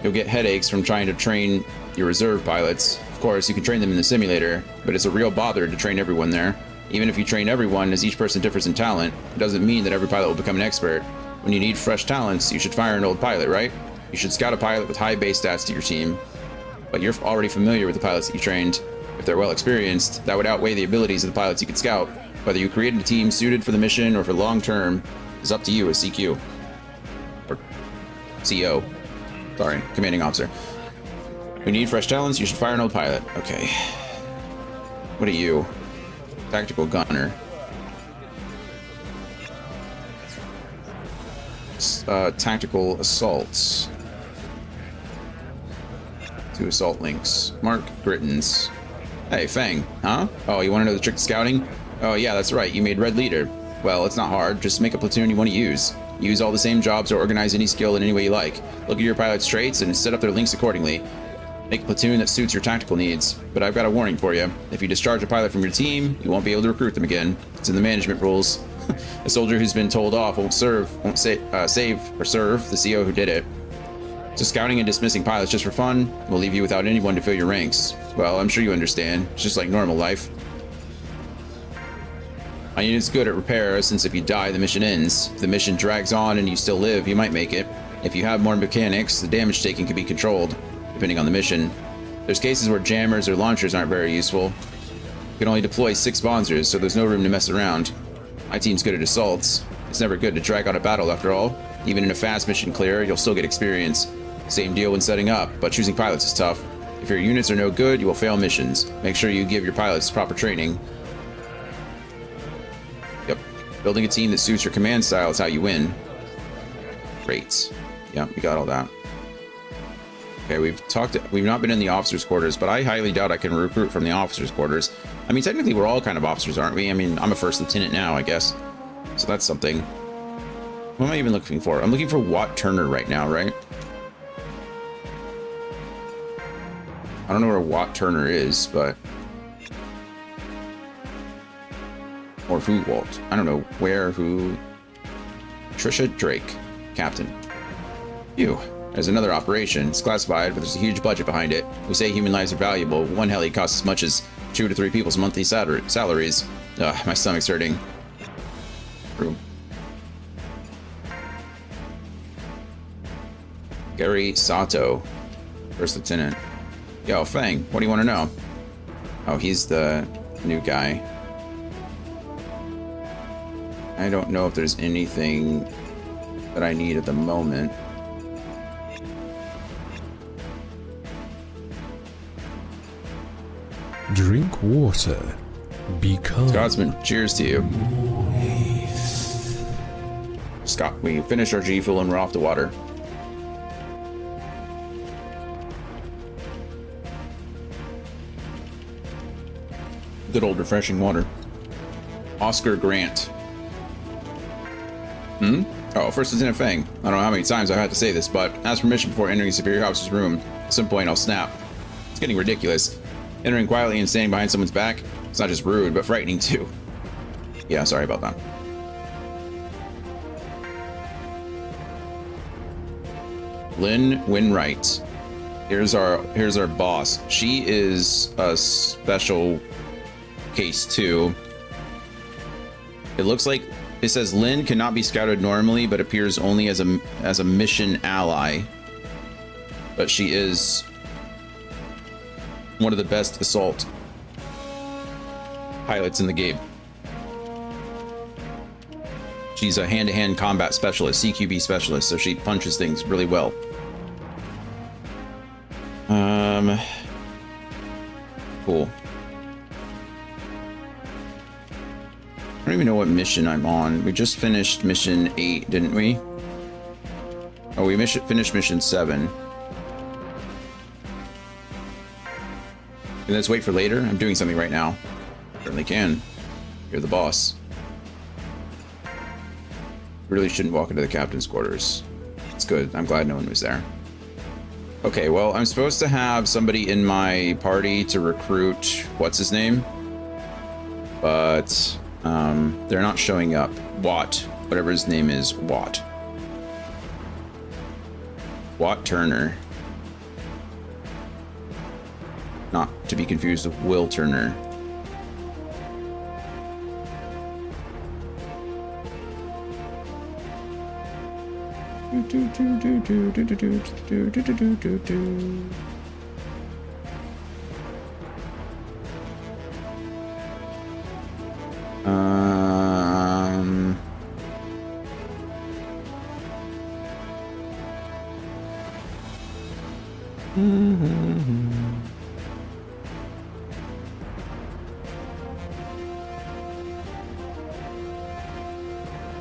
You'll get headaches from trying to train your reserve pilots. Of course, you can train them in the simulator, but it's a real bother to train everyone there. Even if you train everyone, as each person differs in talent, it doesn't mean that every pilot will become an expert. When you need fresh talents, you should fire an old pilot, right? You should scout a pilot with high base stats to your team. But you're already familiar with the pilots that you trained. If they're well experienced, that would outweigh the abilities of the pilots you could scout. Whether you created a team suited for the mission or for long term is up to you as CQ. Or CO. Sorry, commanding officer. When you need fresh talents, you should fire an old pilot. Okay. What are you? Tactical gunner. Tactical assaults. 2 assault links. Mark Grittens. Hey, Fang, huh? Oh, you want to know the trick to scouting? Oh yeah, that's right, you made Red Leader. Well, it's not hard, just make a platoon you want to use. Use all the same jobs or organize any skill in any way you like. Look at your pilot's traits and set up their links accordingly. Make a platoon that suits your tactical needs. But I've got a warning for you. If you discharge a pilot from your team, you won't be able to recruit them again. It's in the management rules. A soldier who's been told off won't save or serve the CO who did it. So scouting and dismissing pilots just for fun will leave you without anyone to fill your ranks. Well, I'm sure you understand. It's just like normal life. My unit's good at repair, since if you die, the mission ends. If the mission drags on and you still live, you might make it. If you have more mechanics, the damage taken can be controlled, depending on the mission. There's cases where jammers or launchers aren't very useful. You can only deploy 6 Bonzers, so there's no room to mess around. My team's good at assaults. It's never good to drag out a battle after all. Even in a fast mission clear, you'll still get experience. Same deal when setting up, but choosing pilots is tough. If your units are no good, you will fail missions. Make sure you give your pilots proper training. Yep. Building a team that suits your command style is how you win. Great. Yep, we got all that. Okay, we've not been in the officers' quarters, but I highly doubt I can recruit from the officers' quarters. I mean, technically we're all kind of officers, aren't we? I mean, I'm a first lieutenant now, I guess. So that's something. What am I even looking for? I'm looking for Watt Turner right now, right? I don't know where Watt Turner is, but... Or who Walt. I don't know where, who... Trisha Drake, Captain. Phew. There's another operation. It's classified, but there's a huge budget behind it. We say human lives are valuable. One heli costs as much as 2 to 3 people's monthly salaries. Ugh, my stomach's hurting. True. Gary Sato, First Lieutenant. Yo, Fang, what do you want to know? Oh, he's the new guy. I don't know if there's anything that I need at the moment. Drink water. Be calm. Scotsman, cheers to you. Scott, we finished our G Fuel and we're off the water. Good old refreshing water. Oscar Grant. Oh, First Lieutenant Fang. I don't know how many times I've had to say this, but ask permission before entering a superior officer's room. At some point, I'll snap. It's getting ridiculous. Entering quietly and standing behind someone's back, it's not just rude, but frightening too. Yeah, sorry about that. Lynn Winwright. Here's our boss. She is a special case too. It looks like it says Lynn cannot be scouted normally, but appears only as a mission ally. But she is one of the best assault pilots in the game. She's a hand-to-hand combat specialist, CQB specialist, so she punches things really well. Cool. I don't even know what mission I'm on. We just finished mission 8, didn't we? Oh, we finished mission 7. And let's wait for later. I'm doing something right now. Certainly can. You're the boss. Really shouldn't walk into the captain's quarters. It's good. I'm glad no one was there. Okay, well, I'm supposed to have somebody in my party to recruit what's his name, but they're not showing up. Watt, whatever his name is, Watt Turner, not to be confused with Will Turner.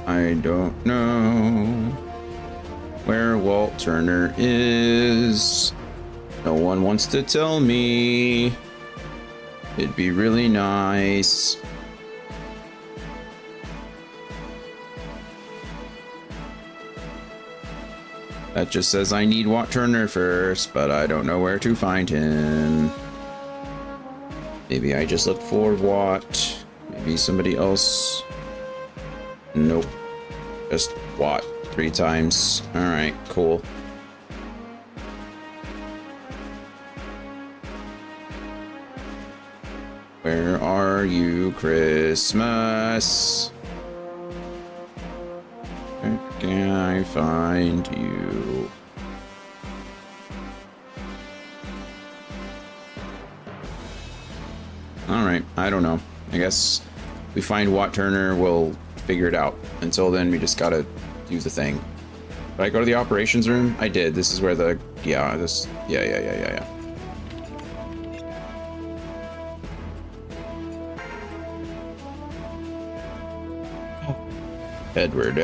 I don't know where Walt Turner is. No one wants to tell me. It'd be really nice. That just says I need Watt Turner first, but I don't know where to find him. Maybe I just looked for Watt. Maybe somebody else Nope. Just Watt 3 times. Alright, cool. Where are you, Christmas? Where can I find you? Alright, I don't know. I guess if we find Watt Turner, we'll figure it out. Until then, we just gotta do the thing. Did I go to the operations room? I did. This is where the... Yeah. Edward.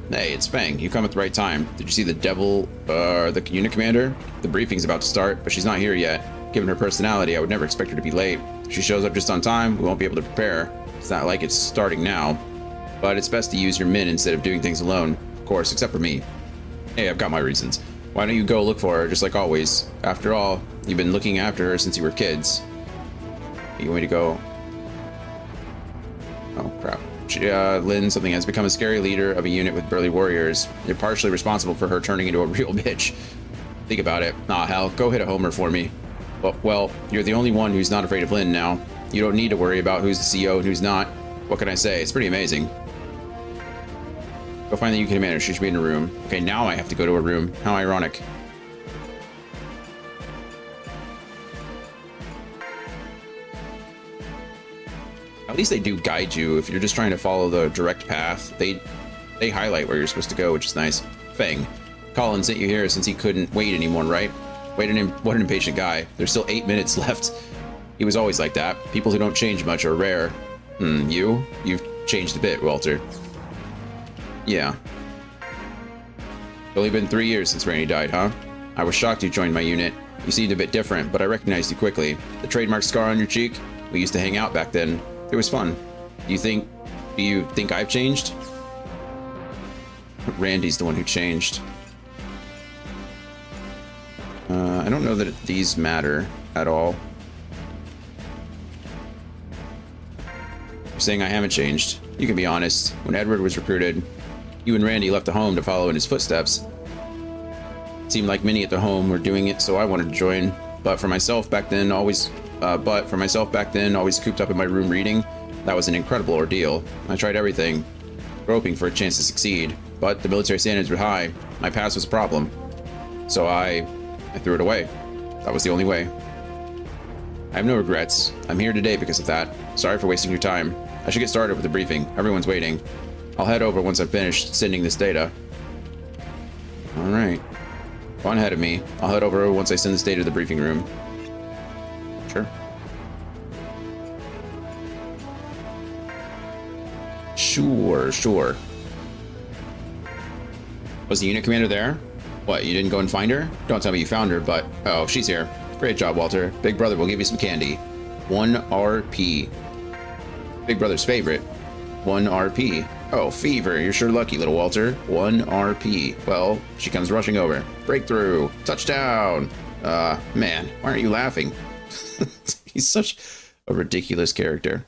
Hey, it's Fang. You come at the right time. Did you see the devil, the unit commander? The briefing's about to start, but she's not here yet. Given her personality, I would never expect her to be late. If she shows up just on time, we won't be able to prepare. It's not like it's starting now. But it's best to use your men instead of doing things alone. Of course, except for me. Hey, I've got my reasons. Why don't you go look for her, just like always? After all, you've been looking after her since you were kids. You want me to go? Oh, crap. Lynn, something has become a scary leader of a unit with burly warriors. You're partially responsible for her turning into a real bitch. Think about it. Aw, hell, go hit a homer for me. Well, you're the only one who's not afraid of Lynn now. You don't need to worry about who's the CEO and who's not. What can I say? It's pretty amazing. Go find the UK commander. She should be in a room. Okay, now I have to go to a room. How ironic. At least they do guide you. If you're just trying to follow the direct path, they highlight where you're supposed to go, which is nice. Fang, Colin sent you here since he couldn't wait anymore, right? What an impatient guy. There's still 8 minutes left. He was always like that. People who don't change much are rare. You've changed a bit, Walter. Yeah. It's only been 3 years since Randy died, huh? I was shocked you joined my unit. You seemed a bit different, but I recognized you quickly. The trademark scar on your cheek? We used to hang out back then. It was fun. Do you think I've changed? Randy's the one who changed. I don't know that these matter at all. You're saying I haven't changed. You can be honest. When Edward was recruited, you and Randy left the home to follow in his footsteps. It seemed like many at the home were doing it, so I wanted to join. But for myself back then, always cooped up in my room reading, that was an incredible ordeal. I tried everything, groping for a chance to succeed, but the military standards were high. My past was a problem. So I threw it away. That was the only way. I have no regrets. I'm here today because of that. Sorry for wasting your time. I should get started with the briefing. Everyone's waiting. I'll head over once I've finished sending this data. Alright. Go on ahead of me. I'll head over once I send this data to the briefing room. Sure. Sure. Was the unit commander there? What, you didn't go and find her? Don't tell me you found her, but... Oh, she's here. Great job, Walter. Big Brother will give you some candy. 1 RP. Big Brother's favorite. 1 RP. Oh, fever. You're sure lucky, little Walter. 1 RP. Well, she comes rushing over. Breakthrough. Touchdown. Man, why aren't you laughing? He's such a ridiculous character.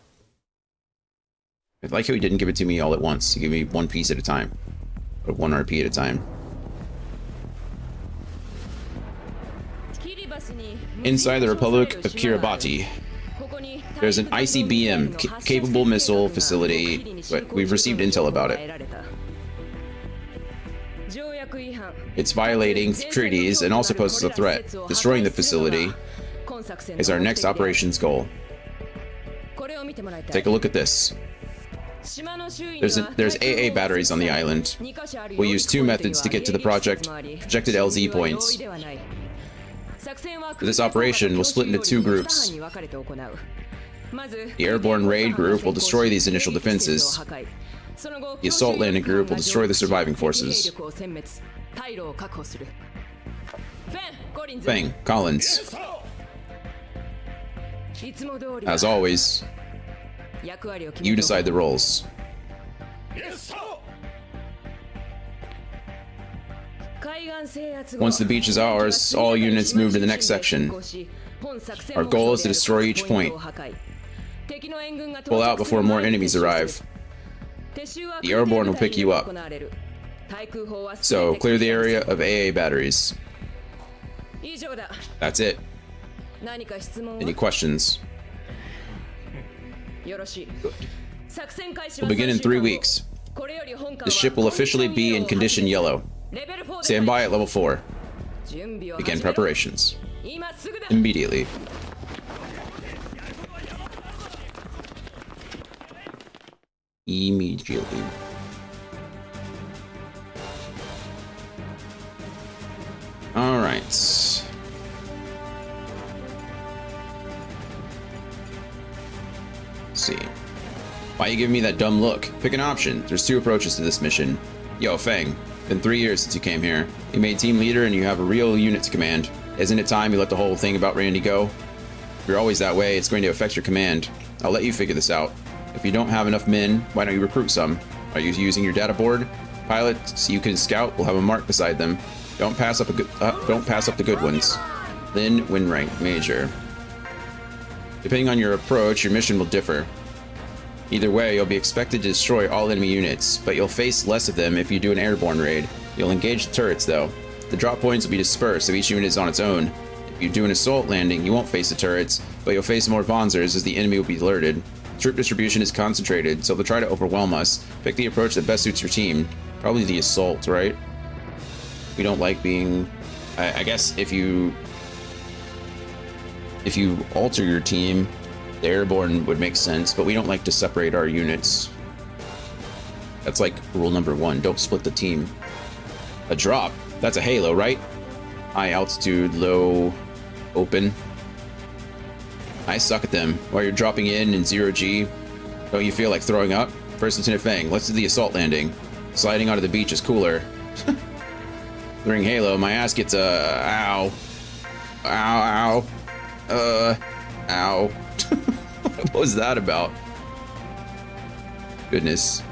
I like how he didn't give it to me all at once. He gave me 1 piece at a time. Or 1 RP at a time. Inside the Republic of Kiribati, there's an ICBM capable missile facility, but we've received intel about it. It's violating treaties and also poses a threat. Destroying the facility is our next operations goal. Take a look at this. There's AA batteries on the island. We'll use 2 methods to get to the projected LZ points. This operation will split into 2 groups. The airborne raid group will destroy these initial defenses. The assault landing group will destroy the surviving forces. Fang, Collins. As always, you decide the roles. Once the beach is ours, all units move to the next section. Our goal is to destroy each point. Pull out before more enemies arrive. The airborne will pick you up. So clear the area of AA batteries. That's it. Any questions? We'll begin in 3 weeks. The ship will officially be in condition yellow. Stand by at level 4. Begin preparations. Immediately. Immediately. All right. Let's see. Why you giving me that dumb look? Pick an option. There's 2 approaches to this mission. Yo, Feng. Been 3 years since you came here. You made team leader and you have a real unit to command. Isn't it time you let the whole thing about Randy go? If you're always that way, it's going to affect your command. I'll let you figure this out. If you don't have enough men, why don't you recruit some? Are you using your data board? Pilots you can scout will have a mark beside them. Don't pass up the good ones. Lin, win rank, major. Depending on your approach, your mission will differ. Either way, you'll be expected to destroy all enemy units, but you'll face less of them if you do an airborne raid. You'll engage the turrets, though. The drop points will be dispersed, so each unit is on its own. If you do an assault landing, you won't face the turrets, but you'll face more Vonzers as the enemy will be alerted. Troop distribution is concentrated, so they'll try to overwhelm us. Pick the approach that best suits your team. Probably the assault, right? We don't like being... I guess if you alter your team, the airborne would make sense, but we don't like to separate our units. That's like rule number 1, don't split the team. A drop, that's a halo, right? High altitude, low, open. I suck at them. While you're dropping in 0G, don't you feel like throwing up? First Lieutenant Feng, let's do the assault landing. Sliding onto the beach is cooler. During Halo, my ass gets ow. Ow, ow. Ow. What was that about? Goodness.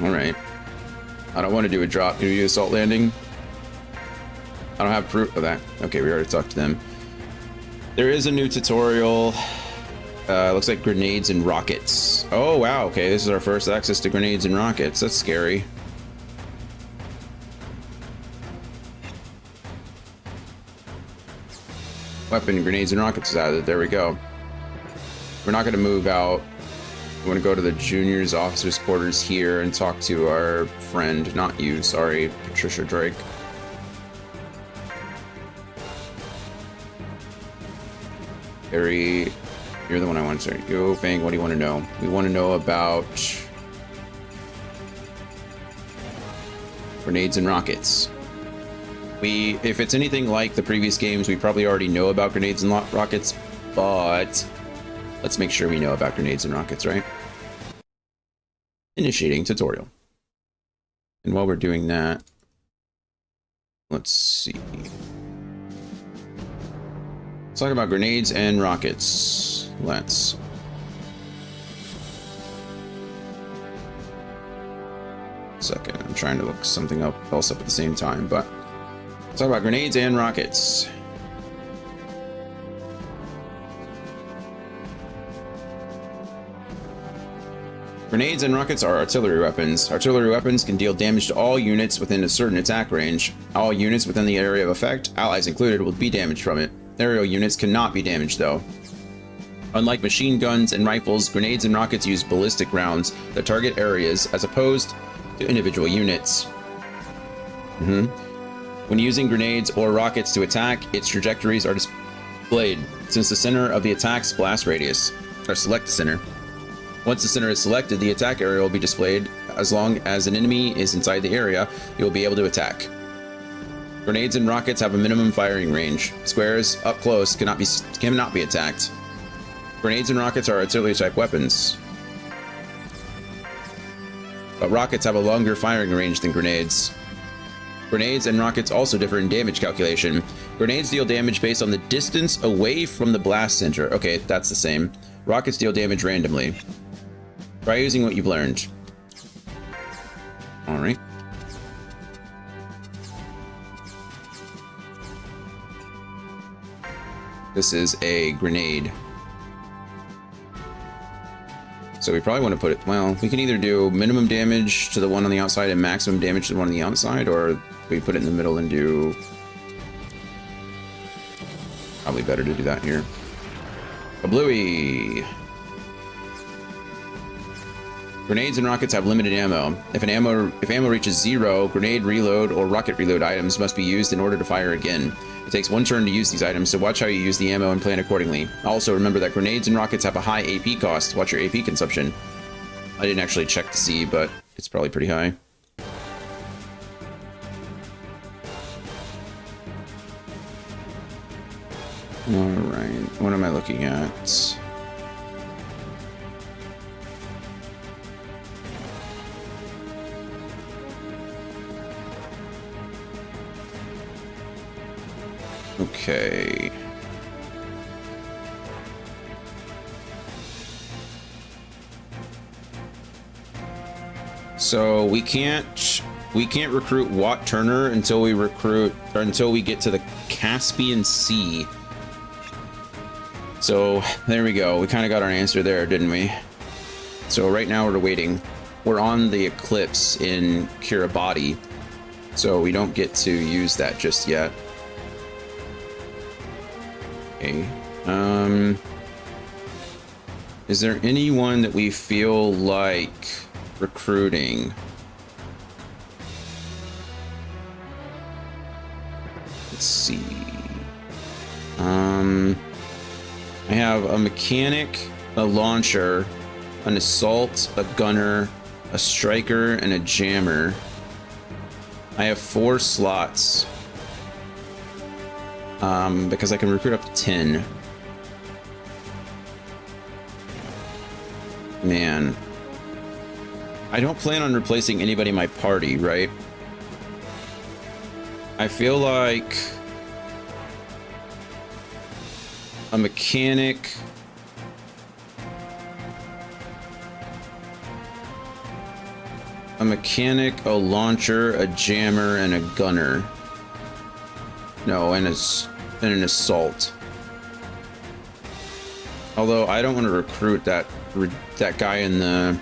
Alright. I don't want to do a drop. Can we do assault landing? I don't have proof of that. Okay, we already talked to them. There is a new tutorial. Looks like grenades and rockets. Oh, wow. Okay, this is our first access to grenades and rockets. That's scary. Weapon, grenades, and rockets is added. There we go. We're not going to move out. We want to go to the juniors officers quarters here and talk to our friend. Not you, sorry, Patricia Drake. Harry, you're the one I want to start. Yo, Fang, what do you want to know? We want to know about grenades and rockets. If it's anything like the previous games, we probably already know about grenades and rockets, but let's make sure we know about grenades and rockets, right? Initiating tutorial. And while we're doing that, let's see. Let's talk about grenades and rockets. Let's. Second, I'm trying to look something else up at the same time, but let's talk about grenades and rockets. Grenades and rockets are artillery weapons. Artillery weapons can deal damage to all units within a certain attack range. All units within the area of effect, allies included, will be damaged from it. Aerial units cannot be damaged, though. Unlike machine guns and rifles, grenades and rockets use ballistic rounds that target areas as opposed to individual units. When using grenades or rockets to attack, its trajectories are displayed since the center of the attack's blast radius, or select the center. Once the center is selected, the attack area will be displayed. As long as an enemy is inside the area, you will be able to attack. Grenades and rockets have a minimum firing range. Squares up close cannot be attacked. Grenades and rockets are artillery-type weapons, but rockets have a longer firing range than grenades. Grenades and rockets also differ in damage calculation. Grenades deal damage based on the distance away from the blast center. Okay, that's the same. Rockets deal damage randomly. Try using what you've learned. All right. This is a grenade. So we probably want to put it, well, we can either do minimum damage to the one on the outside and maximum damage to the one on the outside, or we put it in the middle and do... Probably better to do that here. A bluey. Grenades and rockets have limited ammo. If ammo reaches 0, grenade reload or rocket reload items must be used in order to fire again. It takes 1 turn to use these items, so watch how you use the ammo and plan accordingly. Also, remember that grenades and rockets have a high AP cost. Watch your AP consumption. I didn't actually check to see, but it's probably pretty high. Alright, what am I looking at? Okay. So we can't recruit Watt Turner until we get to the Caspian Sea. So there we go. We kind of got our answer there, didn't we? So right now we're waiting. We're on the Eclipse in Kiribati, so we don't get to use that just yet. Okay. Is there anyone that we feel like recruiting? Let's see. I have a mechanic, a launcher, an assault, a gunner, a striker, and a jammer. I have 4 slots. Because I can recruit up to 10. Man. I don't plan on replacing anybody in my party, right? I feel like a mechanic, a launcher, a jammer, and a gunner. No, and an assault. Although I don't want to recruit that guy in the...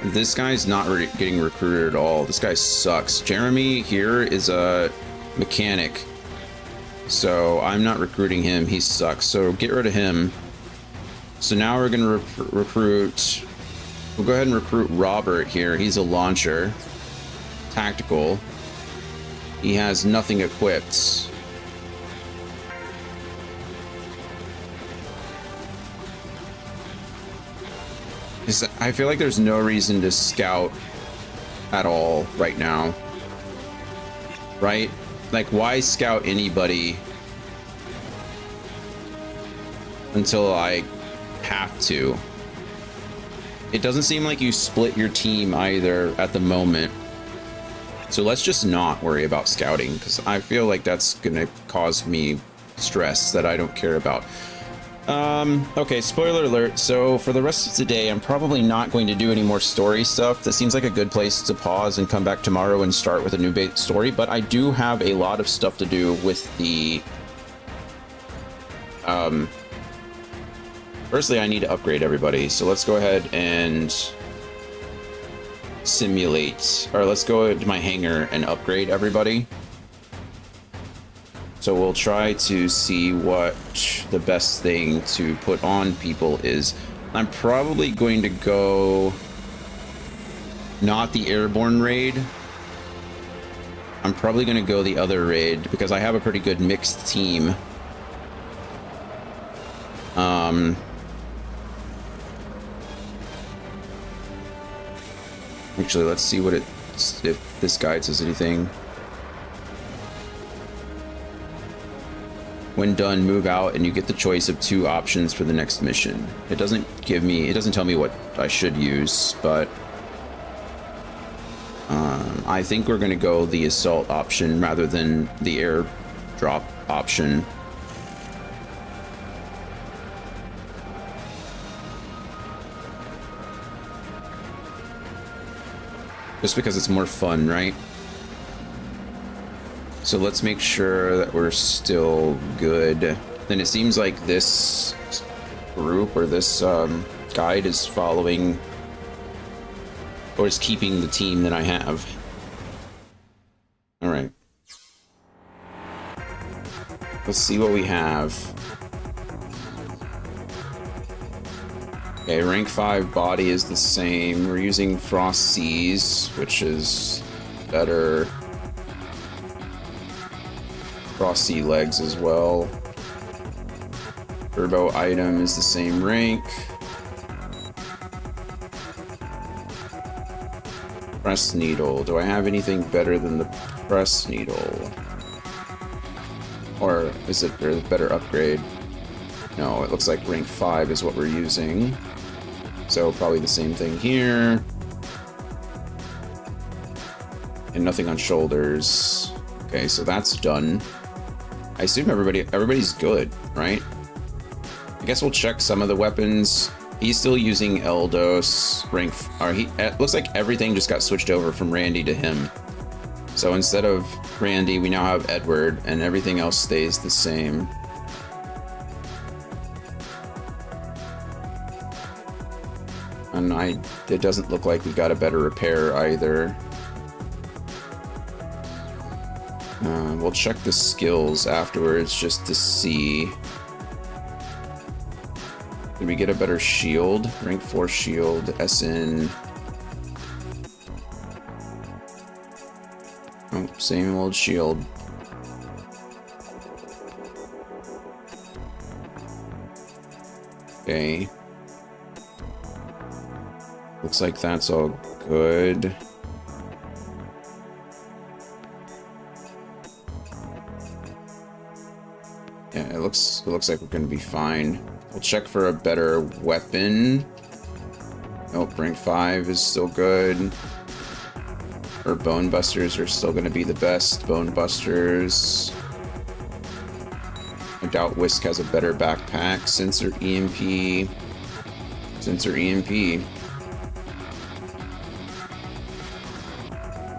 this guy's not getting recruited at all. This guy sucks. Jeremy here is a mechanic, so I'm not recruiting him. He sucks. So get rid of him. So now we're gonna recruit. We'll go ahead and recruit Robert here. He's a launcher, tactical. He has nothing equipped. I feel like there's no reason to scout at all right now. Right? Like, why scout anybody until I have to? It doesn't seem like you split your team either at the moment. So let's just not worry about scouting, because I feel like that's gonna cause me stress that I don't care about. Okay, spoiler alert. So for the rest of the day, I'm probably not going to do any more story stuff. That seems like a good place to pause and come back tomorrow and start with a new story, but I do have a lot of stuff to do with the... Firstly, I need to upgrade everybody, so let's go ahead and simulate, or let's go to my hangar and upgrade everybody. So we'll try to see what the best thing to put on people is. I'm probably going to go not the airborne raid. I'm probably going to go the other raid because I have a pretty good mixed team. Actually, let's see what if this guide says anything. When done, move out and you get the choice of 2 options for the next mission. It doesn't tell me what I should use, but I think we're going to go the assault option rather than the airdrop option. Just because it's more fun, right? So let's make sure that we're still good. Then it seems like this group or this guide is following or is keeping the team that I have. All right. Let's see what we have. Okay, rank 5 body is the same. We're using Frost Seas, which is better. Frost Sea legs as well. Turbo item is the same rank. Press needle. Do I have anything better than the press needle? Or is it a better upgrade? No, it looks like rank 5 is what we're using. So probably the same thing here. And nothing on shoulders. Okay, so that's done. I assume everybody's good, right? I guess we'll check some of the weapons. He's still using Eldos rank. It looks like everything just got switched over from Randy to him. So instead of Randy, we now have Edward, and everything else stays the same. And it doesn't look like we got a better repair either. We'll check the skills afterwards just to see. Did we get a better shield? Rank 4 shield, SN. Oh, same old shield. Okay. Looks like that's all good. Yeah, it looks like we're gonna be fine. We'll check for a better weapon. Nope, rank 5 is still good. Or Bone Busters are still gonna be the best. Bone Busters. I doubt Whisk has a better backpack. Sensor EMP. Sensor EMP.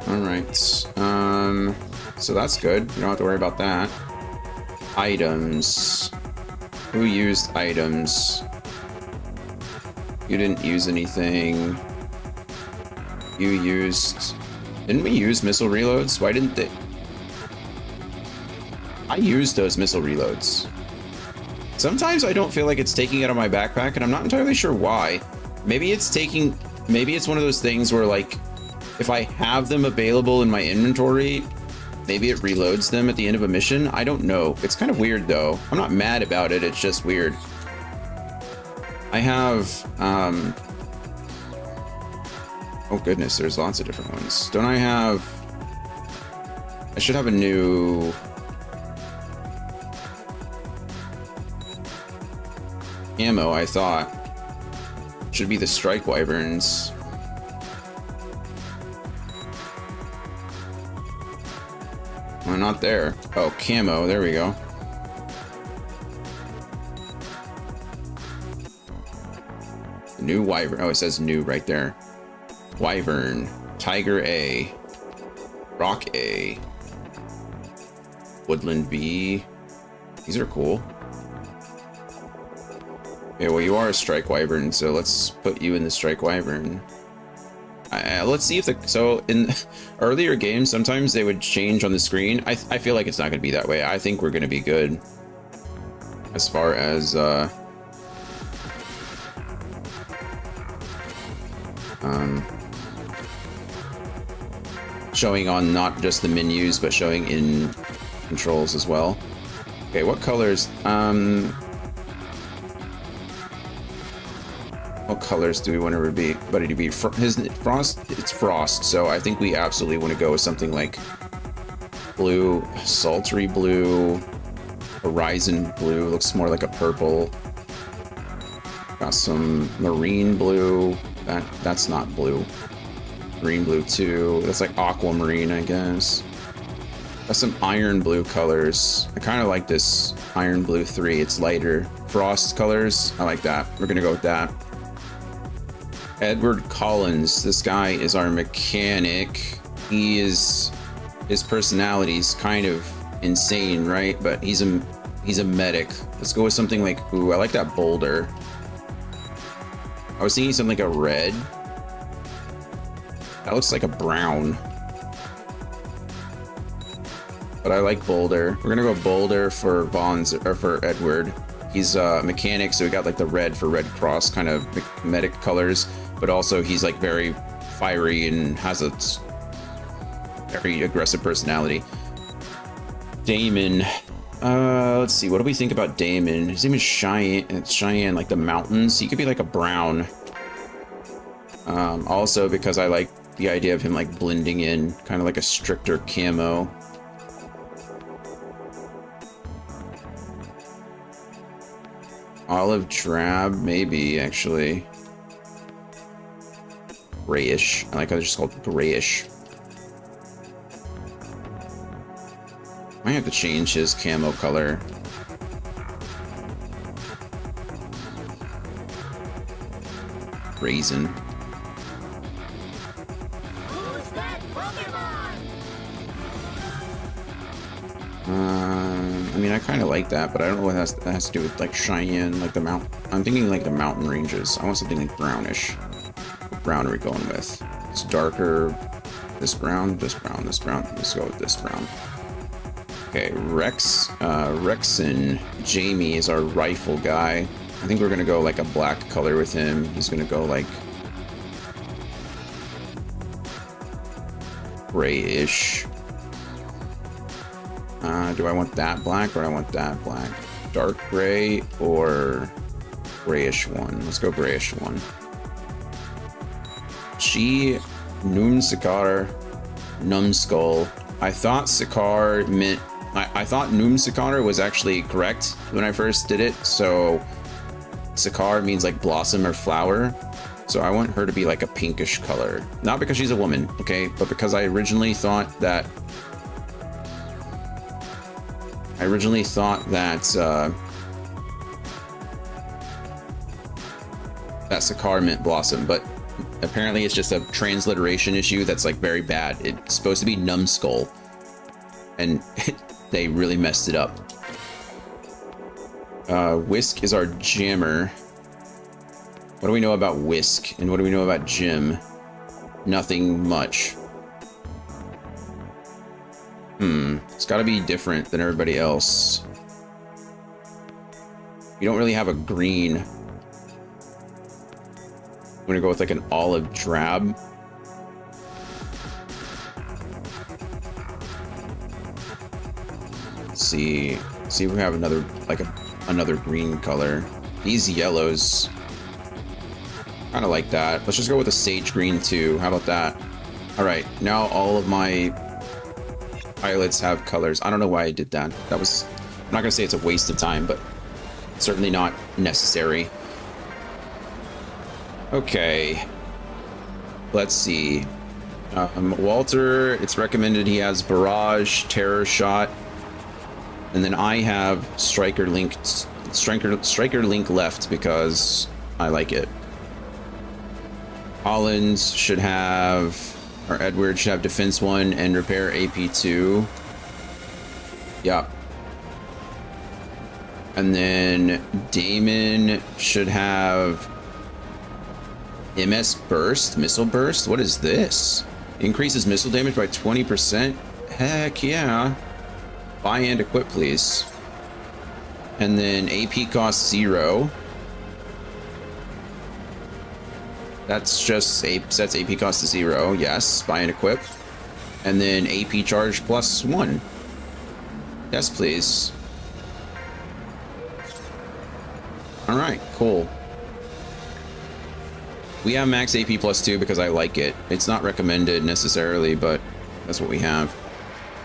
Alright. So that's good. You don't have to worry about that. Items. Who used items? You didn't use anything. You used... Didn't we use missile reloads? Why didn't they... I used those missile reloads. Sometimes I don't feel like it's taking it out of my backpack, and I'm not entirely sure why. Maybe it's taking... Maybe it's one of those things where, like, if I have them available in my inventory, maybe it reloads them at the end of a mission. I don't know. It's kind of weird, though. I'm not mad about it. It's just weird. I have... Oh, goodness. There's lots of different ones. Don't I have... I should have a new... ammo, I thought. Should be the Strike Wyverns. Oh, not there. Oh, camo. There we go. New Wyvern. Oh, it says new right there. Wyvern. Tiger A. Rock A. Woodland B. These are cool. Okay, well, you are a Strike Wyvern, so let's put you in the Strike Wyvern. Let's see if the... So, in earlier games, sometimes they would change on the screen. I feel like it's not going to be that way. I think we're going to be good. As far as... showing on not just the menus, but showing in controls as well. Okay, what colors... What colors do we want to be? But to be Frost, it's Frost. So I think we absolutely want to go with something like blue, sultry blue, horizon blue. Looks more like a purple. Got some marine blue. That's not blue. Marine blue too. That's like aquamarine, I guess. Got some iron blue colors. I kind of like this iron blue 3. It's lighter. Frost colors. I like that. We're gonna go with that. Edward Collins. This guy is our mechanic. His personality's kind of insane, right? But he's a medic. Let's go with something like, ooh, I like that boulder. I was thinking something like a red. That looks like a brown. But I like Boulder. We're gonna go Boulder for Vaughn's, or for Edward. He's mechanic, so we got like the red for Red Cross kind of medic colors, but also he's like very fiery and has a very aggressive personality. Damon. Let's see. What do we think about Damon? His name is Cheyenne. Cheyenne, like the mountains. He could be like a brown. Also because I like the idea of him like blending in, kind of like a stricter camo. Olive drab, maybe actually. Grayish. I like how they're just called grayish. Might have to change his camo color. Raisin. Who's that Pokemon? I mean, I kind of like that, but I don't know what that has to do with like Cheyenne, like the mount. I'm thinking like the mountain ranges. I want something like brownish. What brown are we going with? It's darker. This brown, this brown, this brown. Let's go with this brown. Okay, Rexon Jamie is our rifle guy. I think we're gonna go like a black color with him. He's gonna go like grayish. Do I want that black or I want that black? Dark gray or grayish one? Let's go grayish one. Numskull. I thought Sakaar meant I thought Numskull was actually correct when I first did it. So Sakaar means like blossom or flower. So I want her to be like a pinkish color. Not because she's a woman, okay? But because I originally thought that that Sakaar meant blossom, but apparently it's just a transliteration issue that's like very bad. It's supposed to be Numskull, and they really messed it up. Whisk is our jammer. What do we know about Whisk, and what do we know about Jim? Nothing much. It's got to be different than everybody else. We don't really have a green. I'm gonna go with like an olive drab. Let's see if we have another another green color. These yellows, kind of like that. Let's just go with a sage green too. How about that? All right, now all of my pilots have colors. I don't know why I did that. I'm not gonna say it's a waste of time, but certainly not necessary. Okay, let's see. Walter, it's recommended he has Barrage, Terror Shot, and then I have Striker Link left because I like it. Collins should have, or Edward should have Defense 1 and Repair AP 2. Yup. And then Damon should have MS Burst, Missile Burst. What is this? Increases missile damage by 20%. Heck yeah. Buy and equip, please. And then AP cost 0. That's just sets AP cost to 0. Yes, buy and equip. And then AP charge plus 1. Yes, please. All right, cool. We have max AP plus 2 because I like it. It's not recommended necessarily, but that's what we have.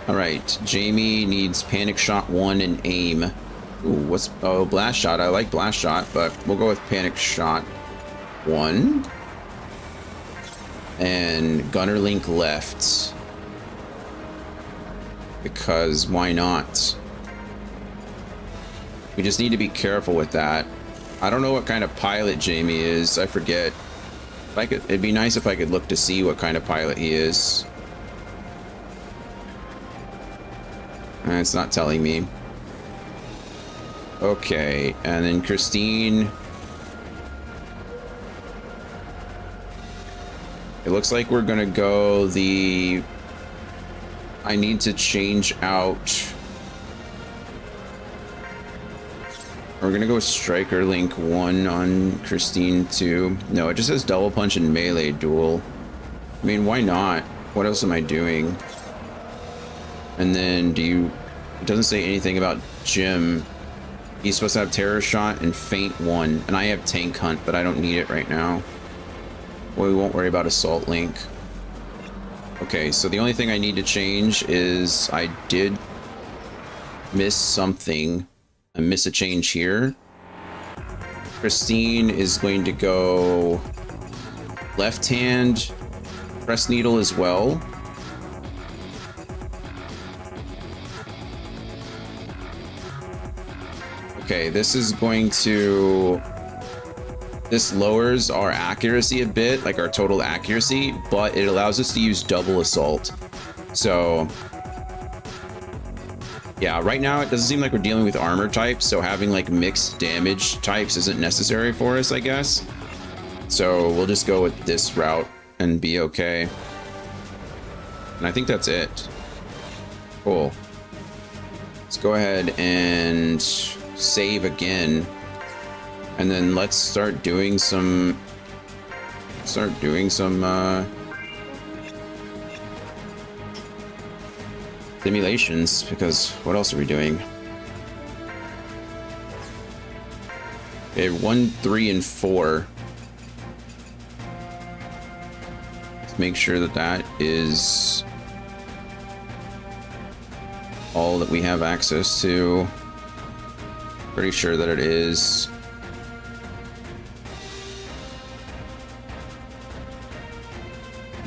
All right, Jamie needs Panic Shot 1 and aim. Ooh, Blast Shot. I like Blast Shot, but we'll go with Panic Shot 1. And Gunner Link left. Because why not? We just need to be careful with that. I don't know what kind of pilot Jamie is. I forget. It'd be nice if I could look to see what kind of pilot he is. It's not telling me. Okay, and then Christine. It looks like we're gonna go the... I need to change out... We're gonna go Striker Link 1 on Christine 2. No, it just says double punch and melee duel. I mean, why not? What else am I doing? And then it doesn't say anything about Jim. He's supposed to have Terror Shot and Feint 1, and I have Tank Hunt, but I don't need it right now. Well, we won't worry about Assault Link. Okay, so the only thing I need to change is I did miss something. I miss a change here. Christine is going to go left hand, press needle as well. Okay, this is going to... This lowers our accuracy a bit, like our total accuracy, but it allows us to use double assault. So... yeah, right now it doesn't seem like we're dealing with armor types, so having like mixed damage types isn't necessary for us, I guess. So we'll just go with this route and be okay. And I think that's it. Cool. Let's go ahead and save again. And then let's start doing some... simulations, because what else are we doing? Okay, 1, 3, and 4. Let's make sure that that is all that we have access to. Pretty sure that it is.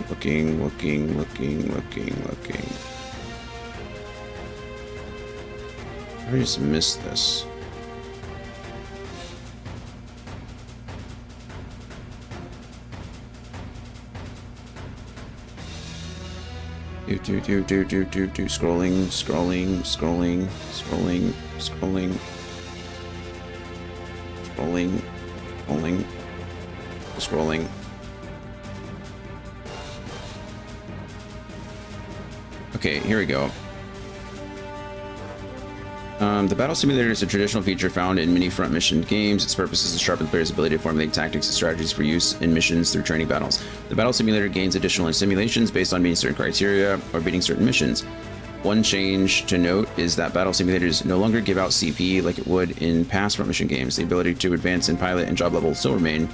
Looking. I just missed this. Scrolling. Okay, here we go. The battle simulator is a traditional feature found in many front mission games. Its purpose is to sharpen the player's ability to formulate tactics and strategies for use in missions through training battles. The battle simulator gains additional simulations based on meeting certain criteria or beating certain missions. One change to note is that battle simulators no longer give out CP like it would in past front mission games. The ability to advance in pilot and job level still remain,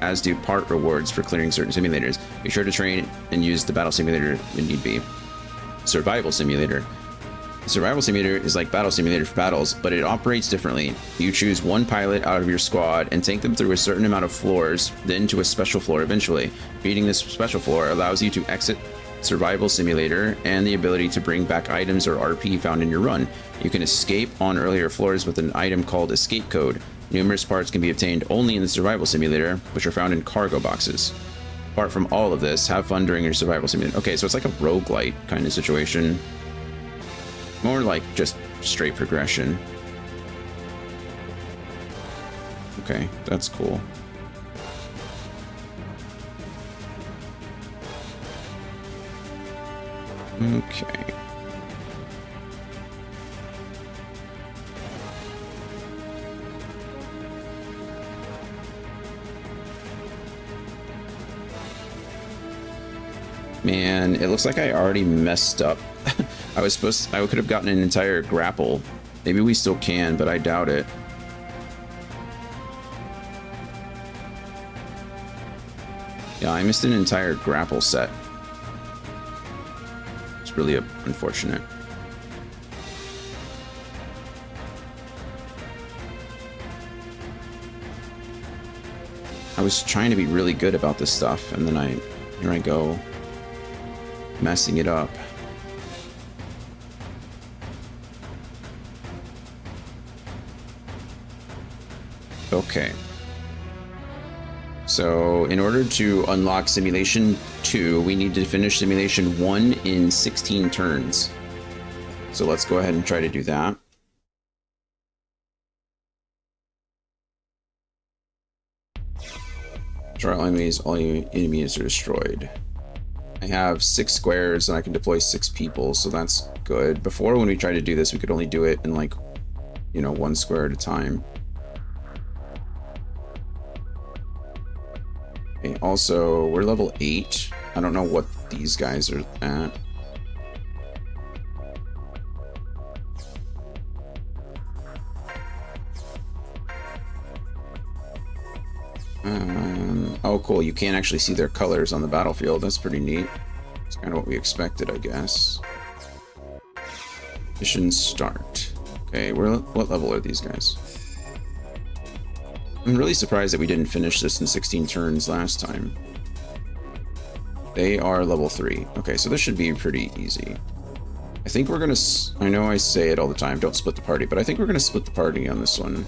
as do part rewards for clearing certain simulators. Be sure to train and use the battle simulator when need be. Survival simulator. The survival simulator is like battle simulator for battles, but it operates differently. You choose one pilot out of your squad and take them through a certain amount of floors, then to a special floor eventually. Beating this special floor allows you to exit survival simulator and the ability to bring back items or RP found in your run. You can escape on earlier floors with an item called escape code. Numerous parts can be obtained only in the survival simulator, which are found in cargo boxes. Apart from all of this, have fun during your survival simulator. Okay, so it's like a roguelite kind of situation. More like just straight progression. Okay, that's cool. Okay. Man, it looks like I already messed up. I could have gotten an entire grapple. Maybe we still can, but I doubt it. Yeah, I missed an entire grapple set. It's really unfortunate. I was trying to be really good about this stuff, and then here I go, messing it up. Okay. So in order to unlock Simulation 2, we need to finish Simulation 1 in 16 turns. So let's go ahead and try to do that. Destroy all enemies are destroyed. I have 6 squares and I can deploy 6 people, so that's good. Before, when we tried to do this, we could only do it in like, you know, 1 square at a time. Okay, also, we're level 8. I don't know what these guys are at. Oh, cool. You can't actually see their colors on the battlefield. That's pretty neat. It's kind of what we expected, I guess. Mission start. Okay, what level are these guys? I'm really surprised that we didn't finish this in 16 turns last time. They are level 3. Okay, so this should be pretty easy. I think we're gonna... I know I say it all the time, don't split the party, but I think we're gonna split the party on this one.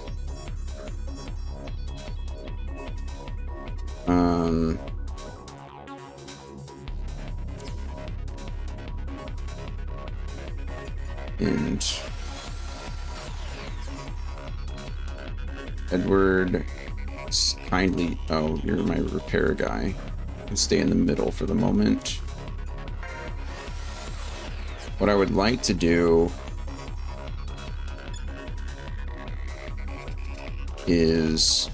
And Edward, kindly... Oh, you're my repair guy. And stay in the middle for the moment. What I would like to do is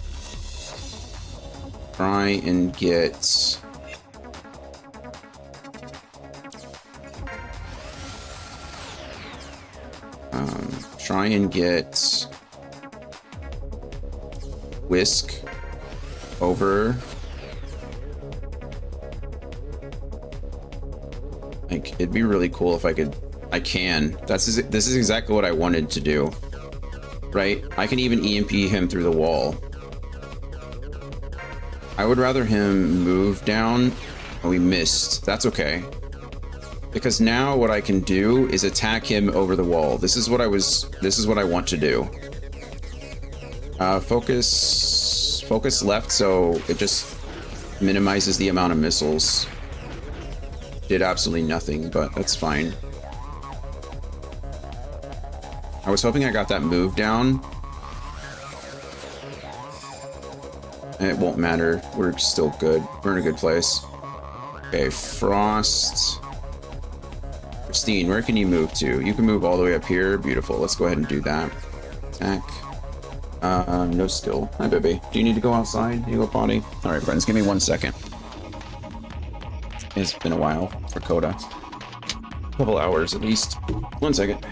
try and get Whisk over. Like, it'd be really cool if I could. This is exactly what I wanted to do. Right? I can even EMP him through the wall. I would rather him move down. Oh, we missed. That's okay. Because now what I can do is attack him over the wall. This is what I want to do. Focus left, so it just minimizes the amount of missiles. Did absolutely nothing, but that's fine. I was hoping I got that move down. It won't matter. We're still good. We're in a good place. Okay, Frost. Christine, where can you move to? You can move all the way up here. Beautiful. Let's go ahead and do that. Attack. No skill. Hi, baby. Do you need to go outside? You go potty? All right, friends. Give me 1 second. It's been a while for Coda. A couple hours at least. 1 second.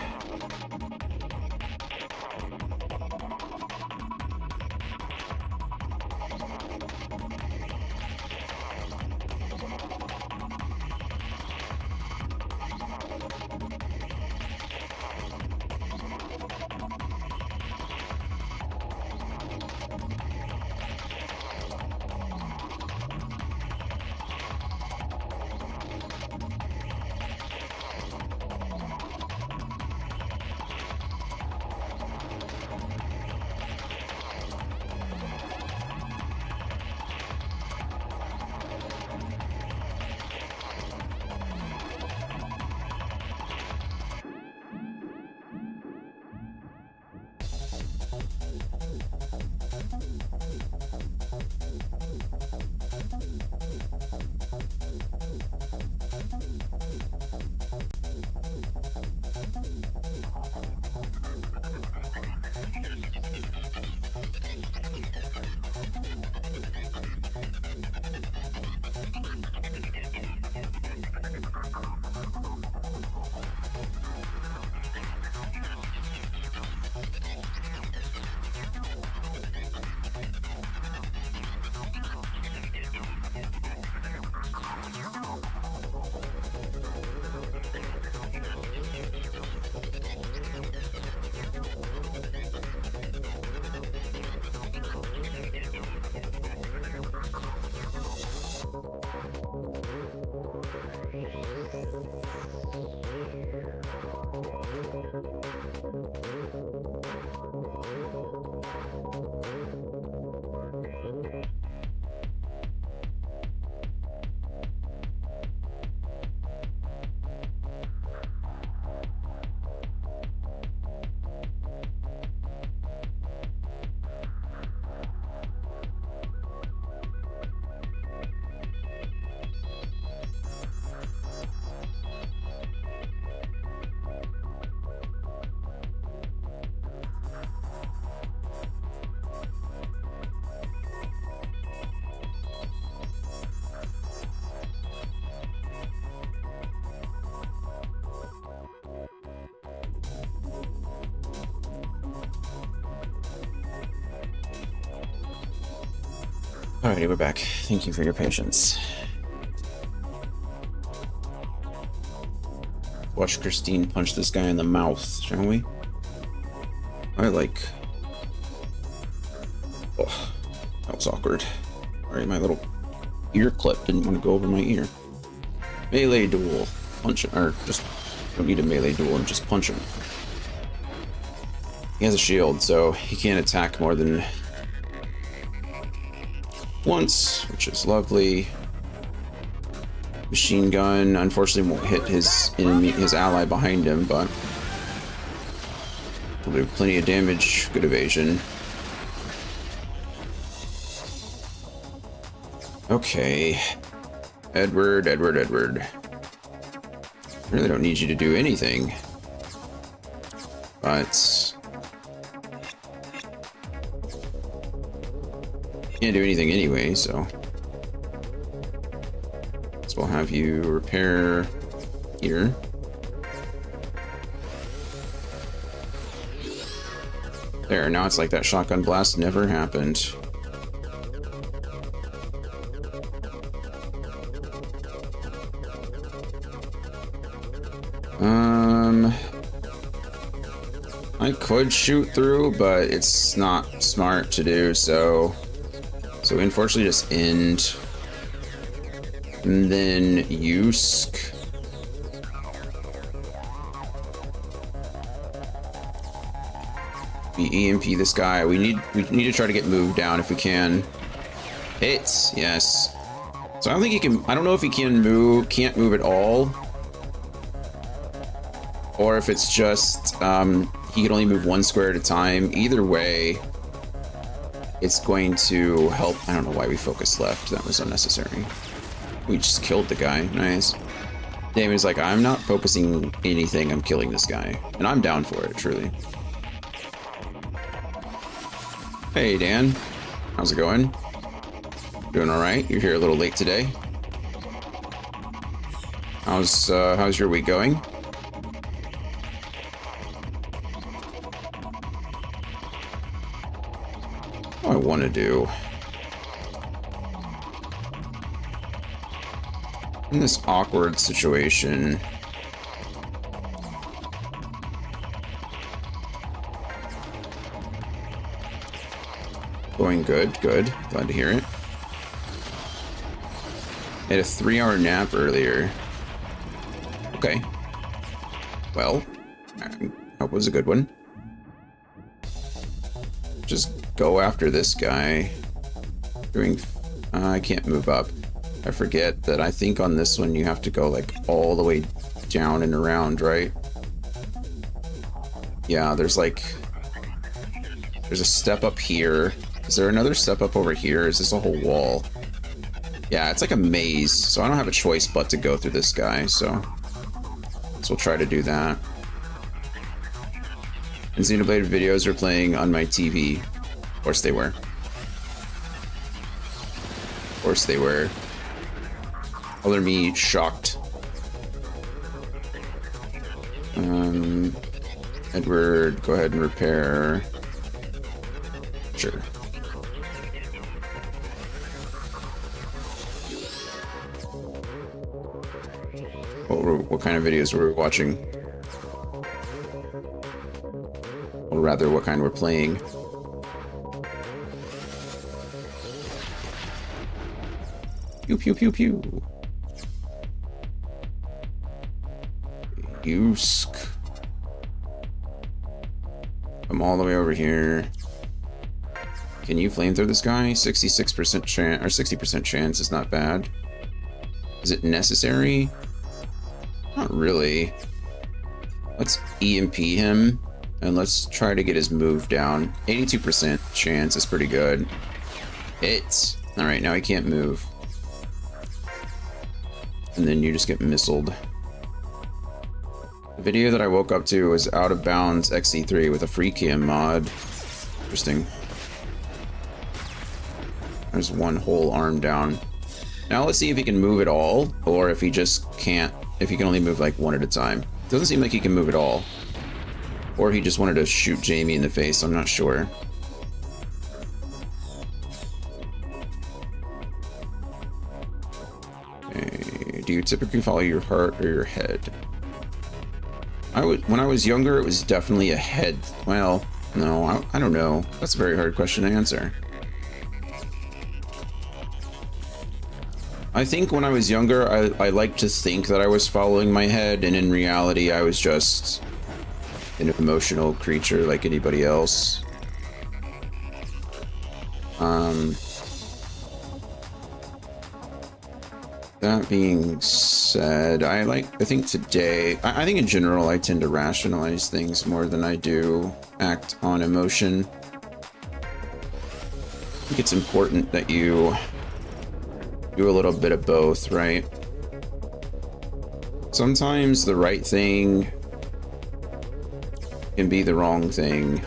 Alrighty, we're back. Thank you for your patience. Watch Christine punch this guy in the mouth, shall we? I like... Oh, that was awkward. Alright, my little ear clip didn't want to go over my ear. Melee duel. Punch him, or just don't need a melee duel and just punch him. He has a shield, so he can't attack more than once, which is lovely. Machine gun, unfortunately, won't hit his enemy, his ally behind him, but will do plenty of damage. Good evasion. Okay, Edward. I really don't need you to do anything, but can't do anything anyway, so we'll have you repair here. There, now it's like that shotgun blast never happened. I could shoot through, but it's not smart to do so. So unfortunately just end. And then Yusk. We EMP this guy. We need to try to get moved down if we can. Hits, yes. So I don't think he can. I don't know if he can't move at all, or if it's just he can only move one square at a time. Either way, it's going to help. I don't know why we focused left. That was unnecessary. We just killed the guy. Nice. Damon's like, I'm not focusing anything. I'm killing this guy. And I'm down for it, truly. Hey, Dan. How's it going? Doing all right? You're here a little late today. How's your week going? What do I want to do? In this awkward situation, going good, glad to hear it. I had a 3-hour nap earlier. Okay, well, I hope it was a good one. Just go after this guy. I can't move up. I forget that I think on this one you have to go like all the way down and around, right? Yeah, there's a step up here. Is there another step up over here? Is this a whole wall? Yeah, it's like a maze, so I don't have a choice but to go through this guy, so we'll try to do that. And Xenoblade videos are playing on my TV. Of course they were. Of course they were. Other me shocked. Edward, go ahead and repair. Sure. What kind of videos were we watching? Or rather, what kind we're playing. Pew pew pew pew. Yusk. I'm all the way over here. Can you flamethrower this guy? 66% chance, or 60% chance is not bad. Is it necessary? Not really. Let's EMP him, and let's try to get his move down. 82% chance is pretty good. Hits. Alright, now he can't move. And then you just get missiled. The video that I woke up to was Out of Bounds XE3 with a free cam mod. Interesting. There's one whole arm down. Now let's see if he can move at all, or if he just can't, if he can only move like one at a time. Doesn't seem like he can move at all. Or he just wanted to shoot Jamie in the face, I'm not sure. Do you typically follow your heart or your head? When I was younger, it was definitely a head. Well, no, I don't know. That's a very hard question to answer. I think when I was younger, I liked to think that I was following my head, and in reality, I was just an emotional creature like anybody else. That being said, I think today, I think in general, I tend to rationalize things more than I do act on emotion. I think it's important that you do a little bit of both, right? Sometimes the right thing can be the wrong thing,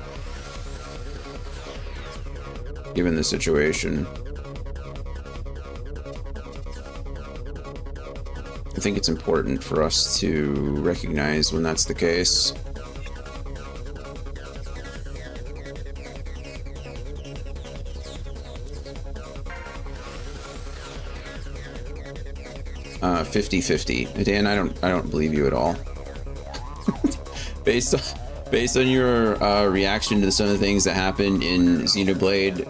given the situation. I think it's important for us to recognize when that's the case. Uh, 50-50. Dan, I don't believe you at all. based on your reaction to some of the things that happened in Xenoblade,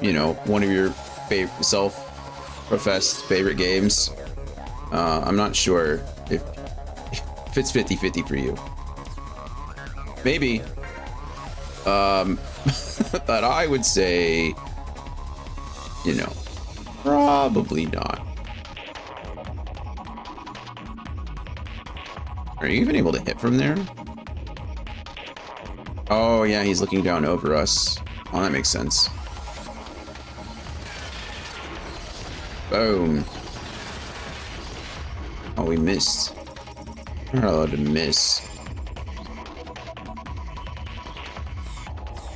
you know, one of your self-professed favorite games, I'm not sure if it's 50-50 for you. Maybe. But I would say, you know, probably not. Are you even able to hit from there? Oh yeah, he's looking down over us. Oh, that makes sense. Boom. Oh, we missed. We're not allowed to miss.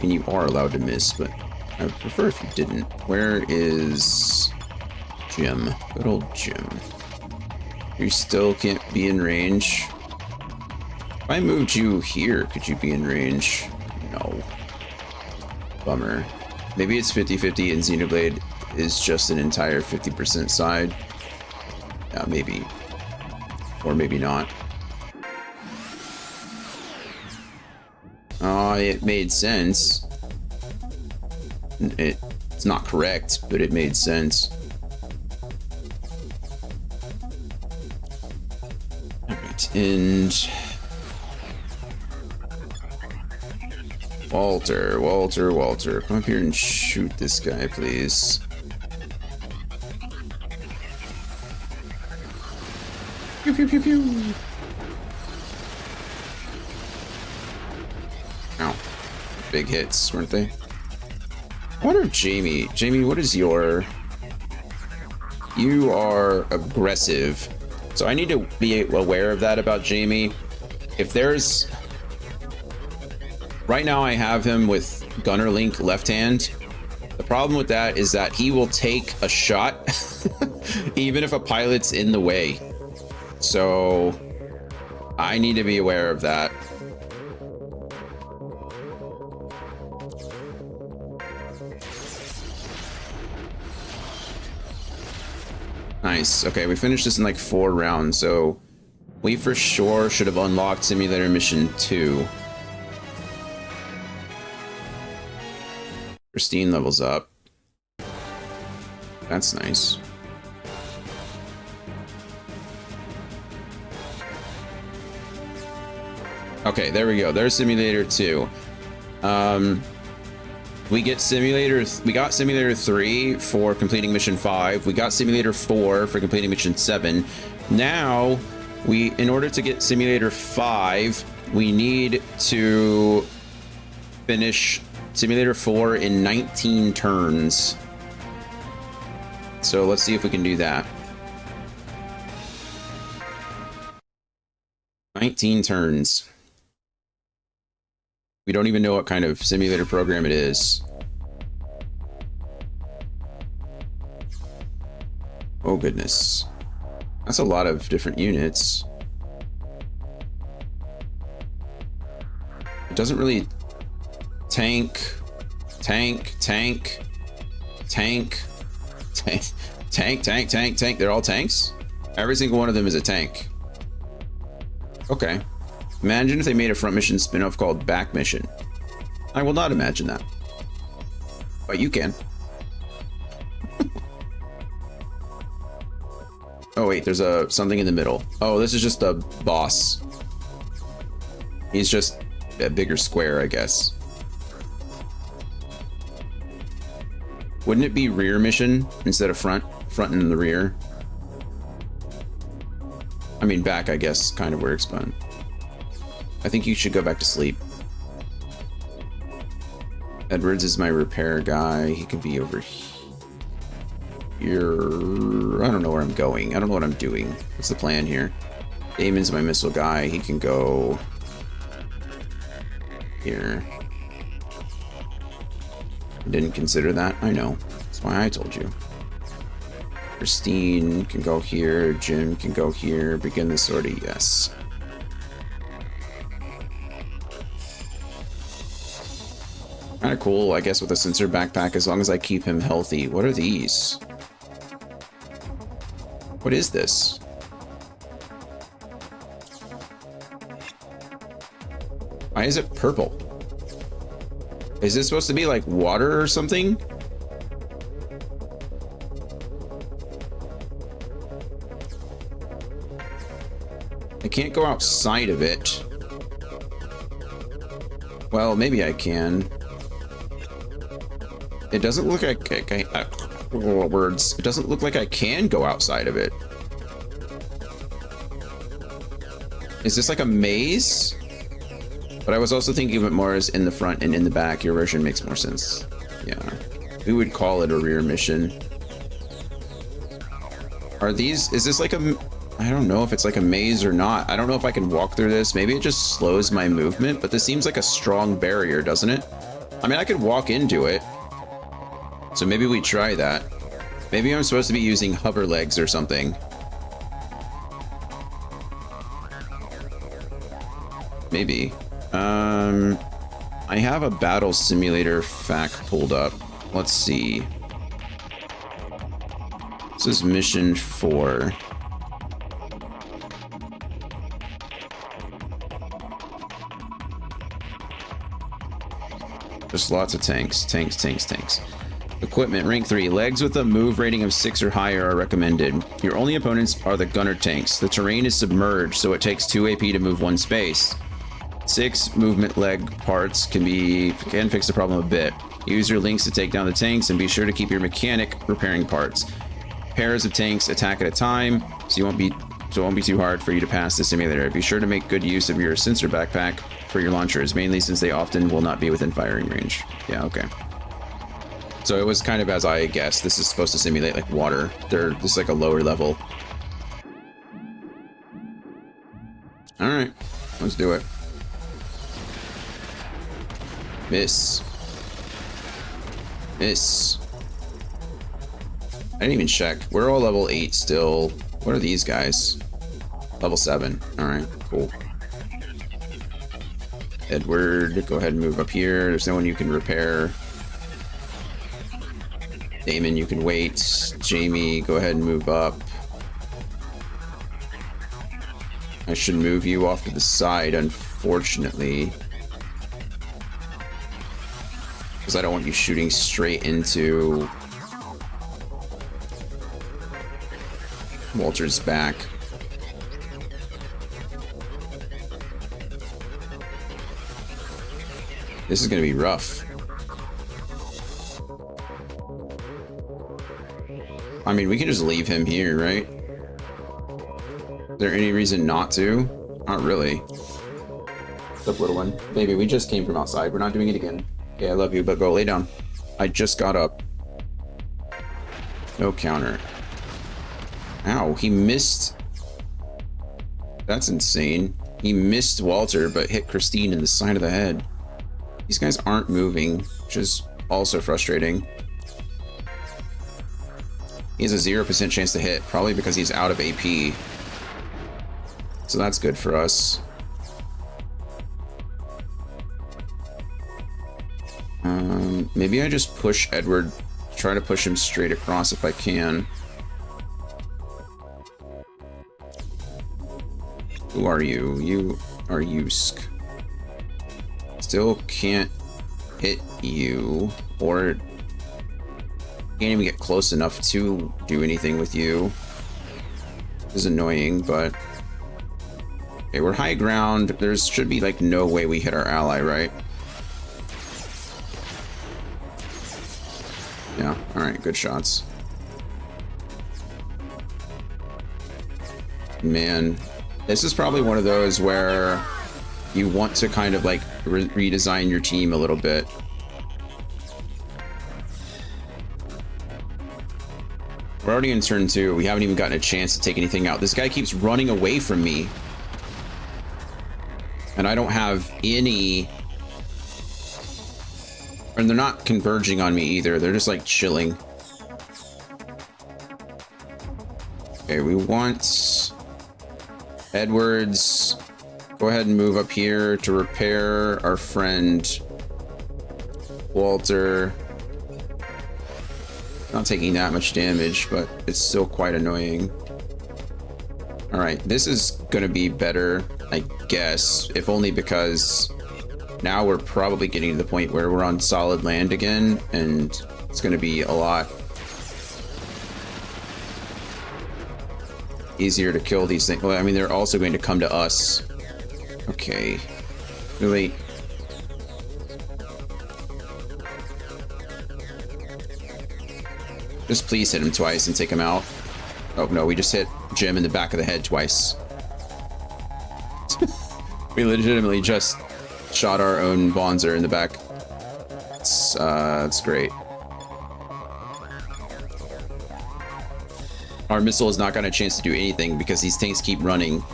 And you are allowed to miss, but I would prefer if you didn't. Where is Jim? Good old Jim. You still can't be in range. If I moved you here, could you be in range? No. Bummer. Maybe it's 50-50 and Xenoblade is just an entire 50% side. Yeah, maybe. Or maybe not. Oh, it made sense. It's not correct, but it made sense. Alright, and Walter, come up here and shoot this guy, please. Pew, pew, pew, pew. Ow. Big hits, weren't they? I wonder if Jamie, what is your... You are aggressive. So I need to be aware of that about Jamie. If there's... Right now I have him with Gunner Link left hand. The problem with that is that he will take a shot even if a pilot's in the way. So I need to be aware of that. Nice. Okay, we finished this in like 4 rounds, so we for sure should have unlocked Simulator Mission 2. Christine levels up. That's nice. Okay, there we go. There's Simulator 2. We got Simulator 3 for completing Mission 5. We got Simulator 4 for completing Mission 7. Now, in order to get Simulator 5, we need to finish Simulator 4 in 19 turns. So let's see if we can do that. 19 turns. We don't even know what kind of simulator program it is. Oh goodness. That's a lot of different units. It doesn't really... Tank. Tank, tank, tank, tank. They're all tanks? Every single one of them is a tank. Okay. Imagine if they made a front mission spin-off called Back Mission. I will not imagine that. But you can. Oh wait, there's something in the middle. Oh, this is just a boss. He's just a bigger square, I guess. Wouldn't it be rear mission instead of front? Front and the rear. I mean, back, I guess, kind of works, but I think you should go back to sleep. Edwards is my repair guy. He could be over here. I don't know where I'm going. I don't know what I'm doing. What's the plan here? Damon's my missile guy. He can go here. Didn't consider that. I know. That's why I told you. Christine can go here. Jim can go here. Begin the sortie. Yes. Kind of cool, I guess, with a sensor backpack as long as I keep him healthy. What are these? What is this? Why is it purple? Is this supposed to be like water or something? I can't go outside of it. Well, maybe I can. It doesn't look like words. It doesn't look like I can go outside of it. Is this like a maze? But I was also thinking of it more as in the front and in the back. Your version makes more sense. Yeah. We would call it a rear mission. Are these... Is this like a... I don't know if it's like a maze or not. I don't know if I can walk through this. Maybe it just slows my movement, but this seems like a strong barrier, doesn't it? I mean, I could walk into it. So maybe we try that. Maybe I'm supposed to be using hover legs or something. Maybe. I have a battle simulator fact pulled up. Let's see. This is mission 4. Just lots of tanks. Tanks, tanks, tanks. Equipment, rank 3. Legs with a move rating of 6 or higher are recommended. Your only opponents are the gunner tanks. The terrain is submerged, so it takes 2 AP to move 1 space. 6 movement leg parts can fix the problem a bit. Use your links to take down the tanks, and be sure to keep your mechanic repairing parts. Pairs of tanks attack at a time, so it won't be too hard for you to pass the simulator. Be sure to make good use of your sensor backpack for your launchers, mainly since they often will not be within firing range. Yeah, okay. So it was kind of as I guessed. This is supposed to simulate like water. This is like a lower level. All right, let's do it. Miss. Miss. I didn't even check. We're all level 8 still. What are these guys? Level 7. All right, cool. Edward, go ahead and move up here. There's no one you can repair. Damon, you can wait. Jamie, go ahead and move up. I should move you off to the side, unfortunately. Because I don't want you shooting straight into Walter's back. This is going to be rough. I mean, we can just leave him here, right? Is there any reason not to? Not really. What's up, little one? Baby, we just came from outside. We're not doing it again. Yeah, I love you, but go lay down. I just got up. No counter. Ow, he missed. That's insane. He missed Walter, but hit Christine in the side of the head. These guys aren't moving, which is also frustrating. He has a 0% chance to hit, probably because he's out of AP. So that's good for us. Maybe I just push Edward, try to push him straight across if I can. Who are you? You are Yusk. Still can't hit you, or can't even get close enough to do anything with you. This is annoying, but okay, we're high ground. There should be like no way we hit our ally, right? Yeah, all right, good shots. Man, this is probably one of those where you want to kind of like redesign your team a little bit. We're already in turn 2. We haven't even gotten a chance to take anything out. This guy keeps running away from me. And I don't have any... And they're not converging on me either. They're just like chilling. Okay, we want... Edwards, go ahead and move up here to repair our friend Walter. Not taking that much damage, but it's still quite annoying. All right, this is gonna be better, I guess, if only because now we're probably getting to the point where we're on solid land again, and it's gonna be a lot easier to kill these things. Well, I mean, they're also going to come to us. Okay. Really? Just please hit him twice and take him out. Oh, no, we just hit Jim in the back of the head twice. We legitimately just shot our own Bonzer in the back. It's great. Our missile has not gotten a chance to do anything because these tanks keep running.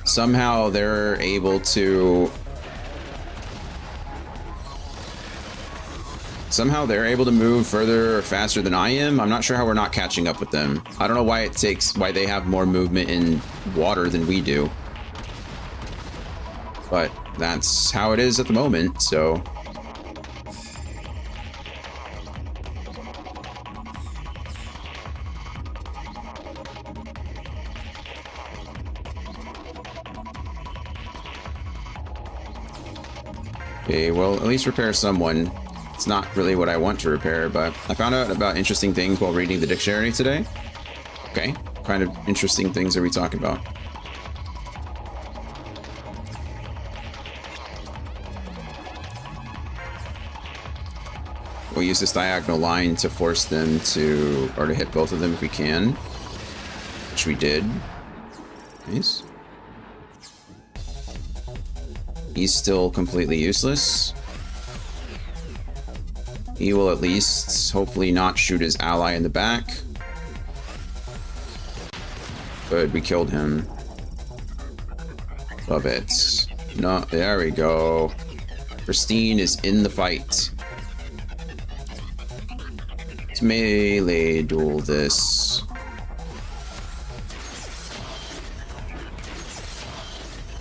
Somehow they're able to... Somehow they're able to move further or faster than I am. I'm not sure how we're not catching up with them. I don't know why why they have more movement in water than we do. But that's how it is at the moment, so... Okay, well, at least repair someone. It's not really what I want to repair, but I found out about interesting things while reading the dictionary today. Okay, what kind of interesting things are we talking about? We'll use this diagonal line to force them to, or to hit both of them if we can, which we did. Nice. He's still completely useless. He will at least hopefully not shoot his ally in the back. Good, we killed him. Love it. No, there we go. Christine is in the fight. Let's melee duel this.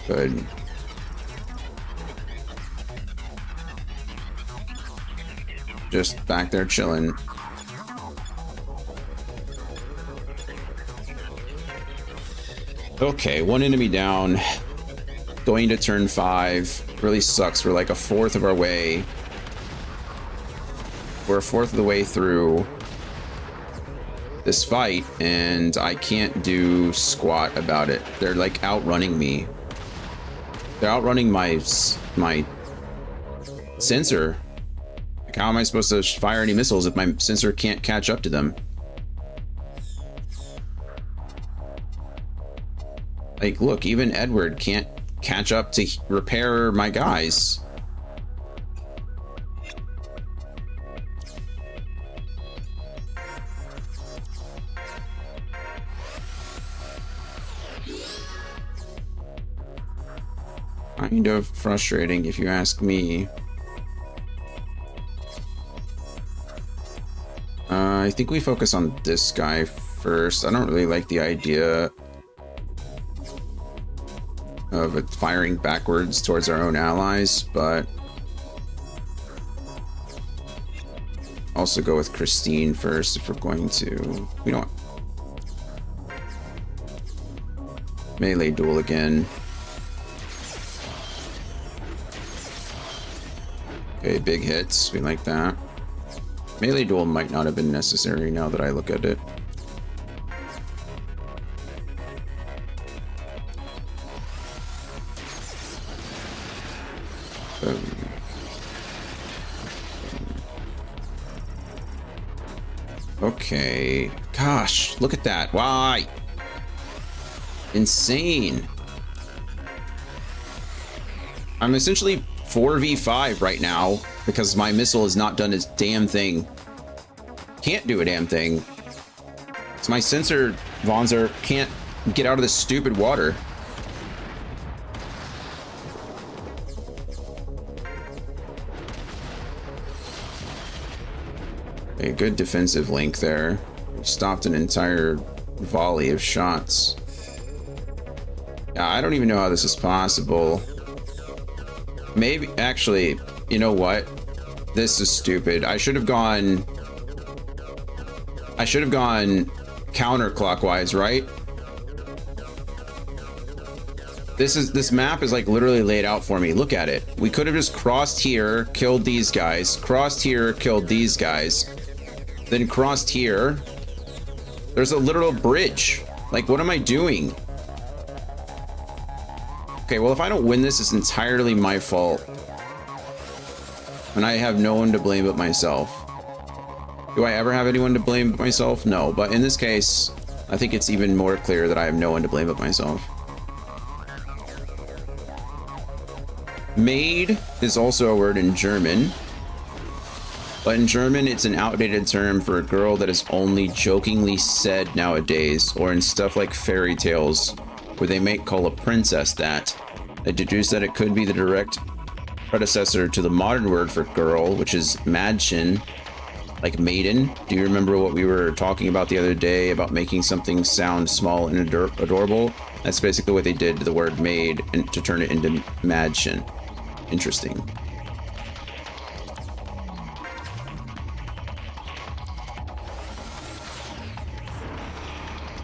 Good. Just back there chilling. Okay, one enemy down. Going to turn 5. Really sucks. We're like a fourth of our way. We're a fourth of the way through this fight, and I can't do squat about it. They're like outrunning me. They're outrunning my sensor. Like, how am I supposed to fire any missiles if my sensor can't catch up to them? Like, look, even Edward can't catch up to repair my guys. Kind of frustrating, if you ask me. I think we focus on this guy first. I don't really like the idea of it firing backwards towards our own allies, but also go with Christine first if we're going to. We don't. Melee duel again. Okay, big hits. We like that. Melee duel might not have been necessary now that I look at it. Okay. Gosh, look at that. Why? Insane. I'm essentially 4v5 right now because my missile has not done its damn thing. Can't do a damn thing. So my sensor Vonzer can't get out of this stupid water. A good defensive link there. Stopped an entire volley of shots. Yeah, I don't even know how this is possible. Maybe, actually, you know what? This is stupid. I should have gone counterclockwise, right? This map is like literally laid out for me. Look at it. We could have just crossed here, killed these guys, crossed here, killed these guys, then crossed here. There's a literal bridge. Like, what am I doing? Okay, well, if I don't win this, it's entirely my fault. And I have no one to blame but myself. Do I ever have anyone to blame but myself? No, but in this case, I think it's even more clear that I have no one to blame but myself. Maid is also a word in German. But in German, it's an outdated term for a girl that is only jokingly said nowadays, or in stuff like fairy tales, where they might call a princess that. I deduce that it could be the direct predecessor to the modern word for girl, which is Mädchen, like maiden. Do you remember what we were talking about the other day about making something sound small and adorable? That's basically what they did to the word maid and to turn it into Mädchen. Interesting.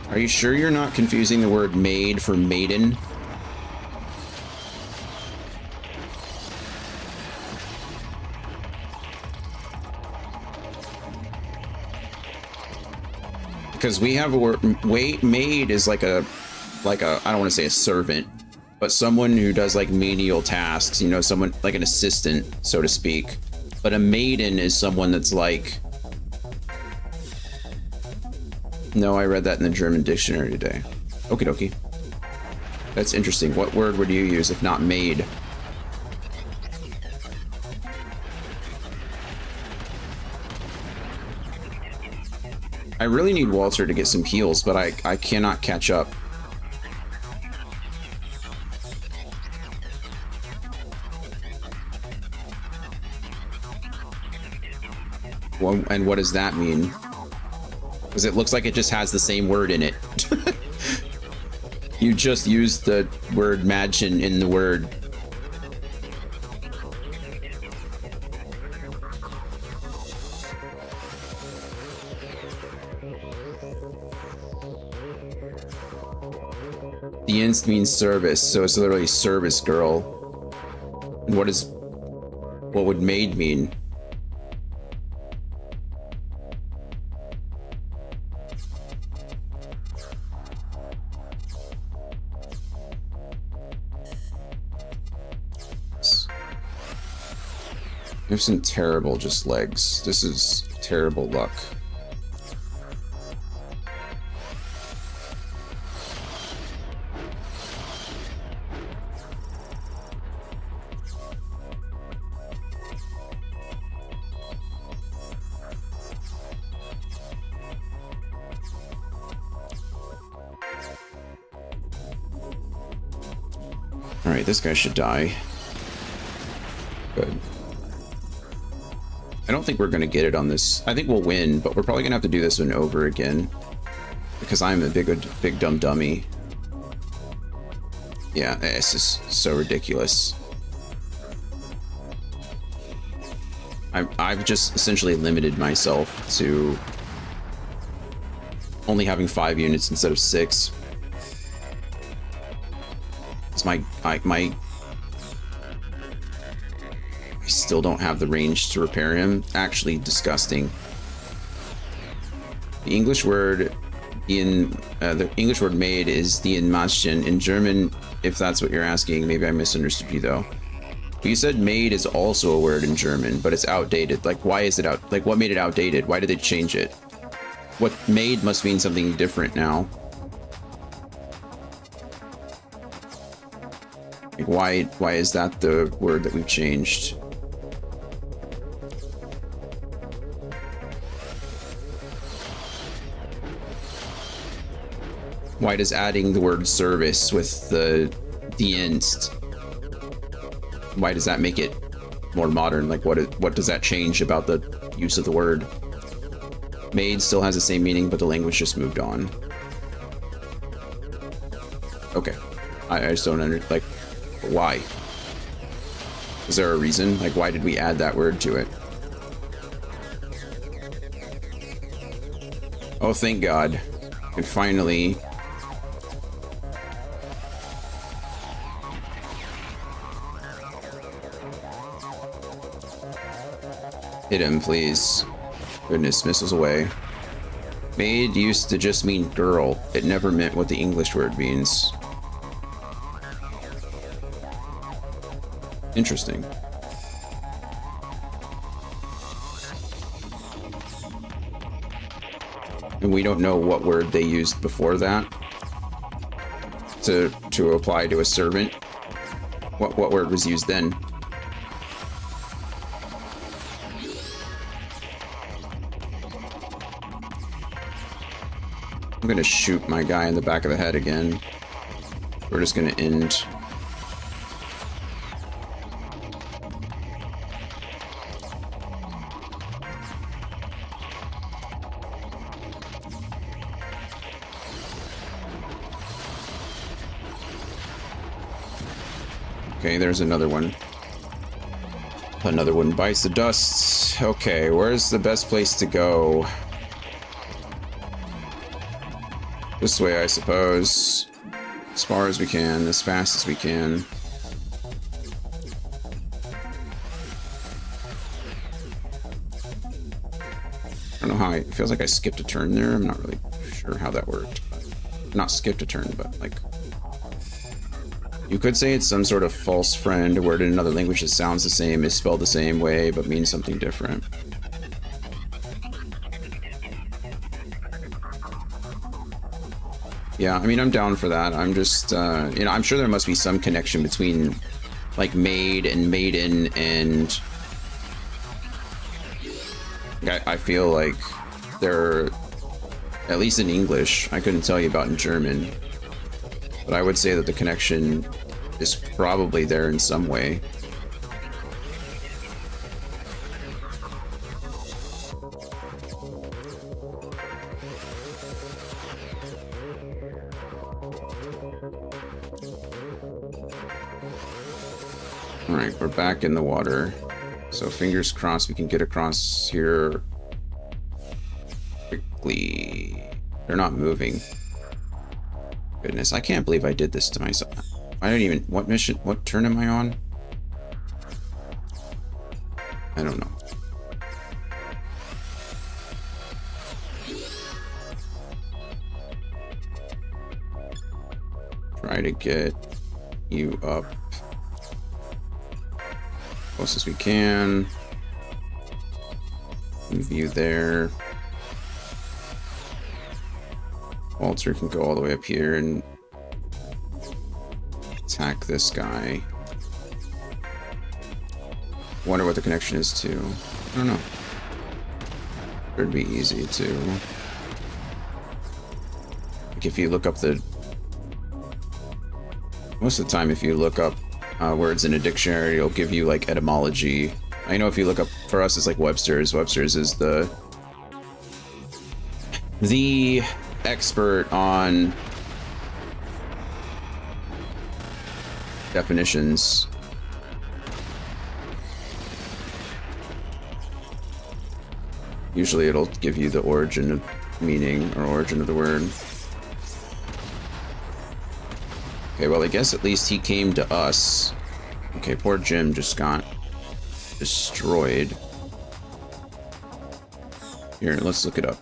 Are you sure you're not confusing the word maid for maiden? Because we have a word, maid is like a, I don't want to say a servant, but someone who does like menial tasks, you know, someone like an assistant, so to speak. But a maiden is someone that's like, no, I read that in the German dictionary today. Okie dokie. That's interesting. What word would you use if not maid? I really need Walter to get some heals, but I cannot catch up. Well, and what does that mean? Because it looks like it just has the same word in it. You just used the word Mädchen in the word. The inst means service, so it's literally service girl. And what would maid mean? There's some terrible just legs. This is terrible luck. All right, this guy should die. Good. I don't think we're going to get it on this. I think we'll win, but we're probably going to have to do this one over again. Because I'm a big dumb dummy. Yeah, this is so ridiculous. I've just essentially limited myself to only having 5 units instead of 6. It's I still don't have the range to repair him. Actually disgusting. The English word made is die Maschen. In German, if that's what you're asking, maybe I misunderstood you though. But you said made is also a word in German, but it's outdated. Like, why is it out? Like, what made it outdated? Why did they change it? What made must mean something different now. Like, why is that the word that we've changed? Why does adding the word service with the dienst, why does that make it more modern? Like, what does that change about the use of the word? Maid still has the same meaning, but the language just moved on. Okay. I just don't understand, like, why? Is there a reason? Like, why did we add that word to it? Oh, thank God. And finally... hit him, please. Goodness, missiles away. Maid used to just mean girl. It never meant what the English word means. Interesting. And we don't know what word they used before that to apply to a servant. What word was used then? I'm gonna shoot my guy in the back of the head again. We're just gonna end. Okay, there's another one. Another one bites the dust. Okay, where's the best place to go? This way, I suppose. As far as we can, as fast as we can. I don't know how it feels like I skipped a turn there. I'm not really sure how that worked. Not skipped a turn, but like... You could say it's some sort of false friend, a word in another language that sounds the same, is spelled the same way, but means something different. Yeah, I mean, I'm down for that. I'm just, you know, I'm sure there must be some connection between, like, maid and maiden, and I feel like they're, at least in English, I couldn't tell you about in German, but I would say that the connection is probably there in some way. Alright, we're back in the water. So fingers crossed we can get across here quickly. They're not moving. Goodness, I can't believe I did this to myself. I don't even... What mission? What turn am I on? I don't know. Try to get you up close as we can. Move you there. Walter can go all the way up here and attack this guy. Wonder what the connection is to. I don't know. It'd be easy to. Like if you look up the. Most of the time, if you look up words in a dictionary, it'll give you like etymology. I know if you look up, for us, it's like Webster's. Webster's is the expert on definitions. Usually it'll give you the origin of meaning or origin of the word. Okay, well, I guess at least he came to us. Okay, poor Jim just got destroyed. Here, let's look it up.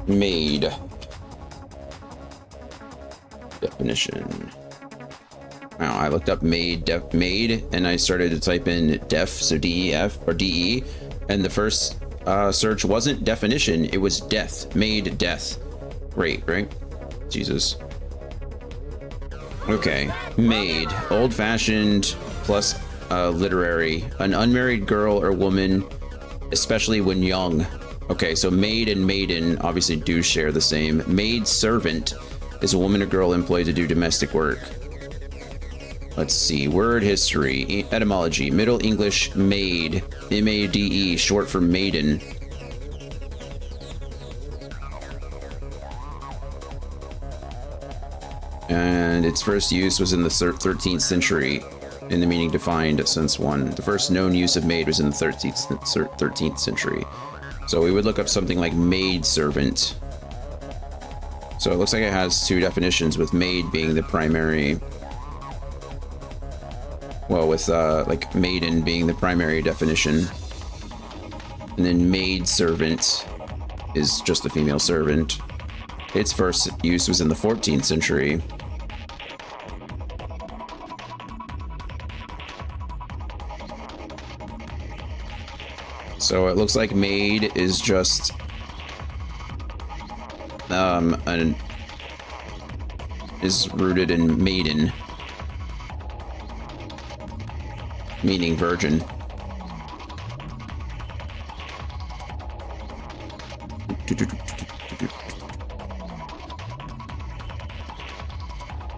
Maid. Definition. Wow, I looked up maid, and I started to type in def, so DEF or DE, and the first search wasn't definition, it was death. Maid death. Great, right? Jesus. Okay, maid, old-fashioned plus literary, an unmarried girl or woman, especially when young. Okay, so maid and maiden obviously do share the same. Maid servant is a woman or girl employed to do domestic work. Let's see, word history, etymology, Middle English maid, M-A-D-E, short for maiden. And its first use was in the 13th century, in the meaning defined since one. The first known use of maid was in the 13th century. So we would look up something like maid servant. So it looks like it has two definitions, with maid being the primary. Well, with like maiden being the primary definition. And then maid servant is just a female servant. Its first use was in the 14th century. So it looks like maid is just is rooted in maiden, meaning virgin.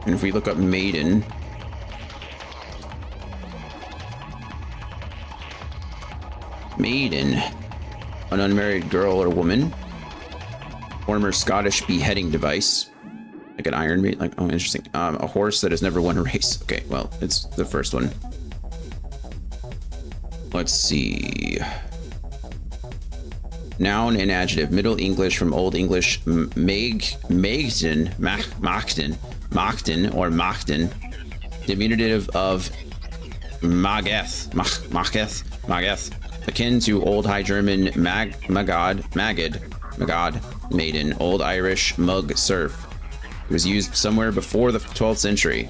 And if we look up maiden, maiden, an unmarried girl or woman, former Scottish beheading device, like an Iron Maiden, like, oh, interesting. A horse that has never won a race. Okay, well, it's the first one. Let's see. Noun and adjective. Middle English from Old English Magden, or Machden. Diminutive of Mageth. Akin to Old High German Magad, maiden. Old Irish mug, serf. It was used somewhere before the 12th century.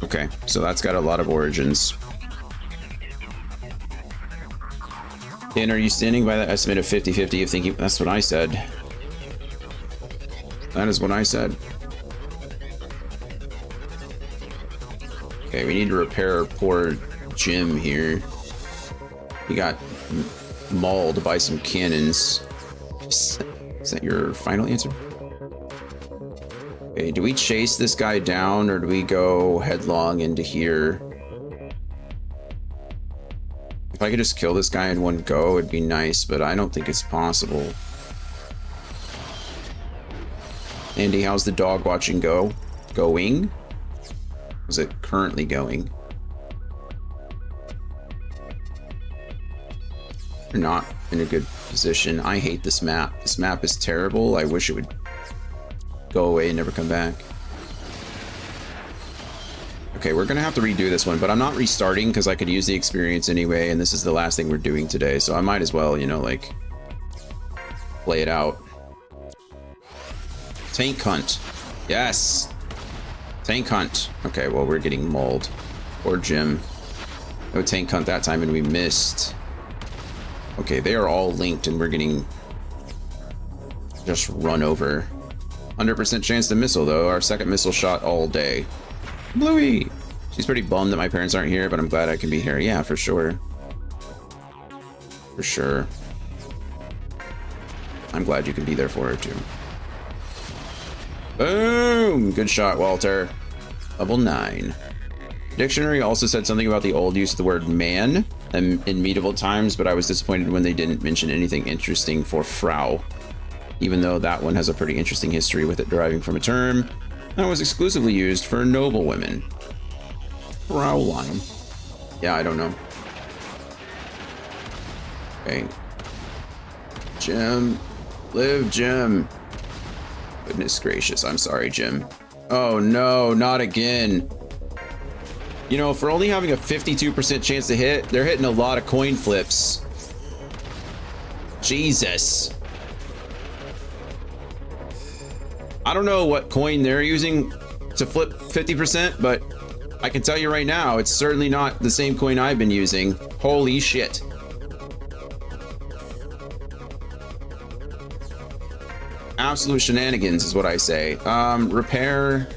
Okay, so that's got a lot of origins. Dan, are you standing by that estimate of 50-50 of thinking? That's what I said. That is what I said. Okay, we need to repair poor Jim here. He got mauled by some cannons. Is that your final answer? Okay, do we chase this guy down, or do we go headlong into here? If I could just kill this guy in one go, it'd be nice, but I don't think it's possible. Andy, how's the dog watching go? Going? Is it currently going? We're not in a good position. I hate this map. This map is terrible. I wish it would go away and never come back. Okay, we're gonna have to redo this one, but I'm not restarting because I could use the experience anyway, and this is the last thing we're doing today, so I might as well, you know, like, play it out. Tank hunt. Yes! Tank hunt. Okay, well, we're getting mauled. Poor Jim. No tank hunt that time, and we missed. Okay, they are all linked, and we're getting just run over. 100% chance to missile, though. Our second missile shot all day. Bluey! She's pretty bummed that my parents aren't here, but I'm glad I can be here. Yeah, for sure. For sure. I'm glad you can be there for her, too. Boom! Good shot, Walter. Level 9. Dictionary also said something about the old use of the word man in medieval times, but I was disappointed when they didn't mention anything interesting for Frau, even though that one has a pretty interesting history with it deriving from a term that was exclusively used for noble women. Fraulein. Yeah, I don't know. Okay. Jim. Live, Jim. Goodness gracious, I'm sorry, Jim. Oh no, not again. You know, for only having a 52% chance to hit, they're hitting a lot of coin flips. Jesus. I don't know what coin they're using to flip 50%, but I can tell you right now, it's certainly not the same coin I've been using. Holy shit. Absolute shenanigans is what I say. Repair.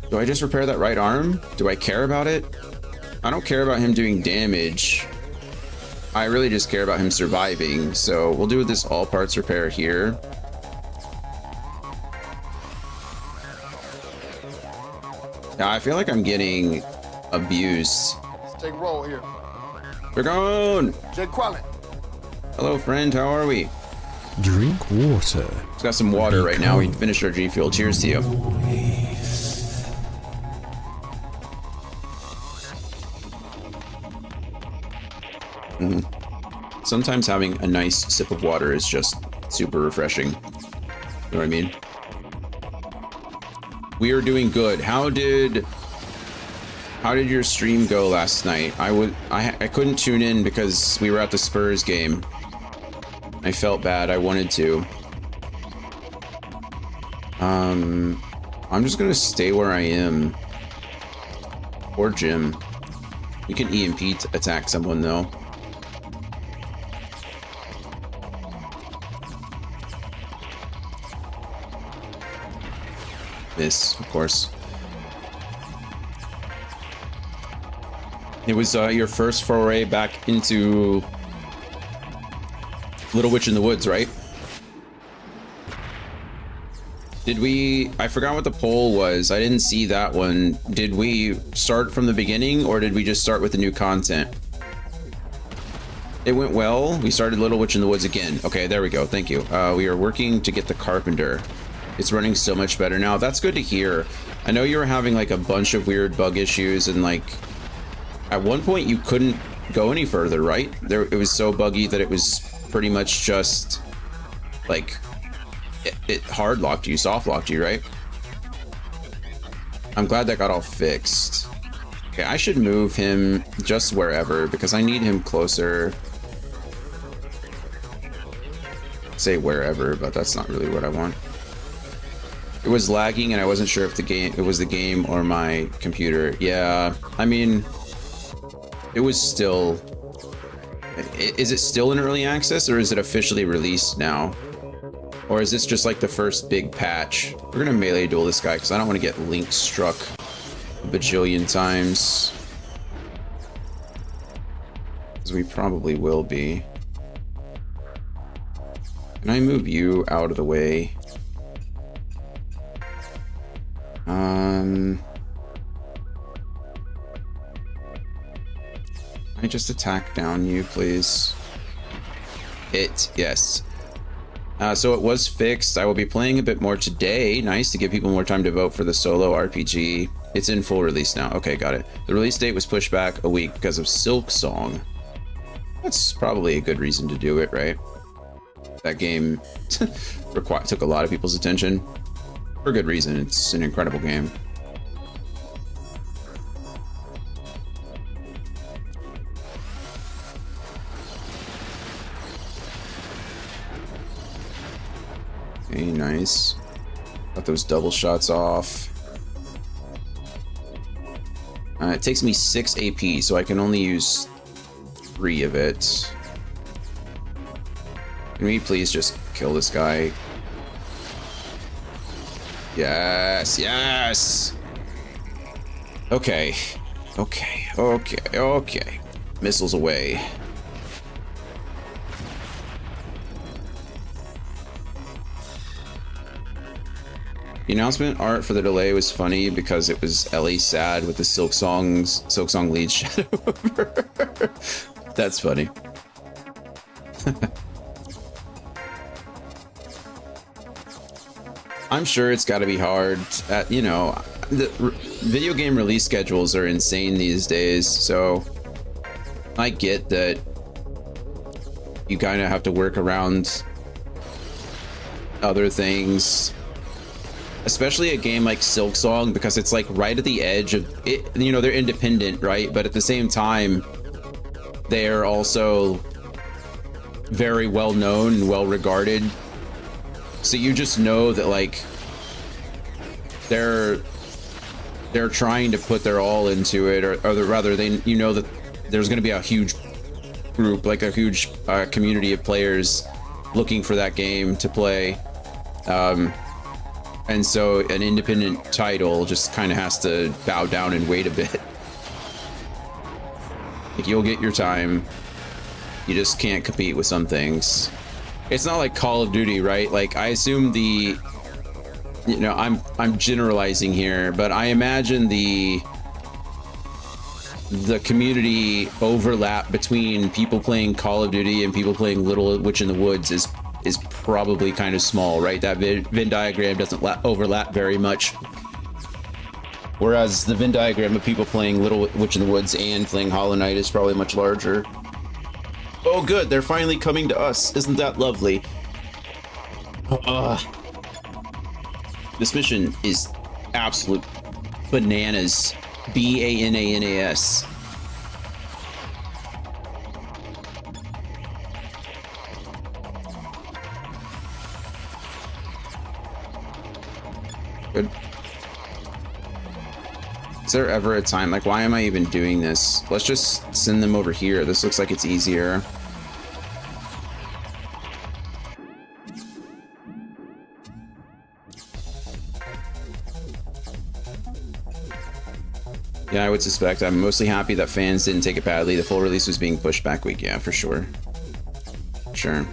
Do I just repair that right arm? Do I care about it? I don't care about him doing damage. I really just care about him surviving. So we'll do this all parts repair here. Yeah, I feel like I'm getting abused. Take roll here. Dragon! Jake Quallen. Hello, friend. How are we? Drink water. It's got some water right now. We finished our G Fuel. Cheers to you. Sometimes having a nice sip of water is just super refreshing. You know what I mean? We are doing good. How did your stream go last night? I couldn't tune in because we were at the Spurs game. I felt bad. I wanted to. I'm just gonna stay where I am. Or Jim. You can EMP attack someone though. This, of course. It was your first foray back into Little Witch in the Woods, right? Did we... I forgot what the poll was. I didn't see that one. Did we start from the beginning or did we just start with the new content? It went well. We started Little Witch in the Woods again. Okay, there we go. Thank you. We are working to get the Carpenter. It's running so much better now. That's good to hear. I know you were having like a bunch of weird bug issues and like at one point you couldn't go any further, right? It was so buggy that it was pretty much just like it hard locked you, soft locked you, right? I'm glad that got all fixed. Okay, I should move him just wherever because I need him closer. Say wherever, but that's not really what I want. It was lagging and I wasn't sure if it was the game or my computer. Yeah, I mean, it was still... Is it still in early access or is it officially released now? Or is this just like the first big patch? We're gonna melee duel this guy because I don't want to get link struck a bajillion times. Because we probably will be. Can I move you out of the way? I just attack down you, please. Yes. So it was fixed. I will be playing a bit more today. Nice to give people more time to vote for the solo RPG. It's in full release now. Okay, got it. The release date was pushed back a week because of Silksong. That's probably a good reason to do it, right? That game took a lot of people's attention. For good reason. It's an incredible game. Okay, nice. Got those double shots off. It takes me 6 AP, so I can only use 3 of it. Can we please just kill this guy? Yes, yes! Okay. Okay. Missiles away. The announcement art for the delay was funny because it was Ellie sad with the Silksong lead shadow over her. That's funny. I'm sure it's got to be hard. You know, the video game release schedules are insane these days, so I get that you kind of have to work around other things, especially a game like Silksong, because it's like right at the edge of it. You know, they're independent, right? But at the same time, they're also very well known and well regarded. So you just know that like they're trying to put their all into it, or rather, you know that there's going to be a huge group, like a huge community of players looking for that game to play. And so an independent title just kind of has to bow down and wait a bit. Like, you'll get your time. You just can't compete with some things. It's not like Call of Duty, right? Like, I assume you know, I'm generalizing here, but I imagine the community overlap between people playing Call of Duty and people playing Little Witch in the Woods is probably kind of small, right? That Venn diagram doesn't overlap very much. Whereas the Venn diagram of people playing Little Witch in the Woods and playing Hollow Knight is probably much larger. Oh, good. They're finally coming to us. Isn't that lovely? This mission is absolute bananas. Bananas. Good. Is there ever a time, like, why am I even doing this? Let's just send them over here. This looks like it's easier. Yeah, I would suspect. I'm mostly happy that fans didn't take it badly. The full release was being pushed back week. Yeah, for sure. Sure.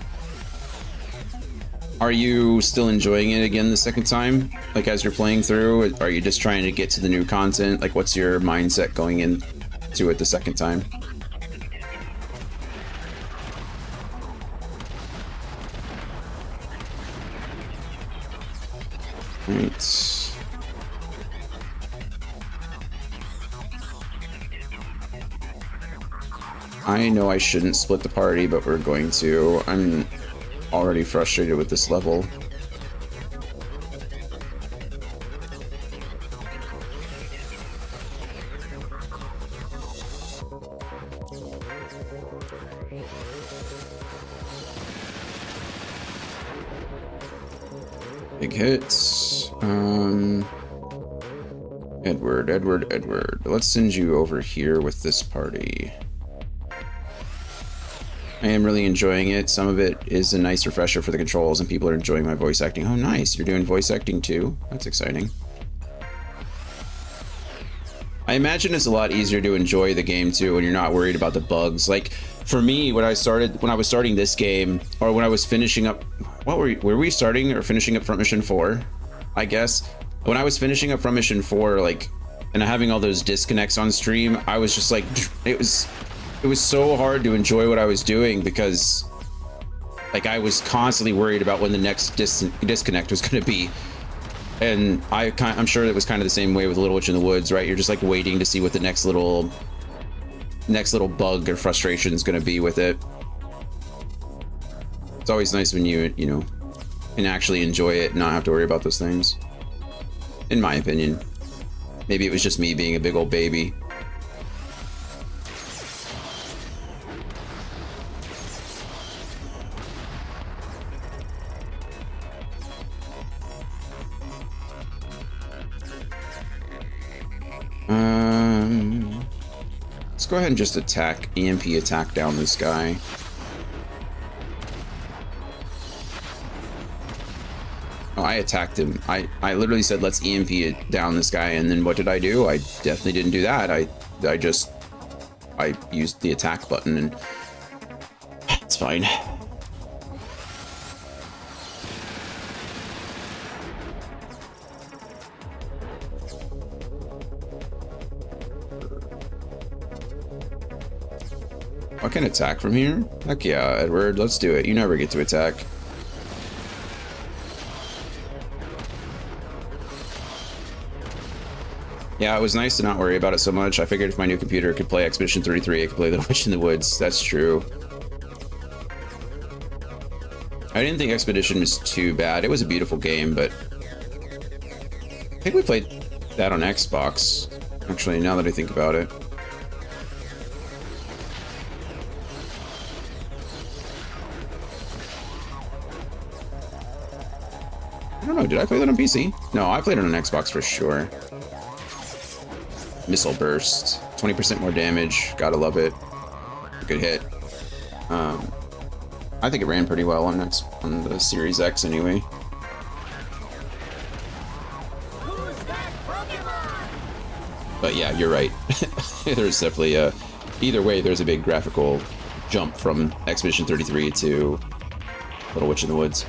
Are you still enjoying it again the second time? Like, as you're playing through? Are you just trying to get to the new content? Like, what's your mindset going into it the second time? Right. I know I shouldn't split the party, but we're going to. I'm already frustrated with this level. Big hits. Edward. Let's send you over here with this party. I am really enjoying it. Some of it is a nice refresher for the controls, and people are enjoying my voice acting. Oh, nice. You're doing voice acting too? That's exciting. I imagine it's a lot easier to enjoy the game too when you're not worried about the bugs. Like, for me, when I was starting this game, or when I was finishing up, were we starting or finishing up Front Mission 4? I guess. When I was finishing up Front Mission 4, like, and having all those disconnects on stream, I was just like, it was so hard to enjoy what I was doing because, like, I was constantly worried about when the next disconnect was going to be. And I'm sure it was kind of the same way with Little Witch in the Woods, right? You're just like waiting to see what the next little bug or frustration is going to be with it. It's always nice when you know, can actually enjoy it and not have to worry about those things. In my opinion. Maybe it was just me being a big old baby. Let's go ahead and just EMP attack down this guy. Oh, I attacked him. I literally said, let's EMP it down this guy, and then what did I do? I definitely didn't do that. I used the attack button, and it's fine. I can attack from here? Heck yeah, Edward, let's do it. You never get to attack. Yeah, it was nice to not worry about it so much. I figured if my new computer could play Expedition 33, it could play Little Witch in the Woods. That's true. I didn't think Expedition was too bad. It was a beautiful game, but I think we played that on Xbox. Actually, now that I think about it. I don't know, did I play that on PC? No, I played it on Xbox for sure. Missile burst, 20% more damage, gotta love it. Good hit. I think it ran pretty well on the Series X anyway. Who's that Pokemon? But yeah, you're right. There's definitely either way, there's a big graphical jump from Expedition 33 to Little Witch in the Woods.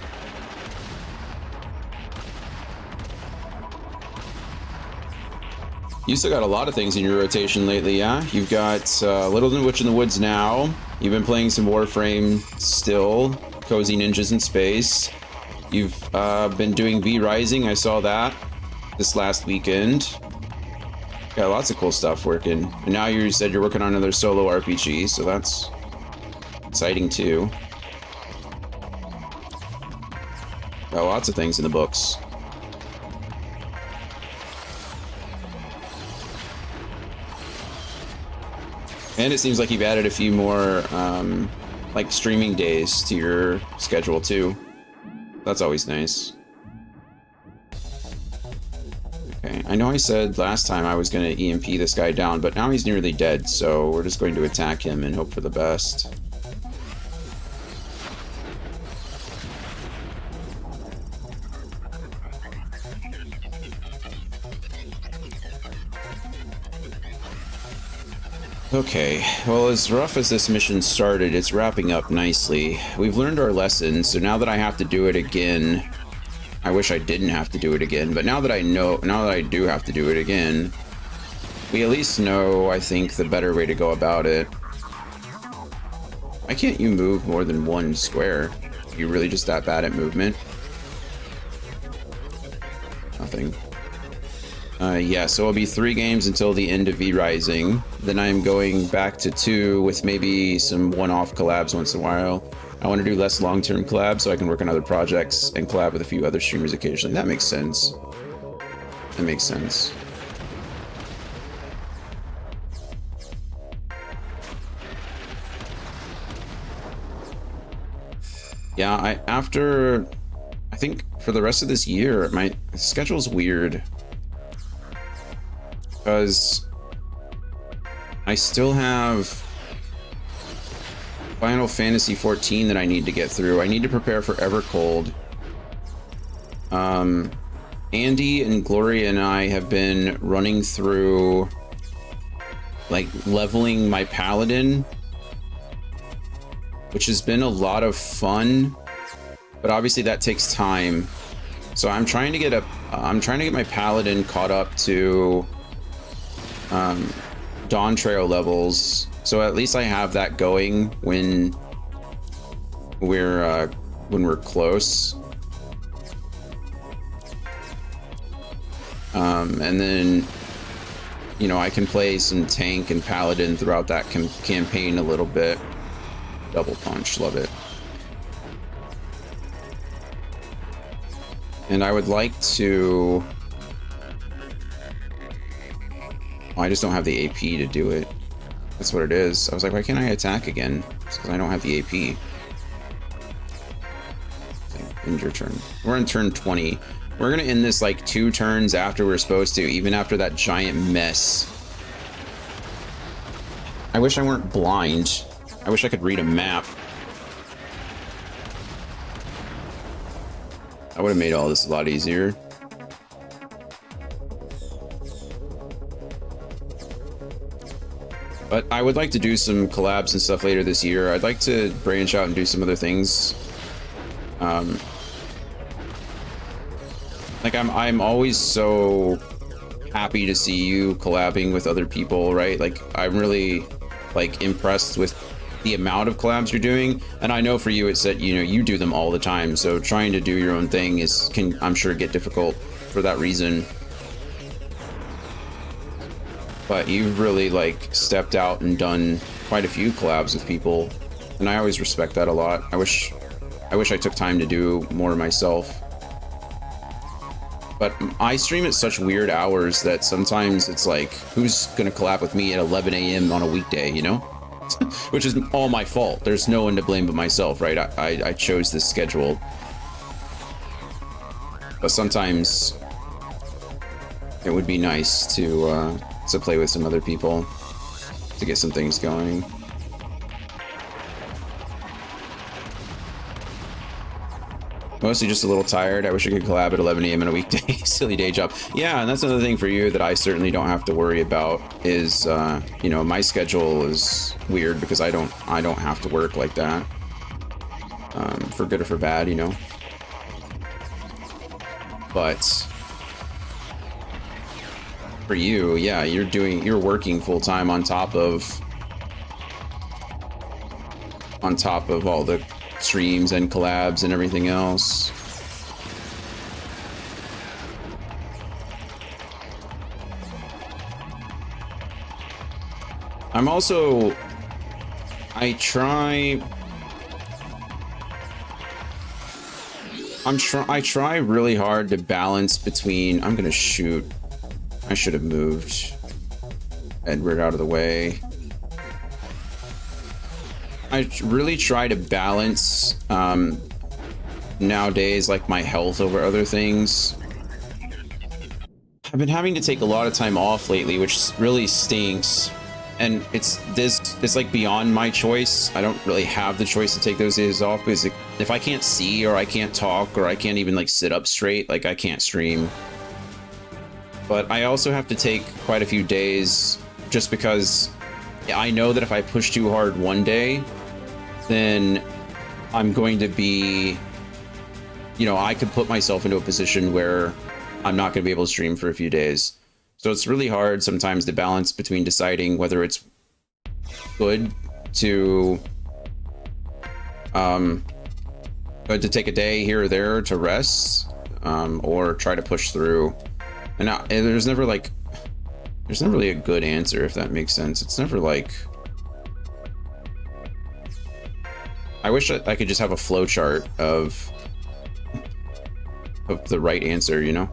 You still got a lot of things in your rotation lately, yeah? You've got Little Witch in the Woods now. You've been playing some Warframe still. Cozy Ninjas in Space. You've been doing V Rising. I saw that this last weekend. Got lots of cool stuff working. And now you said you're working on another solo RPG, so that's exciting too. Got lots of things in the books. And it seems like you've added a few more, like, streaming days to your schedule, too. That's always nice. Okay, I know I said last time I was going to EMP this guy down, but now he's nearly dead, so we're just going to attack him and hope for the best. Okay, well, as rough as this mission started, it's wrapping up nicely. We've learned our lesson, so now that I have to do it again, I wish I didn't have to do it again, but now that I do have to do it again, we at least know, I think, the better way to go about it. Why can't you move more than one square? Are you really just that bad at movement? Nothing. Yeah, so it'll be 3 games until the end of V Rising. Then I'm going back to 2 with maybe some one-off collabs once in a while. I want to do less long-term collabs so I can work on other projects and collab with a few other streamers occasionally. That makes sense. That makes sense. Yeah, I think for the rest of this year, my schedule's weird. Because I still have Final Fantasy XIV that I need to get through. I need to prepare for Evercold. Andy and Gloria and I have been running through, like, leveling my Paladin, which has been a lot of fun, but obviously that takes time. So I'm trying to get my Paladin caught up to Dawn Trail levels, so at least I have that going when we're close. And then, you know, I can play some tank and paladin throughout that campaign a little bit. Double punch, love it. And I would like to... Oh, I just don't have the AP to do it. That's what it is. I was like, why can't I attack again? It's because I don't have the AP. End your turn. We're in turn 20. We're gonna end this like 2 turns after we're supposed to, even after that giant mess. I wish I weren't blind. I wish I could read a map. I would have made all this a lot easier. But I would like to do some collabs and stuff later this year. I'd like to branch out and do some other things. Like I'm always so happy to see you collabing with other people, right? Like I'm really like impressed with the amount of collabs you're doing, and I know for you it's that, you know, you do them all the time, so trying to do your own thing can I'm sure get difficult for that reason. But you've really like stepped out and done quite a few collabs with people, and I always respect that a lot. I wish I wish I took time to do more myself. But I stream at such weird hours that sometimes it's like, who's gonna collab with me at 11 a.m. on a weekday, you know? Which is all my fault. There's no one to blame but myself, right? I chose this schedule. But sometimes it would be nice to play with some other people to get some things going. Mostly just a little tired. I wish I could collab at 11 a.m. on a weekday. Silly day job. Yeah, and that's another thing for you that I certainly don't have to worry about is, you know, my schedule is weird because I don't have to work like that. For good or for bad, you know. But for you, yeah, you're working full time on top of all the streams and collabs and everything else. I try really hard to balance between, I'm gonna shoot. I should have moved Edward out of the way. I really try to balance nowadays, like, my health over other things. I've been having to take a lot of time off lately, which really stinks. And it's like beyond my choice. I don't really have the choice to take those days off because if I can't see or I can't talk or I can't even like sit up straight, like I can't stream. But I also have to take quite a few days just because I know that if I push too hard one day, then I'm going to be, you know, I could put myself into a position where I'm not going to be able to stream for a few days. So it's really hard sometimes to balance between deciding whether it's good to take a day here or there to rest, or try to push through. And there's never really a good answer, if that makes sense. It's never like, I wish I could just have a flow chart of the right answer, you know?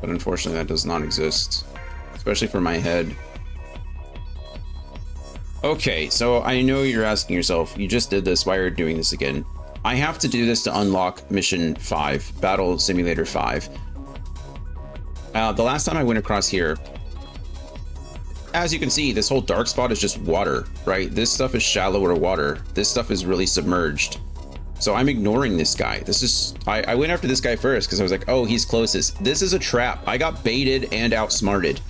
But unfortunately that does not exist, especially for my head. Okay, so I know you're asking yourself, you just did this, why are you doing this again? I have to do this to unlock mission 5, Battle Simulator 5. The last time I went across here, as you can see, this whole dark spot is just water, right? This stuff is shallower water. This stuff is really submerged. So I'm ignoring this guy. I went after this guy first because I was like, oh, he's closest. This is a trap. I got baited and outsmarted.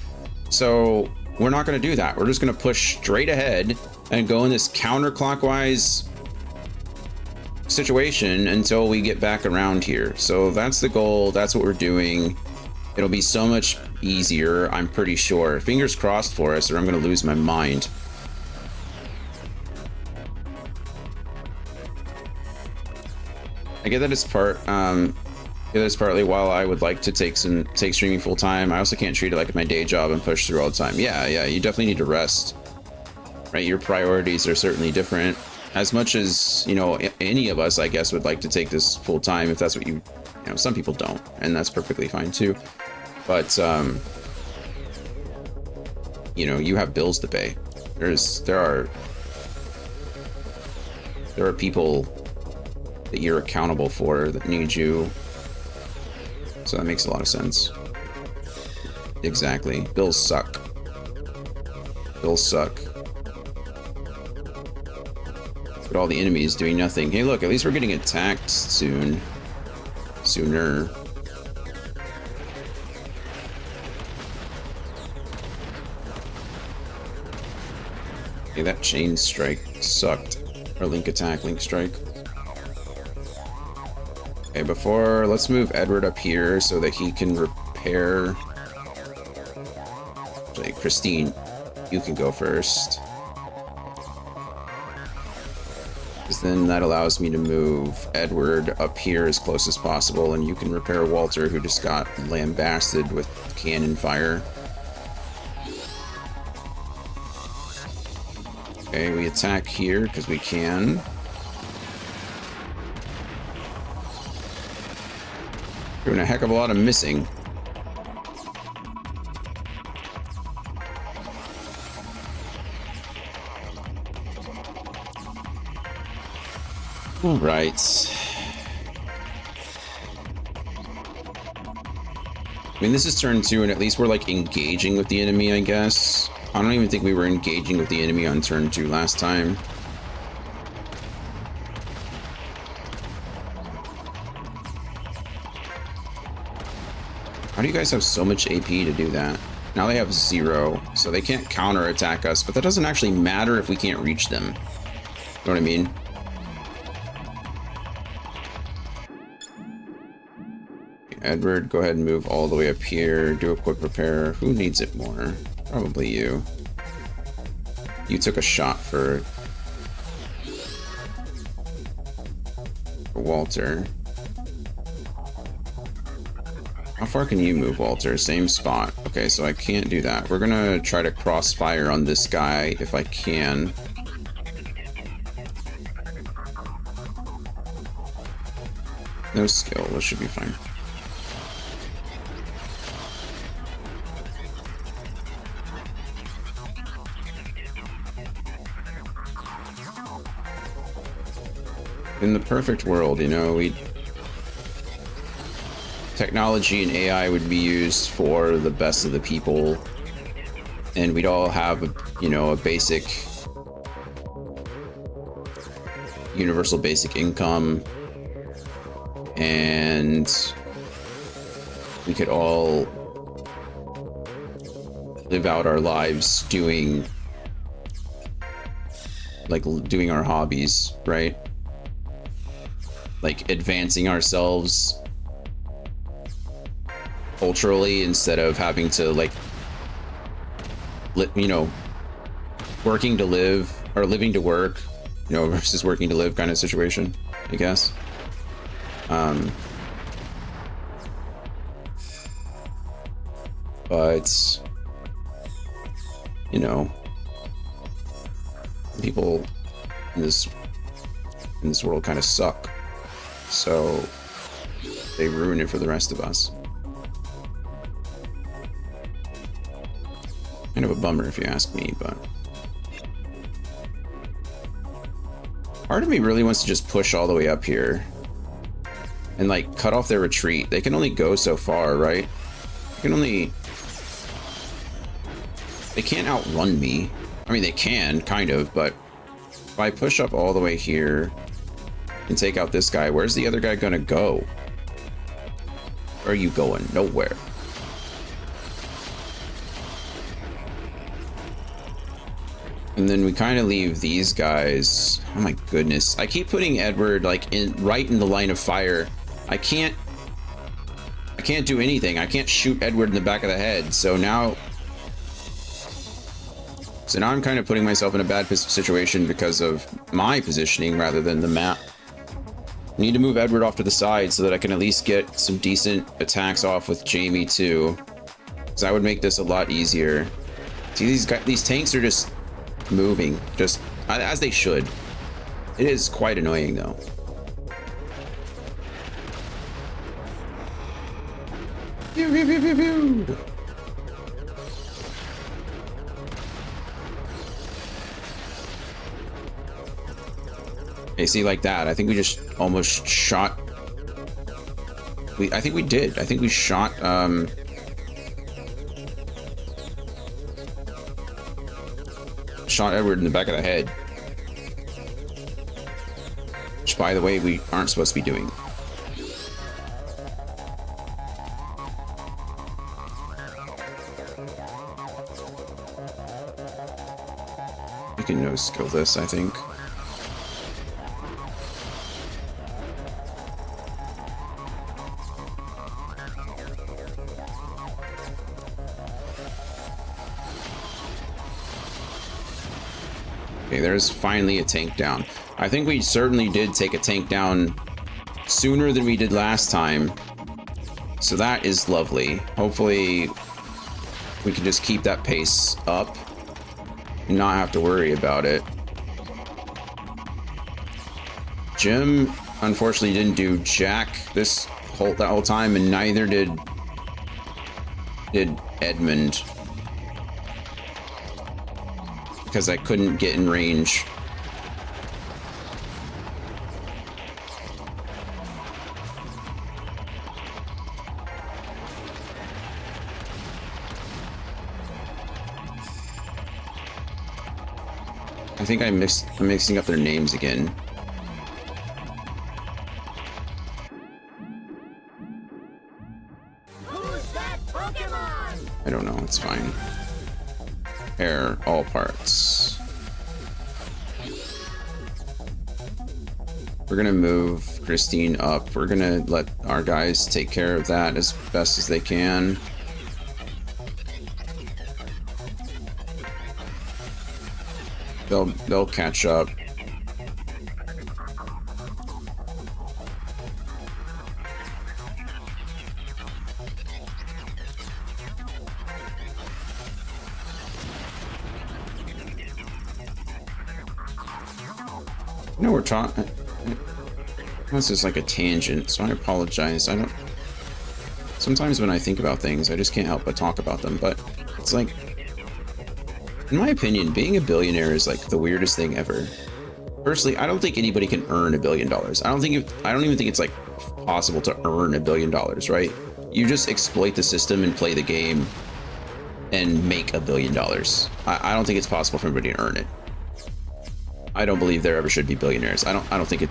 So we're not going to do that. We're just going to push straight ahead and go in this counterclockwise situation until we get back around here. So that's the goal. That's what we're doing. It'll be so much easier, I'm pretty sure. Fingers crossed for us, or I'm going to lose my mind. I get that it's partly while I would like to take streaming full time. I also can't treat it like my day job and push through all the time. Yeah, you definitely need to rest. Right, your priorities are certainly different. As much as, you know, any of us, I guess, would like to take this full time if that's what you know, some people don't, and that's perfectly fine too. But you know, you have bills to pay. There are people that you're accountable for that need you. So that makes a lot of sense. Exactly. Bills suck. Bills suck. But all the enemies doing nothing. Hey, look, at least we're getting attacked soon. Sooner. Okay, that chain strike sucked. Or link attack, link strike. Okay, let's move Edward up here so that he can repair. Actually, Christine, you can go first. Because then that allows me to move Edward up here as close as possible, and you can repair Walter, who just got lambasted with cannon fire. Okay, we attack here because we can. Doing a heck of a lot of missing. All right. I mean, this is turn 2, and at least we're, like, engaging with the enemy, I guess. I don't even think we were engaging with the enemy on turn 2 last time. How do you guys have so much AP to do that? Now they have 0, so they can't counterattack us, but that doesn't actually matter if we can't reach them. You know what I mean? Edward, go ahead and move all the way up here. Do a quick repair. Who needs it more? Probably you. You took a shot for Walter. How far can you move, Walter? Same spot. Okay, so I can't do that. We're gonna try to crossfire on this guy if I can. No skill. This should be fine. In the perfect world, you know, technology and AI would be used for the best of the people, and we'd all have, you know, a basic, universal basic income, and we could all live out our lives doing our hobbies, right? Like advancing ourselves culturally instead of having to, like, you know, working to live or living to work, you know, versus working to live kind of situation, I guess. But, you know, people in this world kind of suck. So they ruin it for the rest of us. Kind of a bummer if you ask me, but part of me really wants to just push all the way up here and, like, cut off their retreat. They can only go so far, right? They can't outrun me. I mean, they can, kind of, but if I push up all the way here and take out this guy, where's the other guy gonna go? Where are you going? Nowhere. And then we kind of leave these guys. Oh my goodness. I keep putting Edward, like, right in the line of fire. I can't do anything. I can't shoot Edward in the back of the head. So now I'm kind of putting myself in a bad situation because of my positioning rather than the map. I need to move Edward off to the side so that I can at least get some decent attacks off with Jamie too. Because that would make this a lot easier. See, these tanks are just moving, just as they should. It is quite annoying though. Pew, pew, pew, pew, pew. Okay, see, like that. I think we just almost shot. I think we did. I think we shot. Shot Edward in the back of the head. Which, by the way, we aren't supposed to be doing. We can no-skill this, I think. Okay, there's finally a tank down. I think we certainly did take a tank down sooner than we did last time. So that is lovely. Hopefully we can just keep that pace up and not have to worry about it. Jim, unfortunately, didn't do jack this that whole time, and neither did Edmund, because I couldn't get in range. I think I'm mixing up their names again. Who's that Pokemon? I don't know, it's fine. Air all parts. We're gonna move Christine up. We're gonna let our guys take care of that as best as they can. They'll catch up. No, we're talking. This is like a tangent, so I apologize. I don't. Sometimes when I think about things, I just can't help but talk about them. But it's like, in my opinion, being a billionaire is like the weirdest thing ever. Personally, I don't think anybody can earn $1 billion. I don't even think it's like possible to earn $1 billion, right? You just exploit the system and play the game and make $1 billion. I don't think it's possible for anybody to earn it. I don't believe there ever should be billionaires. I don't think it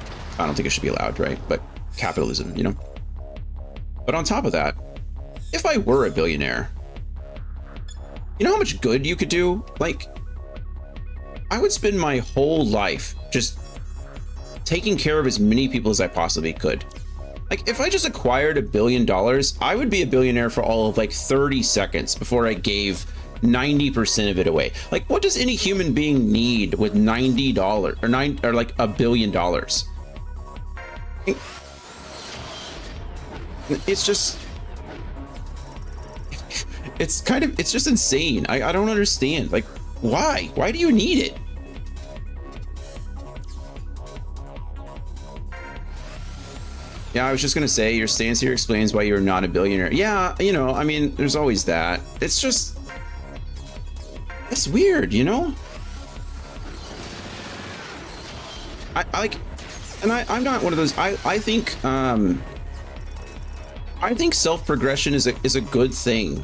should be allowed, right? But capitalism, you know? But on top of that, if I were a billionaire, you know how much good you could do? Like, I would spend my whole life just taking care of as many people as I possibly could. Like, if I just acquired $1 billion, I would be a billionaire for all of like 30 seconds before I gave 90% of it away. Like, what does any human being need with $90 or like $1 billion? It's just, it's just insane. I don't understand. Like, why do you need it? Yeah, I was just gonna say, your stance here explains why you're not a billionaire. Yeah, you know, I mean, there's always that. It's just, it's weird, you know? I'm not one of those. I think self-progression is a good thing.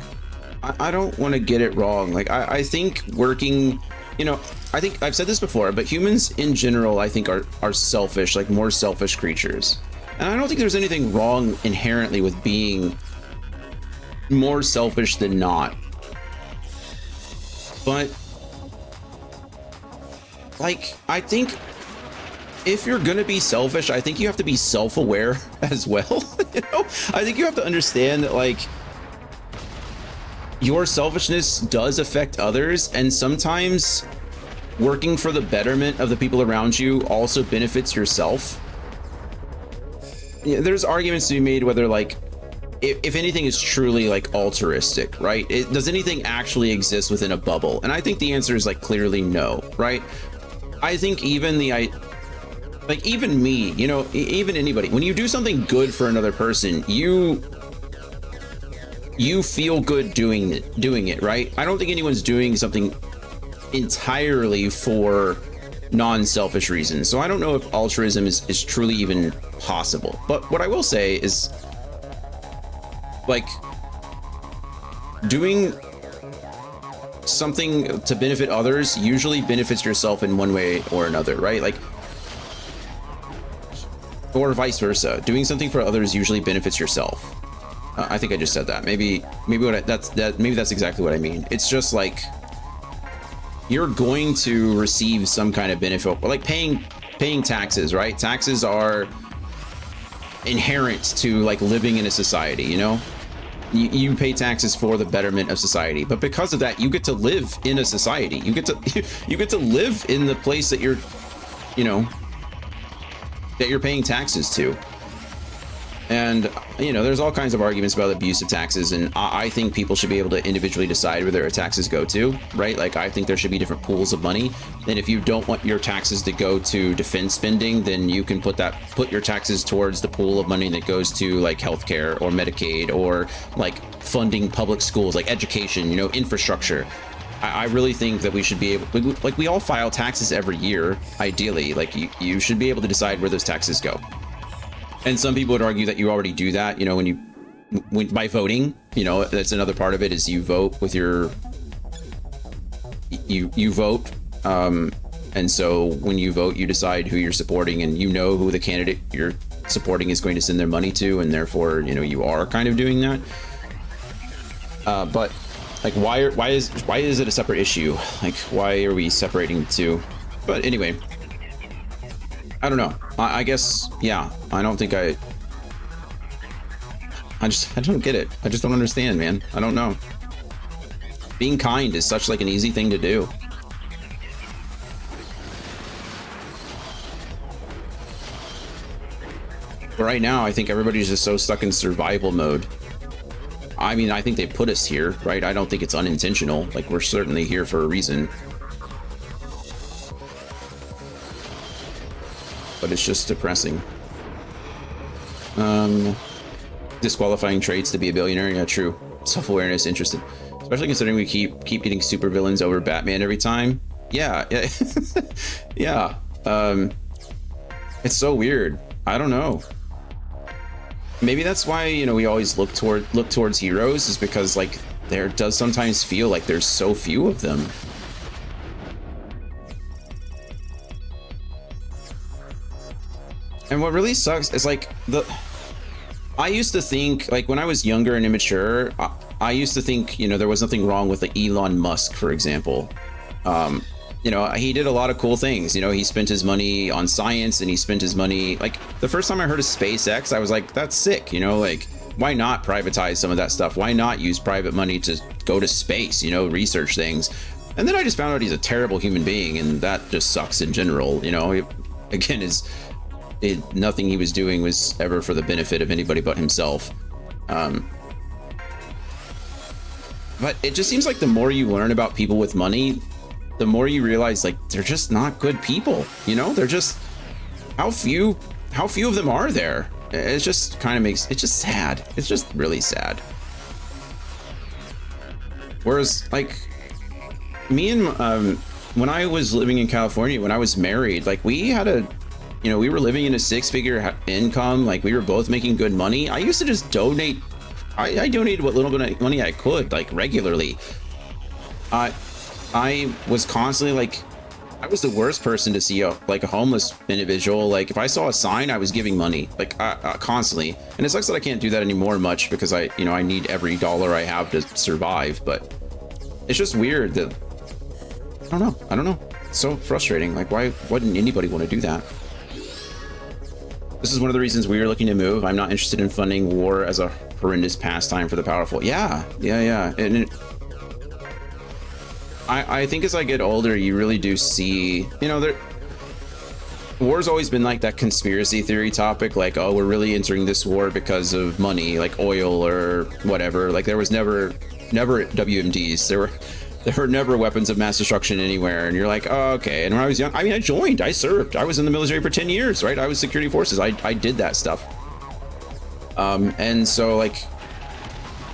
I don't want to get it wrong. Like, I think working, you know, I think I've said this before, but humans in general, I think are selfish, like more selfish creatures. And I don't think there's anything wrong inherently with being more selfish than not. But, like, I think if you're gonna be selfish, I think you have to be self-aware as well. You know, I think you have to understand that, like, your selfishness does affect others, and sometimes working for the betterment of the people around you also benefits yourself. Yeah, there's arguments to be made whether, like, if anything is truly like altruistic, right? Does anything actually exist within a bubble? And I think the answer is like clearly no, right? I think even even me, you know, even anybody, when you do something good for another person, you feel good doing it, right? I don't think anyone's doing something entirely for non-selfish reasons. So I don't know if altruism is truly even possible. But what I will say is, like, doing something to benefit others usually benefits yourself in one way or another, right? Like, or vice versa. Doing something for others usually benefits yourself. I think I just said that. Maybe that's exactly what I mean. It's just like, you're going to receive some kind of benefit, like paying taxes, right? Taxes are inherent to like living in a society, you know? You pay taxes for the betterment of society, but because of that, you get to live in a society. You get to live in the place that you're, you know, that you're paying taxes to. And, you know, there's all kinds of arguments about abuse of taxes, and I think people should be able to individually decide where their taxes go to, right? Like, I think there should be different pools of money. And if you don't want your taxes to go to defense spending, then you can put your taxes towards the pool of money that goes to, like, healthcare or Medicaid or, like, funding public schools, like education, you know, infrastructure. I really think that we should be able, like, we all file taxes every year, ideally. Like, you should be able to decide where those taxes go. And some people would argue that you already do that, you know, by voting. You know, that's another part of it, is you vote with your, you vote. And so when you vote, you decide who you're supporting, and you know who the candidate you're supporting is going to send their money to, and therefore, you know, you are kind of doing that. But like, why is it a separate issue? Like, why are we separating the two? But anyway, I don't know. I guess, yeah, I don't think I don't get it. I just don't understand, man. I don't know. Being kind is such like an easy thing to do. But right now, I think everybody's just so stuck in survival mode. I mean, I think they put us here, right? I don't think it's unintentional. Like, we're certainly here for a reason. But it's just depressing. Disqualifying traits to be a billionaire. Yeah, true. Self-awareness, interested. Especially considering we keep getting supervillains over Batman every time. Yeah. Yeah. It's so weird. I don't know. Maybe that's why, you know, we always look towards heroes, is because, like, there does sometimes feel like there's so few of them. And what really sucks is, like, I used to think, like, when I was younger and immature, I used to think, you know, there was nothing wrong with, like, Elon Musk, for example. You know, he did a lot of cool things. You know, he spent his money on science, and he spent his money, like, the first time I heard of SpaceX, I was like, that's sick. You know, like, why not privatize some of that stuff? Why not use private money to go to space, you know, research things? And then I just found out he's a terrible human being, and that just sucks in general. You know, again, nothing he was doing was ever for the benefit of anybody but himself. But it just seems like the more you learn about people with money, the more you realize, like, they're just not good people. You know, they're just, how few of them are there? It just kind of makes, it's just sad. It's just really sad. Whereas, like, me and, when I was living in California, when I was married, like, we had you know, we were living in a 6-figure income. Like, we were both making good money. I used to just donate. I donated what little bit of money I could, like, regularly. I was constantly, like, I was the worst person to see a homeless individual. Like, if I saw a sign, I was giving money, like, constantly. And it sucks that I can't do that anymore much, because I need every dollar I have to survive. But it's just weird that, I don't know. It's so frustrating. Like, why wouldn't anybody want to do that? This is one of the reasons we are looking to move. I'm not interested in funding war as a horrendous pastime for the powerful. Yeah. And I think as I get older, you really do see, you know, war's always been like that conspiracy theory topic, like, oh, we're really entering this war because of money, like oil or whatever. Like, there was never WMDs. There were never weapons of mass destruction anywhere. And you're like, oh, okay. And when I was young, I mean, I served. I was in the military for 10 years, right? I was security forces. I did that stuff. And so, like,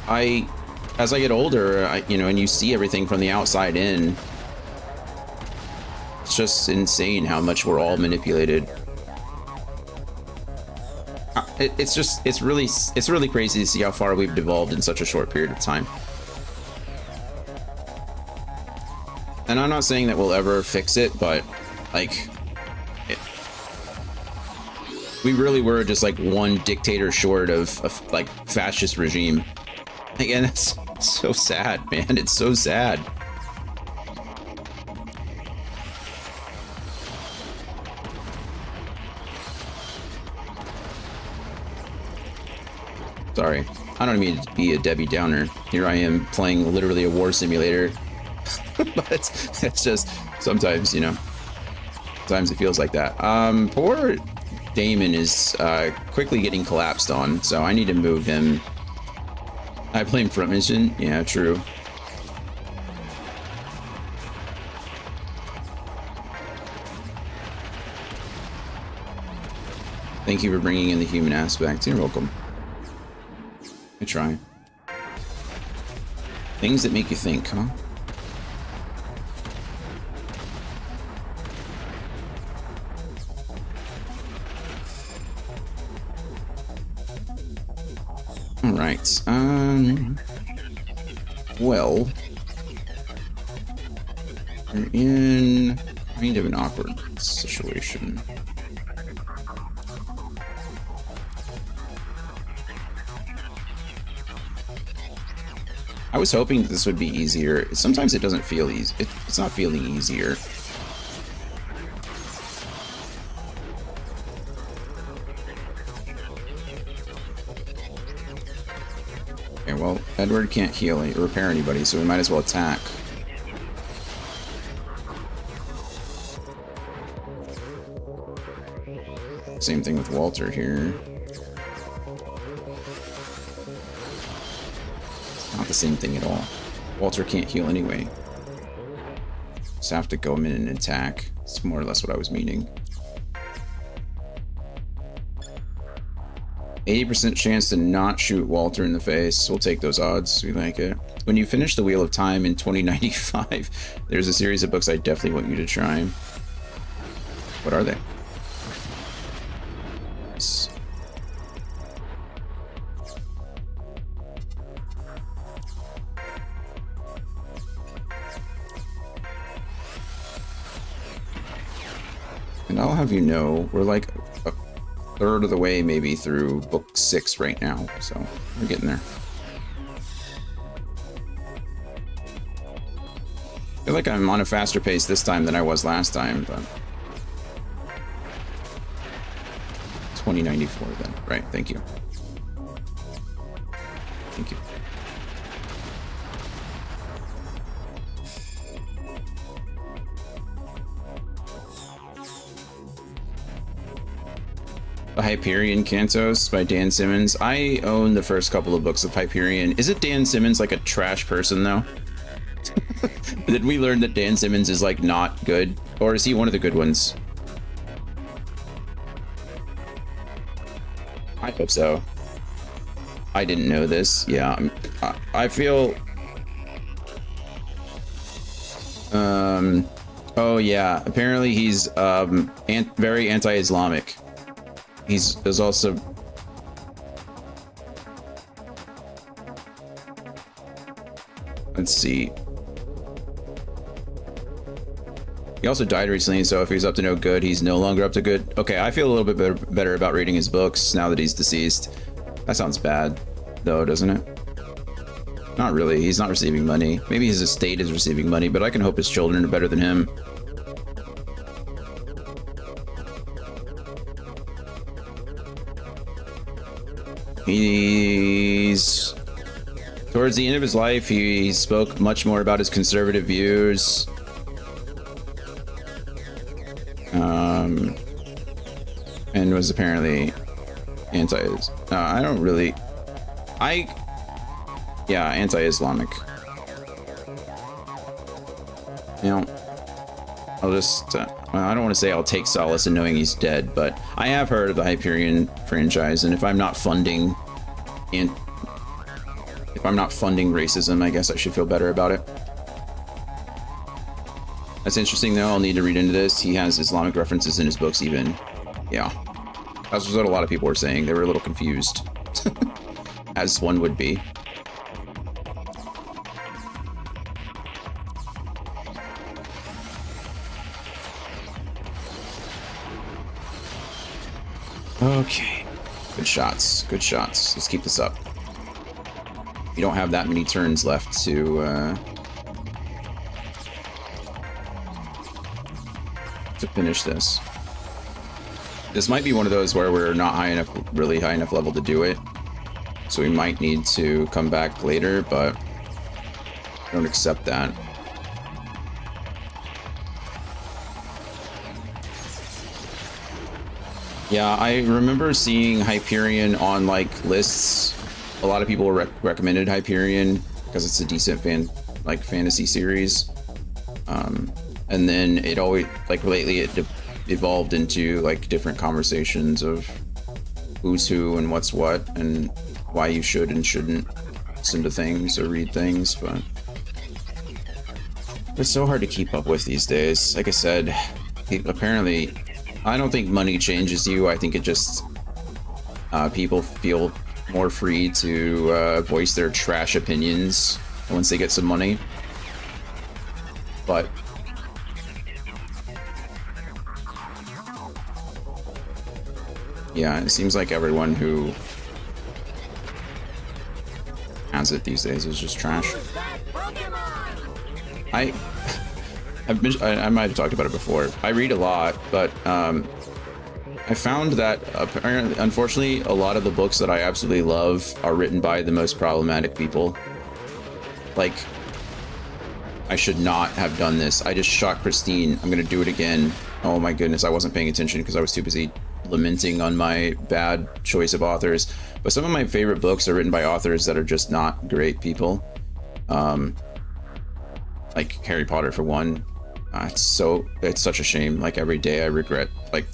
as I get older, you know, and you see everything from the outside in, it's just insane how much we're all manipulated. It's really crazy to see how far we've devolved in such a short period of time. And I'm not saying that we'll ever fix it, but, like, we really were just, like, one dictator short of like, fascist regime. Again, that's so sad, man. It's so sad. Sorry, I don't mean to be a Debbie Downer. Here I am playing literally a war simulator. But it's just sometimes, you know, sometimes it feels like that. Poor Damon is quickly getting collapsed on, so I need to move him. I blame front mission. Yeah, true. Thank you for bringing in the human aspect. You're welcome. I try. Things that make you think, huh? All right. Well, we're in kind of an awkward situation. I was hoping this would be easier. Sometimes it doesn't feel easy. It's not feeling easier. Okay, well, Edward can't heal or repair anybody, so we might as well attack. Same thing with Walter here. Not the same thing at all. Walter can't heal anyway. Just have to go in and attack. It's more or less what I was meaning. 80% chance to not shoot Walter in the face. We'll take those odds. We like it. When you finish The Wheel of Time in 2095, there's a series of books I definitely want you to try. What are they? And I'll have you know, we're like a third of the way maybe through book 6 right now, so we're getting there. I feel like I'm on a faster pace this time than I was last time, but 2094 then. Right, thank you. Thank you. The Hyperion Cantos by Dan Simmons. I own the first couple of books of Hyperion. Is it Dan Simmons like a trash person though? Did we learn that Dan Simmons is like not good? Or is he one of the good ones? I hope so. I didn't know this. Yeah, I feel... Oh yeah, apparently he's very anti-Islamic. There's also... Let's see. He also died recently, so if he's up to no good, he's no longer up to good. Okay, I feel a little bit better about reading his books now that he's deceased. That sounds bad, though, doesn't it? Not really. He's not receiving money. Maybe his estate is receiving money, but I can hope his children are better than him. He's... Towards the end of his life, he spoke much more about his conservative views. And was apparently I don't really... Yeah, anti-Islamic. You know, I'll just... I don't want to say I'll take solace in knowing he's dead, but I have heard of the Hyperion franchise, and if I'm not funding... If I'm not funding racism, I guess I should feel better about it. That's interesting, though. I'll need to read into this. He has Islamic references in his books, even. Yeah. That's what a lot of people were saying. They were a little confused. As one would be. Okay. Good shots. Good shots. Let's keep this up. You don't have that many turns left to finish this. This might be one of those where we're not high enough, really high enough level to do it. So we might need to come back later, but I don't accept that. Yeah, I remember seeing Hyperion on like lists. A lot of people recommended Hyperion because it's a decent fantasy series. And then it always, like, lately it evolved into like different conversations of who's who and what's what and why you should and shouldn't listen to things or read things, but it's so hard to keep up with these days. Like I said, apparently I don't think money changes you. I think it just people feel more free to voice their trash opinions once they get some money. But yeah, it seems like everyone who has it these days is just trash. Who's that Pokemon? I might have talked about it before. I read a lot, but I found that apparently, unfortunately, a lot of the books that I absolutely love are written by the most problematic people. Like, I should not have done this. I just shot Christine. I'm gonna do it again. Oh my goodness, I wasn't paying attention because I was too busy lamenting on my bad choice of authors. But some of my favorite books are written by authors that are just not great people. Like Harry Potter for one. It's such a shame. Like every day I regret, like,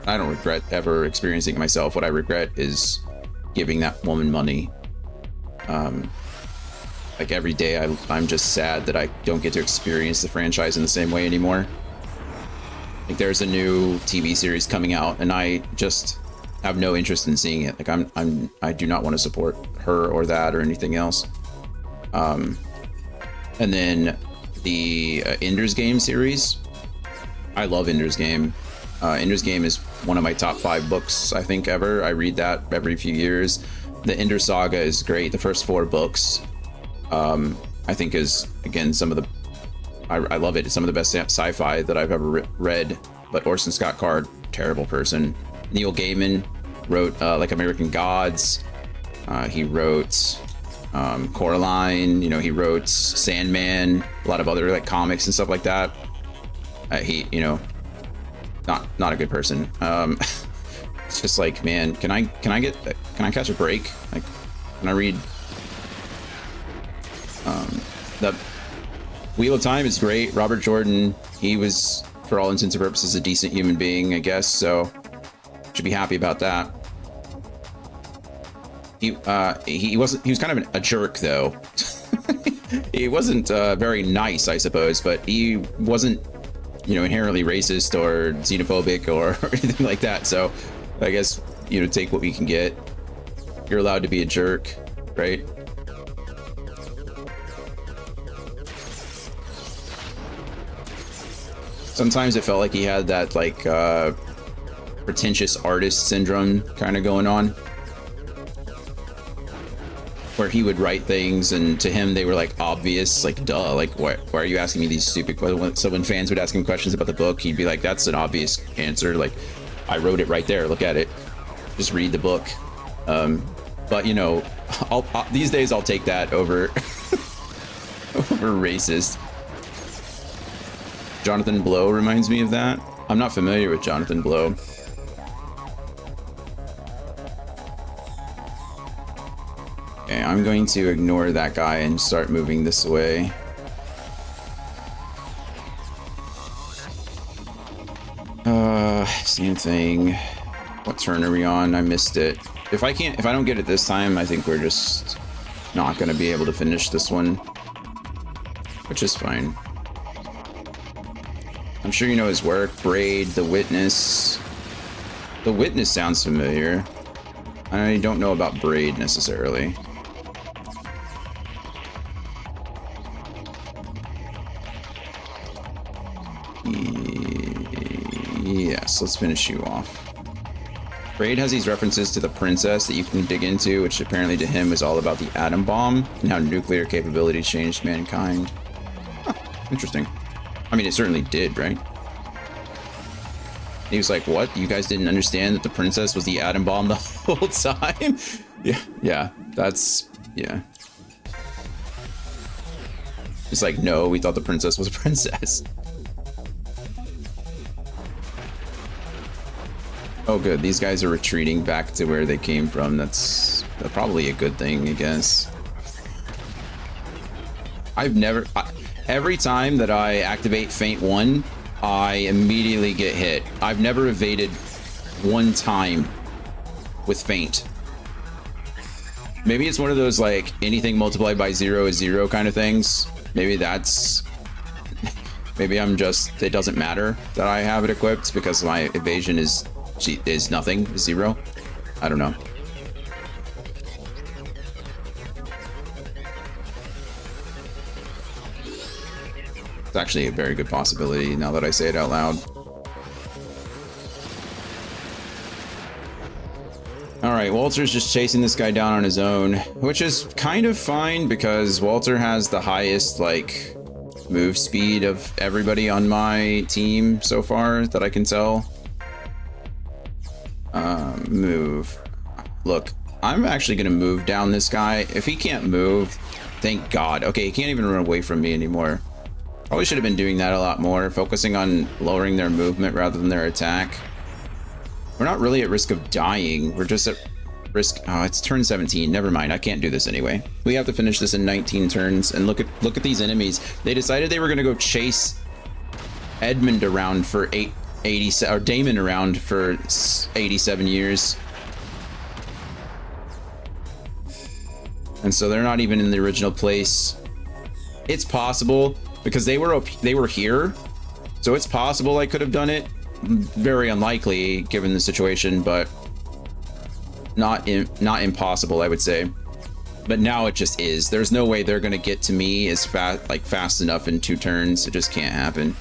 I don't regret ever experiencing it myself. What I regret is giving that woman money. Like every day I'm just sad that I don't get to experience the franchise in the same way anymore. Like there's a new TV series coming out and I just have no interest in seeing it. Like I do not want to support her or that or anything else. And then the Ender's Game series. I love Ender's Game. Ender's Game is one of my top 5 books, I think, ever. I read that every few years. The Ender Saga is great. The first 4 books, I think, is, again, some of the... I love it. It's some of the best sci-fi that I've ever read. But Orson Scott Card, terrible person. Neil Gaiman wrote, like, American Gods. He wrote... Coraline, you know, he wrote Sandman, a lot of other like comics and stuff like that. He, you know, not a good person. It's just like, man, can I catch a break? Like, can I read? The Wheel of Time is great. Robert Jordan, he was, for all intents and purposes, a decent human being, I guess. So, should be happy about that. He was kind of a jerk though. He wasn't very nice, I suppose, but he wasn't, you know, inherently racist or xenophobic or anything like that. So I guess, you know, take what we can get. You're allowed to be a jerk, right? Sometimes it felt like he had that like pretentious artist syndrome kind of going on, where he would write things and to him they were like obvious, like duh, like why are you asking me these stupid questions? So when fans would ask him questions about the book, he'd be like, that's an obvious answer, like I wrote it right there, look at it, just read the book. But you know, these days I'll take that over over racist. Jonathan Blow reminds me of that. I'm not familiar with Jonathan Blow. Okay, I'm going to ignore that guy and start moving this way. Same thing. What turn are we on? I missed it. If I don't get it this time, I think we're just not gonna be able to finish this one, which is fine. I'm sure you know his work. Braid, The Witness. The Witness sounds familiar. I don't know about Braid necessarily. Yes, let's finish you off. Braid has these references to the princess that you can dig into, which apparently to him is all about the atom bomb and how nuclear capability changed mankind. Huh, interesting. I mean, it certainly did, right? He was like, what? You guys didn't understand that the princess was the atom bomb the whole time? Yeah, that's, yeah. It's like, no, we thought the princess was a princess. Oh, good. These guys are retreating back to where they came from. That's probably a good thing, I guess. I've never... every time that I activate Feint 1, I immediately get hit. I've never evaded one time with Feint. Maybe it's one of those, like, anything multiplied by 0 is 0 kind of things. Maybe that's... maybe I'm just... it doesn't matter that I have it equipped because my evasion is nothing, is 0. I don't know. It's actually a very good possibility now that I say it out loud. Alright, Walter's just chasing this guy down on his own, which is kind of fine because Walter has the highest, like, move speed of everybody on my team so far that I can tell. Move. Look, I'm actually going to move down this guy. If he can't move, thank God. Okay, he can't even run away from me anymore. Probably should have been doing that a lot more, focusing on lowering their movement rather than their attack. We're not really at risk of dying. We're just at risk... oh, it's turn 17. Never mind. I can't do this anyway. We have to finish this in 19 turns. And look at these enemies. They decided they were going to go chase Edmund around for 87, or Damon around for 87 years. And so they're not even in the original place. It's possible because they were here. So it's possible I could have done it. Very unlikely given the situation, but not impossible, I would say. But now it just is. There's no way they're gonna get to me as fast enough in 2 turns. It just can't happen.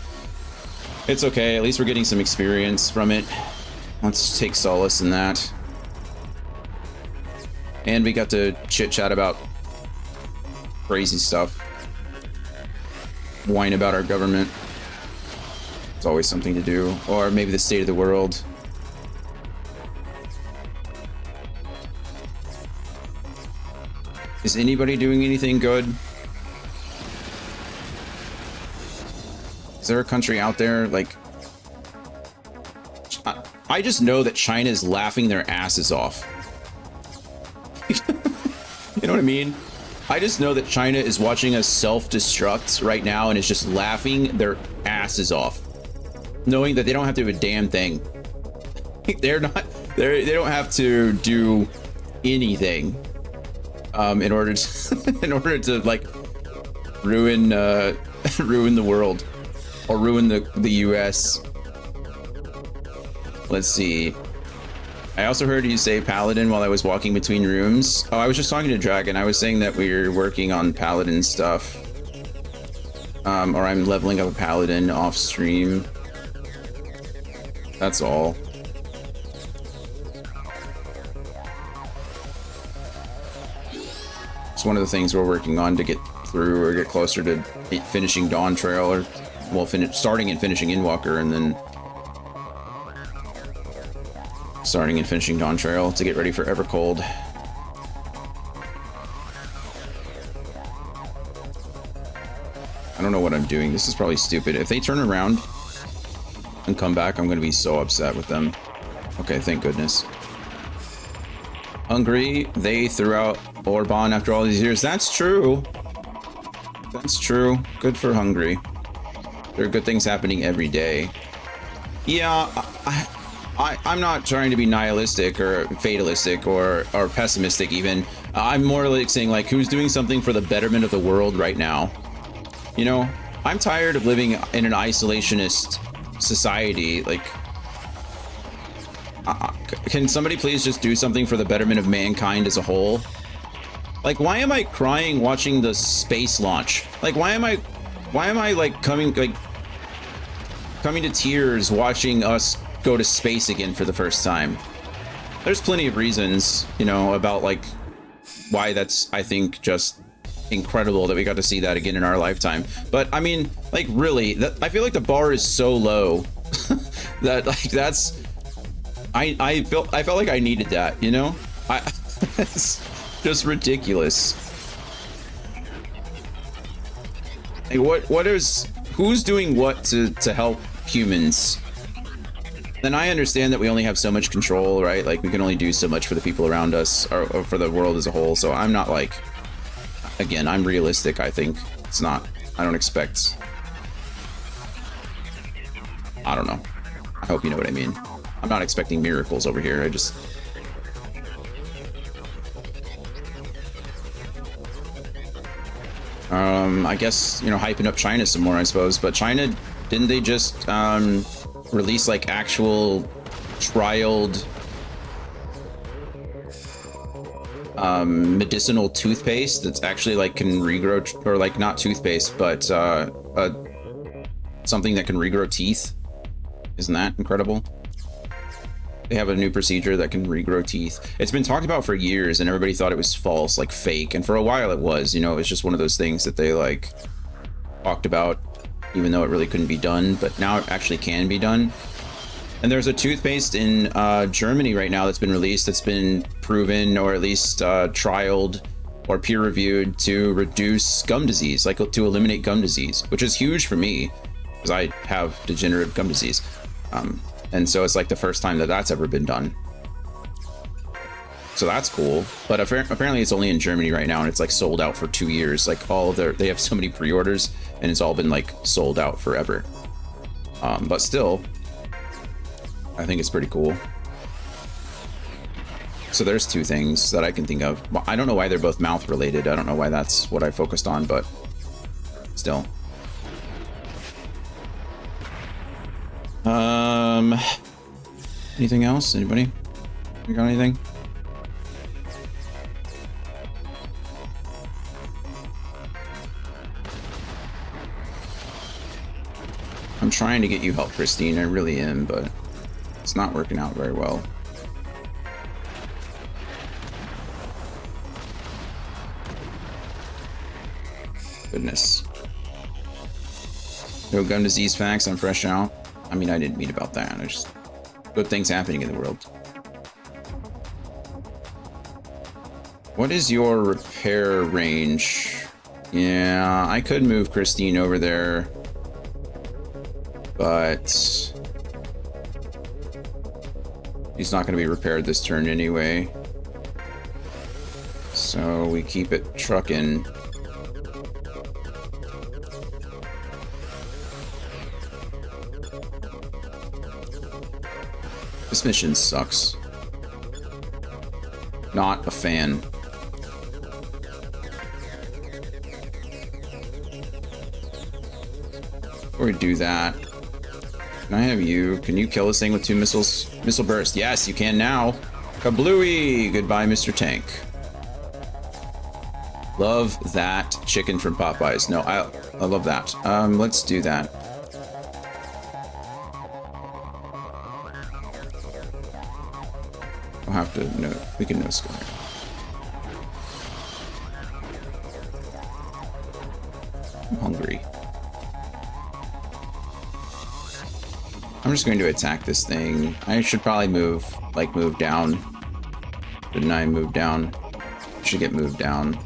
It's okay, at least we're getting some experience from it. Let's take solace in that. And we got to chit chat about crazy stuff. Whine about our government. It's always something to do. Or maybe the state of the world. Is anybody doing anything good? Is there a country out there, like... I just know that China is laughing their asses off. You know what I mean? I just know that China is watching us self-destruct right now and is just laughing their asses off. Knowing that they don't have to do a damn thing. They don't have to do anything in order to like ruin ruin the world or ruin the US. Let's see. I also heard you say Paladin while I was walking between rooms. Oh, I was just talking to Dragon. I was saying that we're working on Paladin stuff. Or I'm leveling up a Paladin off stream. That's all. It's one of the things we're working on to get through or get closer to finishing Dawn Trail, or well, starting and finishing Endwalker, and then starting and finishing Dawn Trail to get ready for Evercold. I don't know what I'm doing. This is probably stupid. If they turn around and come back, I'm going to be so upset with them. Okay, thank goodness. Hungary, they threw out Orban after all these years. That's true. That's true. Good for Hungary. There are good things happening every day. Yeah, I'm not trying to be nihilistic or fatalistic or pessimistic even. I'm more like saying, like, who's doing something for the betterment of the world right now? You know, I'm tired of living in an isolationist society. Like, can somebody please just do something for the betterment of mankind as a whole? Like, why am I crying watching the space launch? Like, why am I like coming to tears watching us go to space again for the first time? There's plenty of reasons, you know, about like why that's, I think, just incredible that we got to see that again in our lifetime. But I mean, like, really, I feel like the bar is so low that like that's I felt like I needed that, you know? It's just ridiculous. Like, who's doing what to help humans? then I understand that we only have so much control, right? Like we can only do so much for the people around us or for the world as a whole. So I'm not like, again, I'm realistic. I think it's not, I don't expect, I don't know. I hope you know what I mean. I'm not expecting miracles over here. I just, I guess, you know, hyping up China some more, I suppose. But China, didn't they just release like actual trialed medicinal toothpaste that's actually like can regrow, or like not toothpaste, but something that can regrow teeth? Isn't that incredible? They have a new procedure that can regrow teeth. It's been talked about for years and everybody thought it was false, like fake. And for a while it was, you know, it was just one of those things that they like talked about, even though it really couldn't be done, but now it actually can be done. And there's a toothpaste in Germany right now that's been released, that's been proven, or at least trialed or peer reviewed to reduce gum disease, like to eliminate gum disease, which is huge for me because I have degenerative gum disease. And so it's like the first time that that's ever been done. So that's cool. But apparently it's only in Germany right now and it's like sold out for 2 years. Like all of they have so many pre-orders and it's all been like sold out forever. But still, I think it's pretty cool. So there's two things that I can think of. Well, I don't know why they're both mouth related. I don't know why that's what I focused on, but still. Anything else? Anybody? You got anything? I'm trying to get you help, Christine. I really am, but it's not working out very well. Goodness. No gum disease facts. I'm fresh out. I mean, I didn't mean about that. There's good things happening in the world. What is your repair range? Yeah, I could move Christine over there, but he's not going to be repaired this turn anyway. So we keep it trucking. This mission sucks. Not a fan. Before we do that, can I have you? Can you kill this thing with 2 missiles? Missile burst. Yes, you can now. Kablooey! Goodbye, Mr. Tank. Love that chicken from Popeyes. No, I love that. Let's do that. We'll have to no. We can no score. I'm hungry. I'm just going to attack this thing. I should probably move down. Didn't I move down? Should get moved down.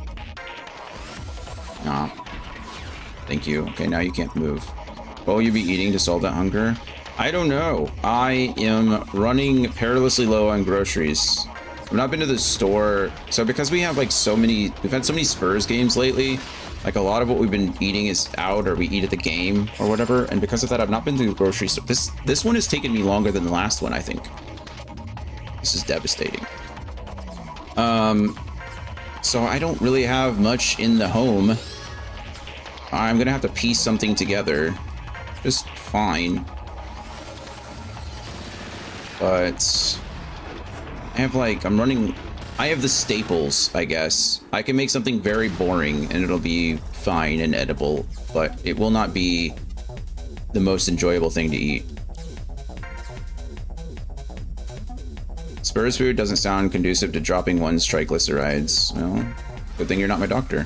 Nah. Thank you. Okay, now you can't move. What will you be eating to solve that hunger? I don't know. I am running perilously low on groceries. I've not been to the store. So because we have like we've had so many Spurs games lately, like a lot of what we've been eating is out or we eat at the game or whatever. And because of that, I've not been to the grocery store. This one has taken me longer than the last one, I think. This is devastating. So I don't really have much in the home. I'm gonna have to piece something together. Just fine. But I have I have the staples, I guess. I can make something very boring and it'll be fine and edible, but it will not be the most enjoyable thing to eat. Spurs food doesn't sound conducive to dropping one's triglycerides. Well, good thing you're not my doctor.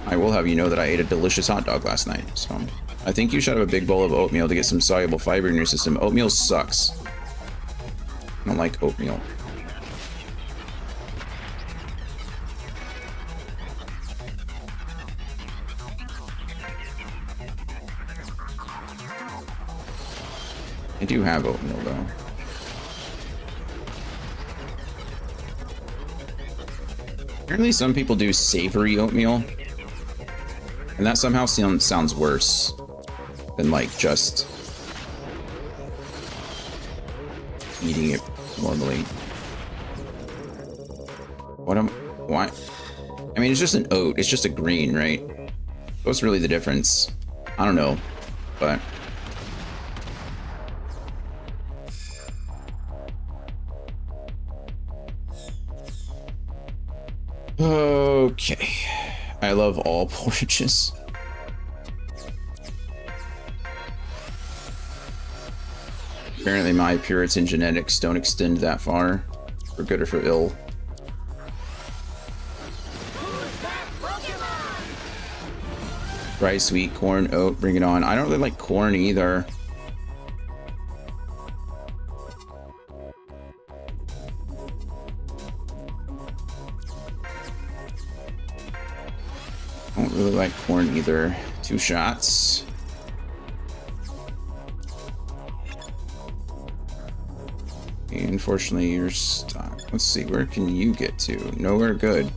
I will have you know that I ate a delicious hot dog last night, so I think you should have a big bowl of oatmeal to get some soluble fiber in your system. Oatmeal sucks. I don't like oatmeal. I do have oatmeal though. Apparently some people do savory oatmeal, and that somehow sounds worse than like just eating it normally. Why? I mean, it's just an oat. It's just a green, right? What's really the difference? I don't know, but okay. I love all porridges. Apparently my Puritan genetics don't extend that far, for good or for ill. Rice, wheat, corn, oat, bring it on. I don't really like corn either. I don't really like corn either. 2 shots. Unfortunately, you're stuck. Let's see, where can you get to? Nowhere good.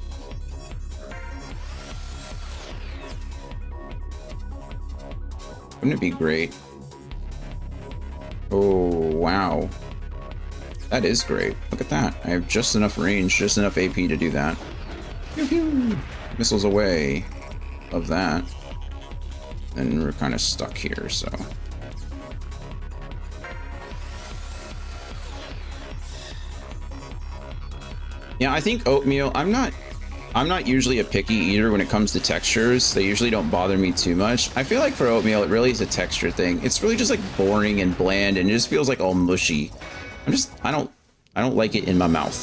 Wouldn't it be great? Oh, wow. That is great. Look at that. I have just enough range, just enough AP to do that. Pew pew. Missiles away of that. And we're kind of stuck here, so. Yeah, I think oatmeal, I'm not usually a picky eater when it comes to textures. They usually don't bother me too much. I feel like for oatmeal, it really is a texture thing. It's really just like boring and bland, and it just feels like all mushy. I don't like it in my mouth.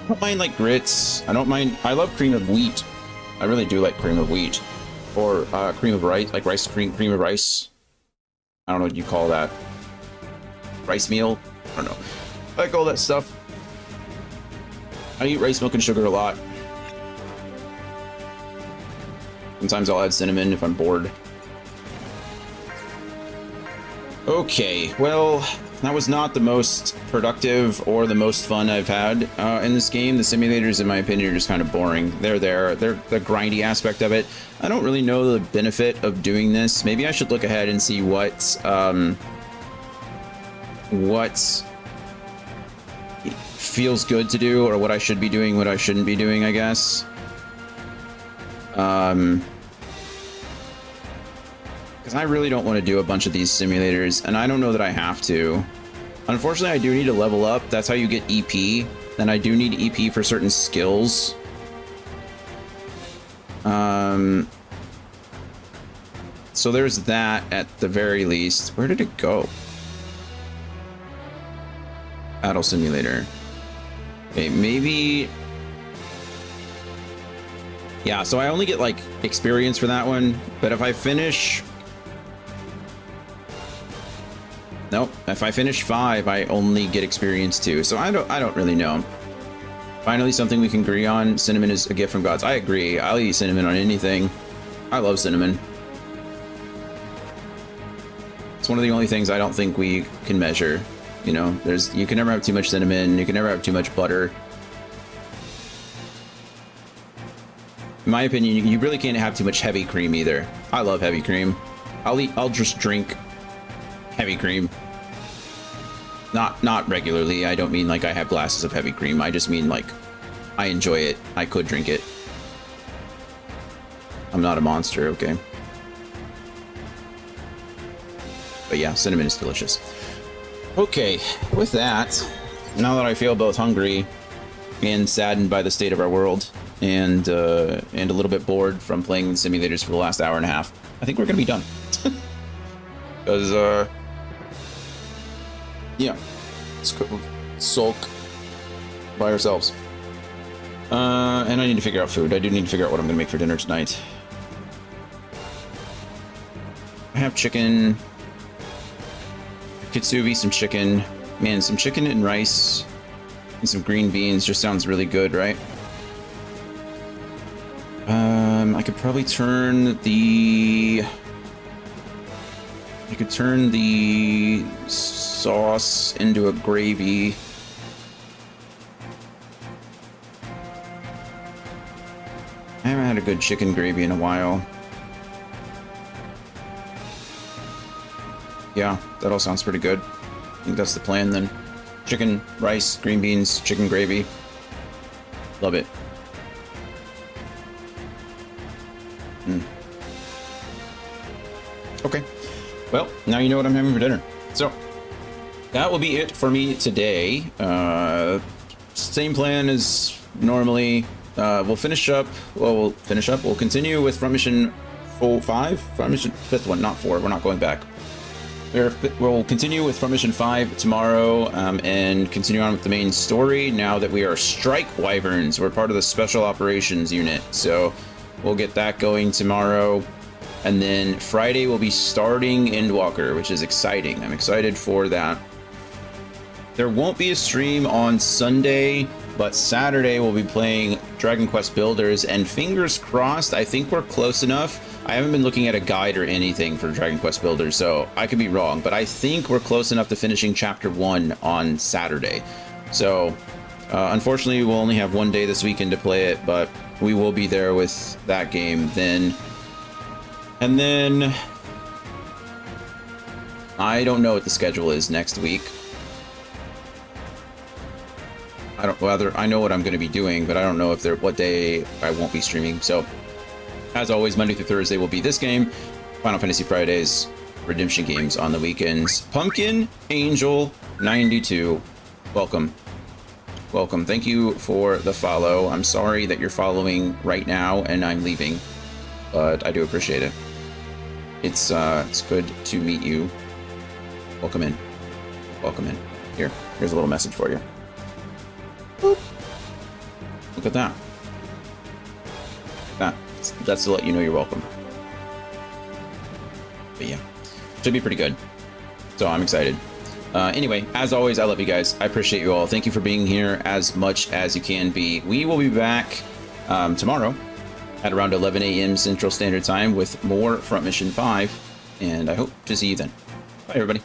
I don't mind like grits. I love cream of wheat. I really do like cream of wheat. Or cream of rice, like cream of rice. I don't know what you call that. Rice meal? I don't know. I like all that stuff. I eat rice, milk, and sugar a lot. Sometimes I'll add cinnamon if I'm bored. Okay, well, that was not the most productive or the most fun I've had in this game. The simulators, in my opinion, are just kind of boring. They're the grindy aspect of it. I don't really know the benefit of doing this. Maybe I should look ahead and see what feels good to do, or what I should be doing, what I shouldn't be doing, I guess. Because I really don't want to do a bunch of these simulators, and I don't know that I have to. Unfortunately, I do need to level up. That's how you get EP. Then I do need EP for certain skills. So there's that at the very least. Where did it go? Battle simulator. Okay, maybe. Yeah, so I only get like experience for that one, but if I finish. Nope, if I finish 5, I only get experience 2. So I don't really know. Finally, something we can agree on. Cinnamon is a gift from gods. I agree. I'll eat cinnamon on anything. I love cinnamon. It's one of the only things I don't think we can measure. You know, you can never have too much cinnamon. You can never have too much butter. In my opinion, you really can't have too much heavy cream either. I love heavy cream. I'll just drink heavy cream. Not regularly. I don't mean like I have glasses of heavy cream. I just mean like I enjoy it. I could drink it. I'm not a monster, okay? But yeah, cinnamon is delicious. Okay, with that, now that I feel both hungry and saddened by the state of our world, and a little bit bored from playing simulators for the last hour and a half, I think we're gonna be done. Because yeah, let's go sulk by ourselves. And I need to figure out food. I do need to figure out what I'm gonna make for dinner tonight. I have chicken. Kitsubi, some chicken. Man, some chicken and rice and some green beans just sounds really good, right? I could probably turn the I could turn the sauce into a gravy. I haven't had a good chicken gravy in a while. Yeah, that all sounds pretty good. I think that's the plan then. Chicken, rice, green beans, chicken gravy. Love it. Okay. Well, now you know what I'm having for dinner. So, that will be it for me today. Same plan as normally. We'll finish up. We'll continue with Front Mission 5? Front Mission 5th one, not 4. We're not going back. We'll continue with Front Mission 5 tomorrow and continue on with the main story now that we are Strike Wyverns. We're part of the Special Operations Unit. So, we'll get that going tomorrow. And then Friday we'll be starting Endwalker, which is exciting. I'm excited for that. There won't be a stream on Sunday, but Saturday we'll be playing Dragon Quest Builders, and fingers crossed, I think we're close enough. I haven't been looking at a guide or anything for Dragon Quest Builders, so I could be wrong, but I think we're close enough to finishing Chapter 1 on Saturday. So, unfortunately, we'll only have one day this weekend to play it, but we will be there with that game then. And then I don't know what the schedule is next week. I know what I'm going to be doing, but I don't know what day I won't be streaming. So, as always, Monday through Thursday will be this game. Final Fantasy Fridays, Redemption games on the weekends. Pumpkin Angel 92, welcome. Welcome. Thank you for the follow. I'm sorry that you're following right now and I'm leaving, but I do appreciate it. It's good to meet you. Welcome in. Welcome in. Here's a little message for you. Boop. Look at that. That's to let you know you're welcome. But yeah, should be pretty good. So I'm excited. Anyway, as always, I love you guys. I appreciate you all. Thank you for being here as much as you can be. We will be back tomorrow at around 11 a.m. Central Standard Time with more Front Mission 5, and I hope to see you then. Bye, everybody.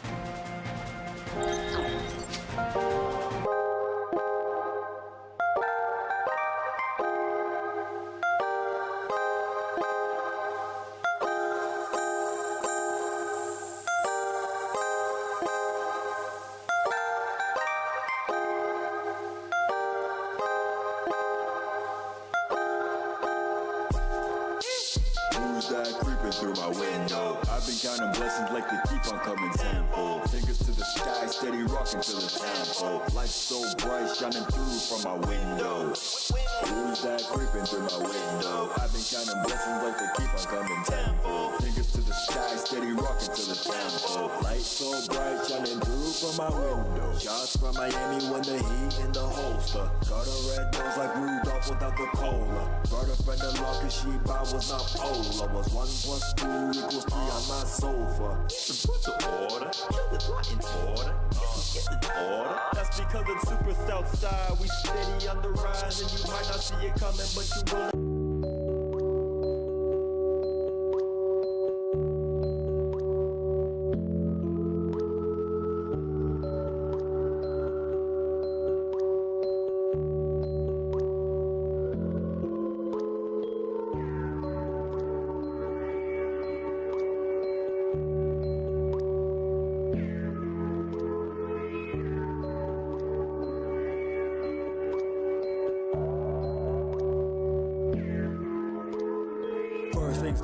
Through my window, I've been counting blessings like they keep on coming tenfold. Fingers to the sky, steady rocking to the tempo. Light so bright, shining through from my window. Who's that creeping through my window? I've been counting blessings like they keep on coming tenfold. Fingers to the sky, steady rocking to the tempo. Light so bright, shining through from my window. Shots from Miami when the heat in the holster. Got a red nose like Rudolph without the cola. Got a friend along cause she by was not polar. Was 1 + 2 = 3 on my sofa. Put the order, kill the block in order. It's in order. That's because it's super south side. We steady on the rise, and you might not see it coming, but you will.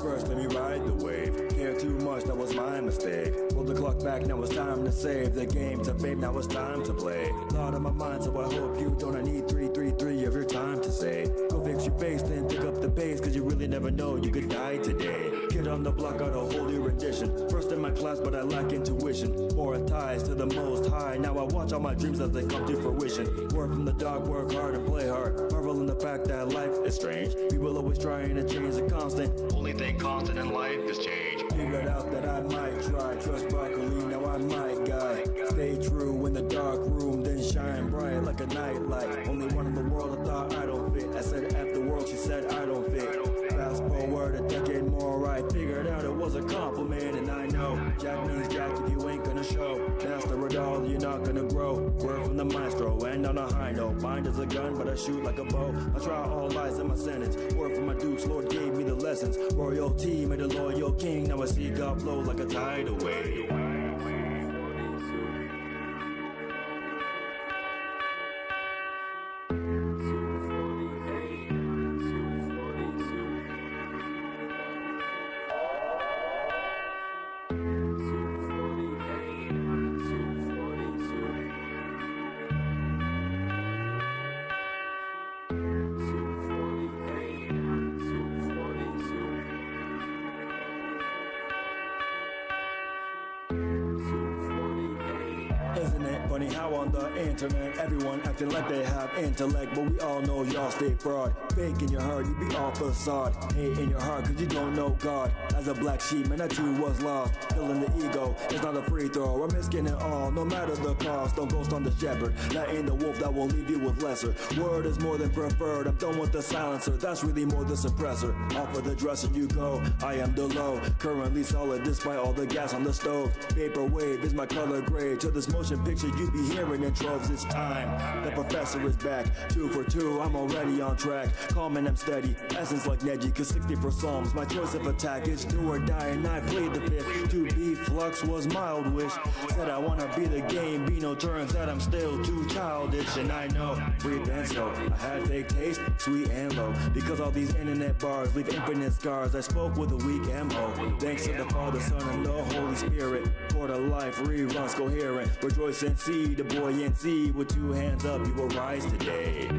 First, let me ride the wave. Care too much, that was my mistake. Roll the clock back, now it's time to save the game to fame, now it's time to play. Thought on my mind, so I hope you don't. I need 333 of your time to say. Go fix your face, then pick up the pace, cause you really never know, you could die today. Kid on the block, got a whole new rendition. First in my class, but I lack intuition. More ties to the most high. Now I watch all my dreams as they come to fruition. Work from the dark, work hard and play hard. Marvel in the fact that life is strange. People always trying to change the constant. Only thing constant in life is change. Figured out that I might try. Trust broccoli, now I might guide. Stay true in the dark room, then shine bright like a nightlight. Only one in the world I thought I don't fit. I said F the world, she said I don't fit. Fast forward a decade more, I figured out it was a compliment, and I know Jack means Jack. not gonna grow. Word from the maestro, and on a high note. Mine is a gun, but I shoot like a bow. I try all lies in my sentence. Word from my dukes, Lord gave me the lessons. Royalty made a loyal king. Now I see God flow like a tidal wave. Isn't it funny how on the internet everyone acting like they have intellect, but we all know y'all stay fraud. Fake in your heart, you be all facade. Hate in your heart cause you don't know God. As a black sheep, man, that too was lost. Killing the ego, it's not a free throw. I'm risking it all, no matter the cost. Don't ghost on the shepherd, that ain't the wolf that will leave you with lesser. Word is more than preferred, I'm done with the silencer. That's really more the suppressor. Off of the dresser you go, I am the low. Currently solid despite all the gas on the stove. Vaporwave is my color grade. To this motion picture you be hearing in troves. It's time, the professor is back. 2 for 2, I'm already on track. Calm and I'm steady, essence like Neji. Cause 64 psalms, my choice of attack is do or die. And I played the fifth. To be flux was mild wish. Said I wanna be the game, be no turns that I'm still too childish. And I know, breathe and slow. I had fake taste, sweet and low. Because all these internet bars leave infinite scars. I spoke with a weak MO. Thanks to the Father, Son, and the Holy Spirit. For the life reruns coherent. Rejoice and see the buoyancy. With 2 hands up, you will rise today.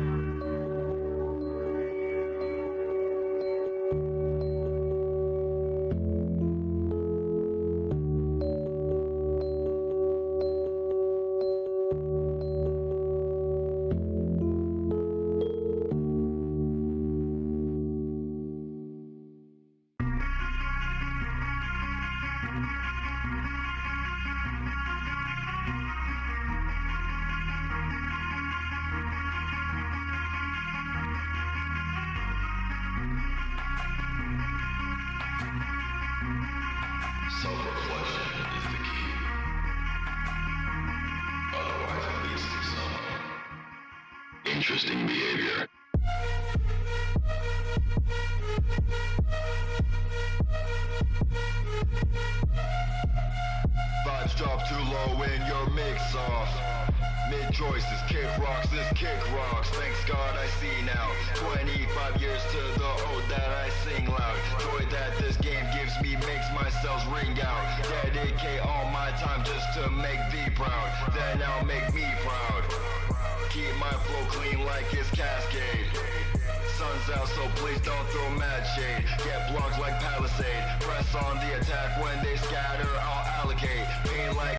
Self-reflection is the key. Otherwise, it leads to some interesting behavior. Vibes drop too low in your mix-off. Mid-choices, kick rocks, this kick rocks. Thanks God I see now. 25 years to the ode that I sing loud. Joy that this game gives me makes my cells ring out. Dedicate all my time just to make thee proud. Then I'll make me proud. Keep my flow clean like it's Cascade. Sun's out, so please don't throw mad shade. Get blocks like Palisade. Press on the attack when they scatter, I'll allocate. Pain like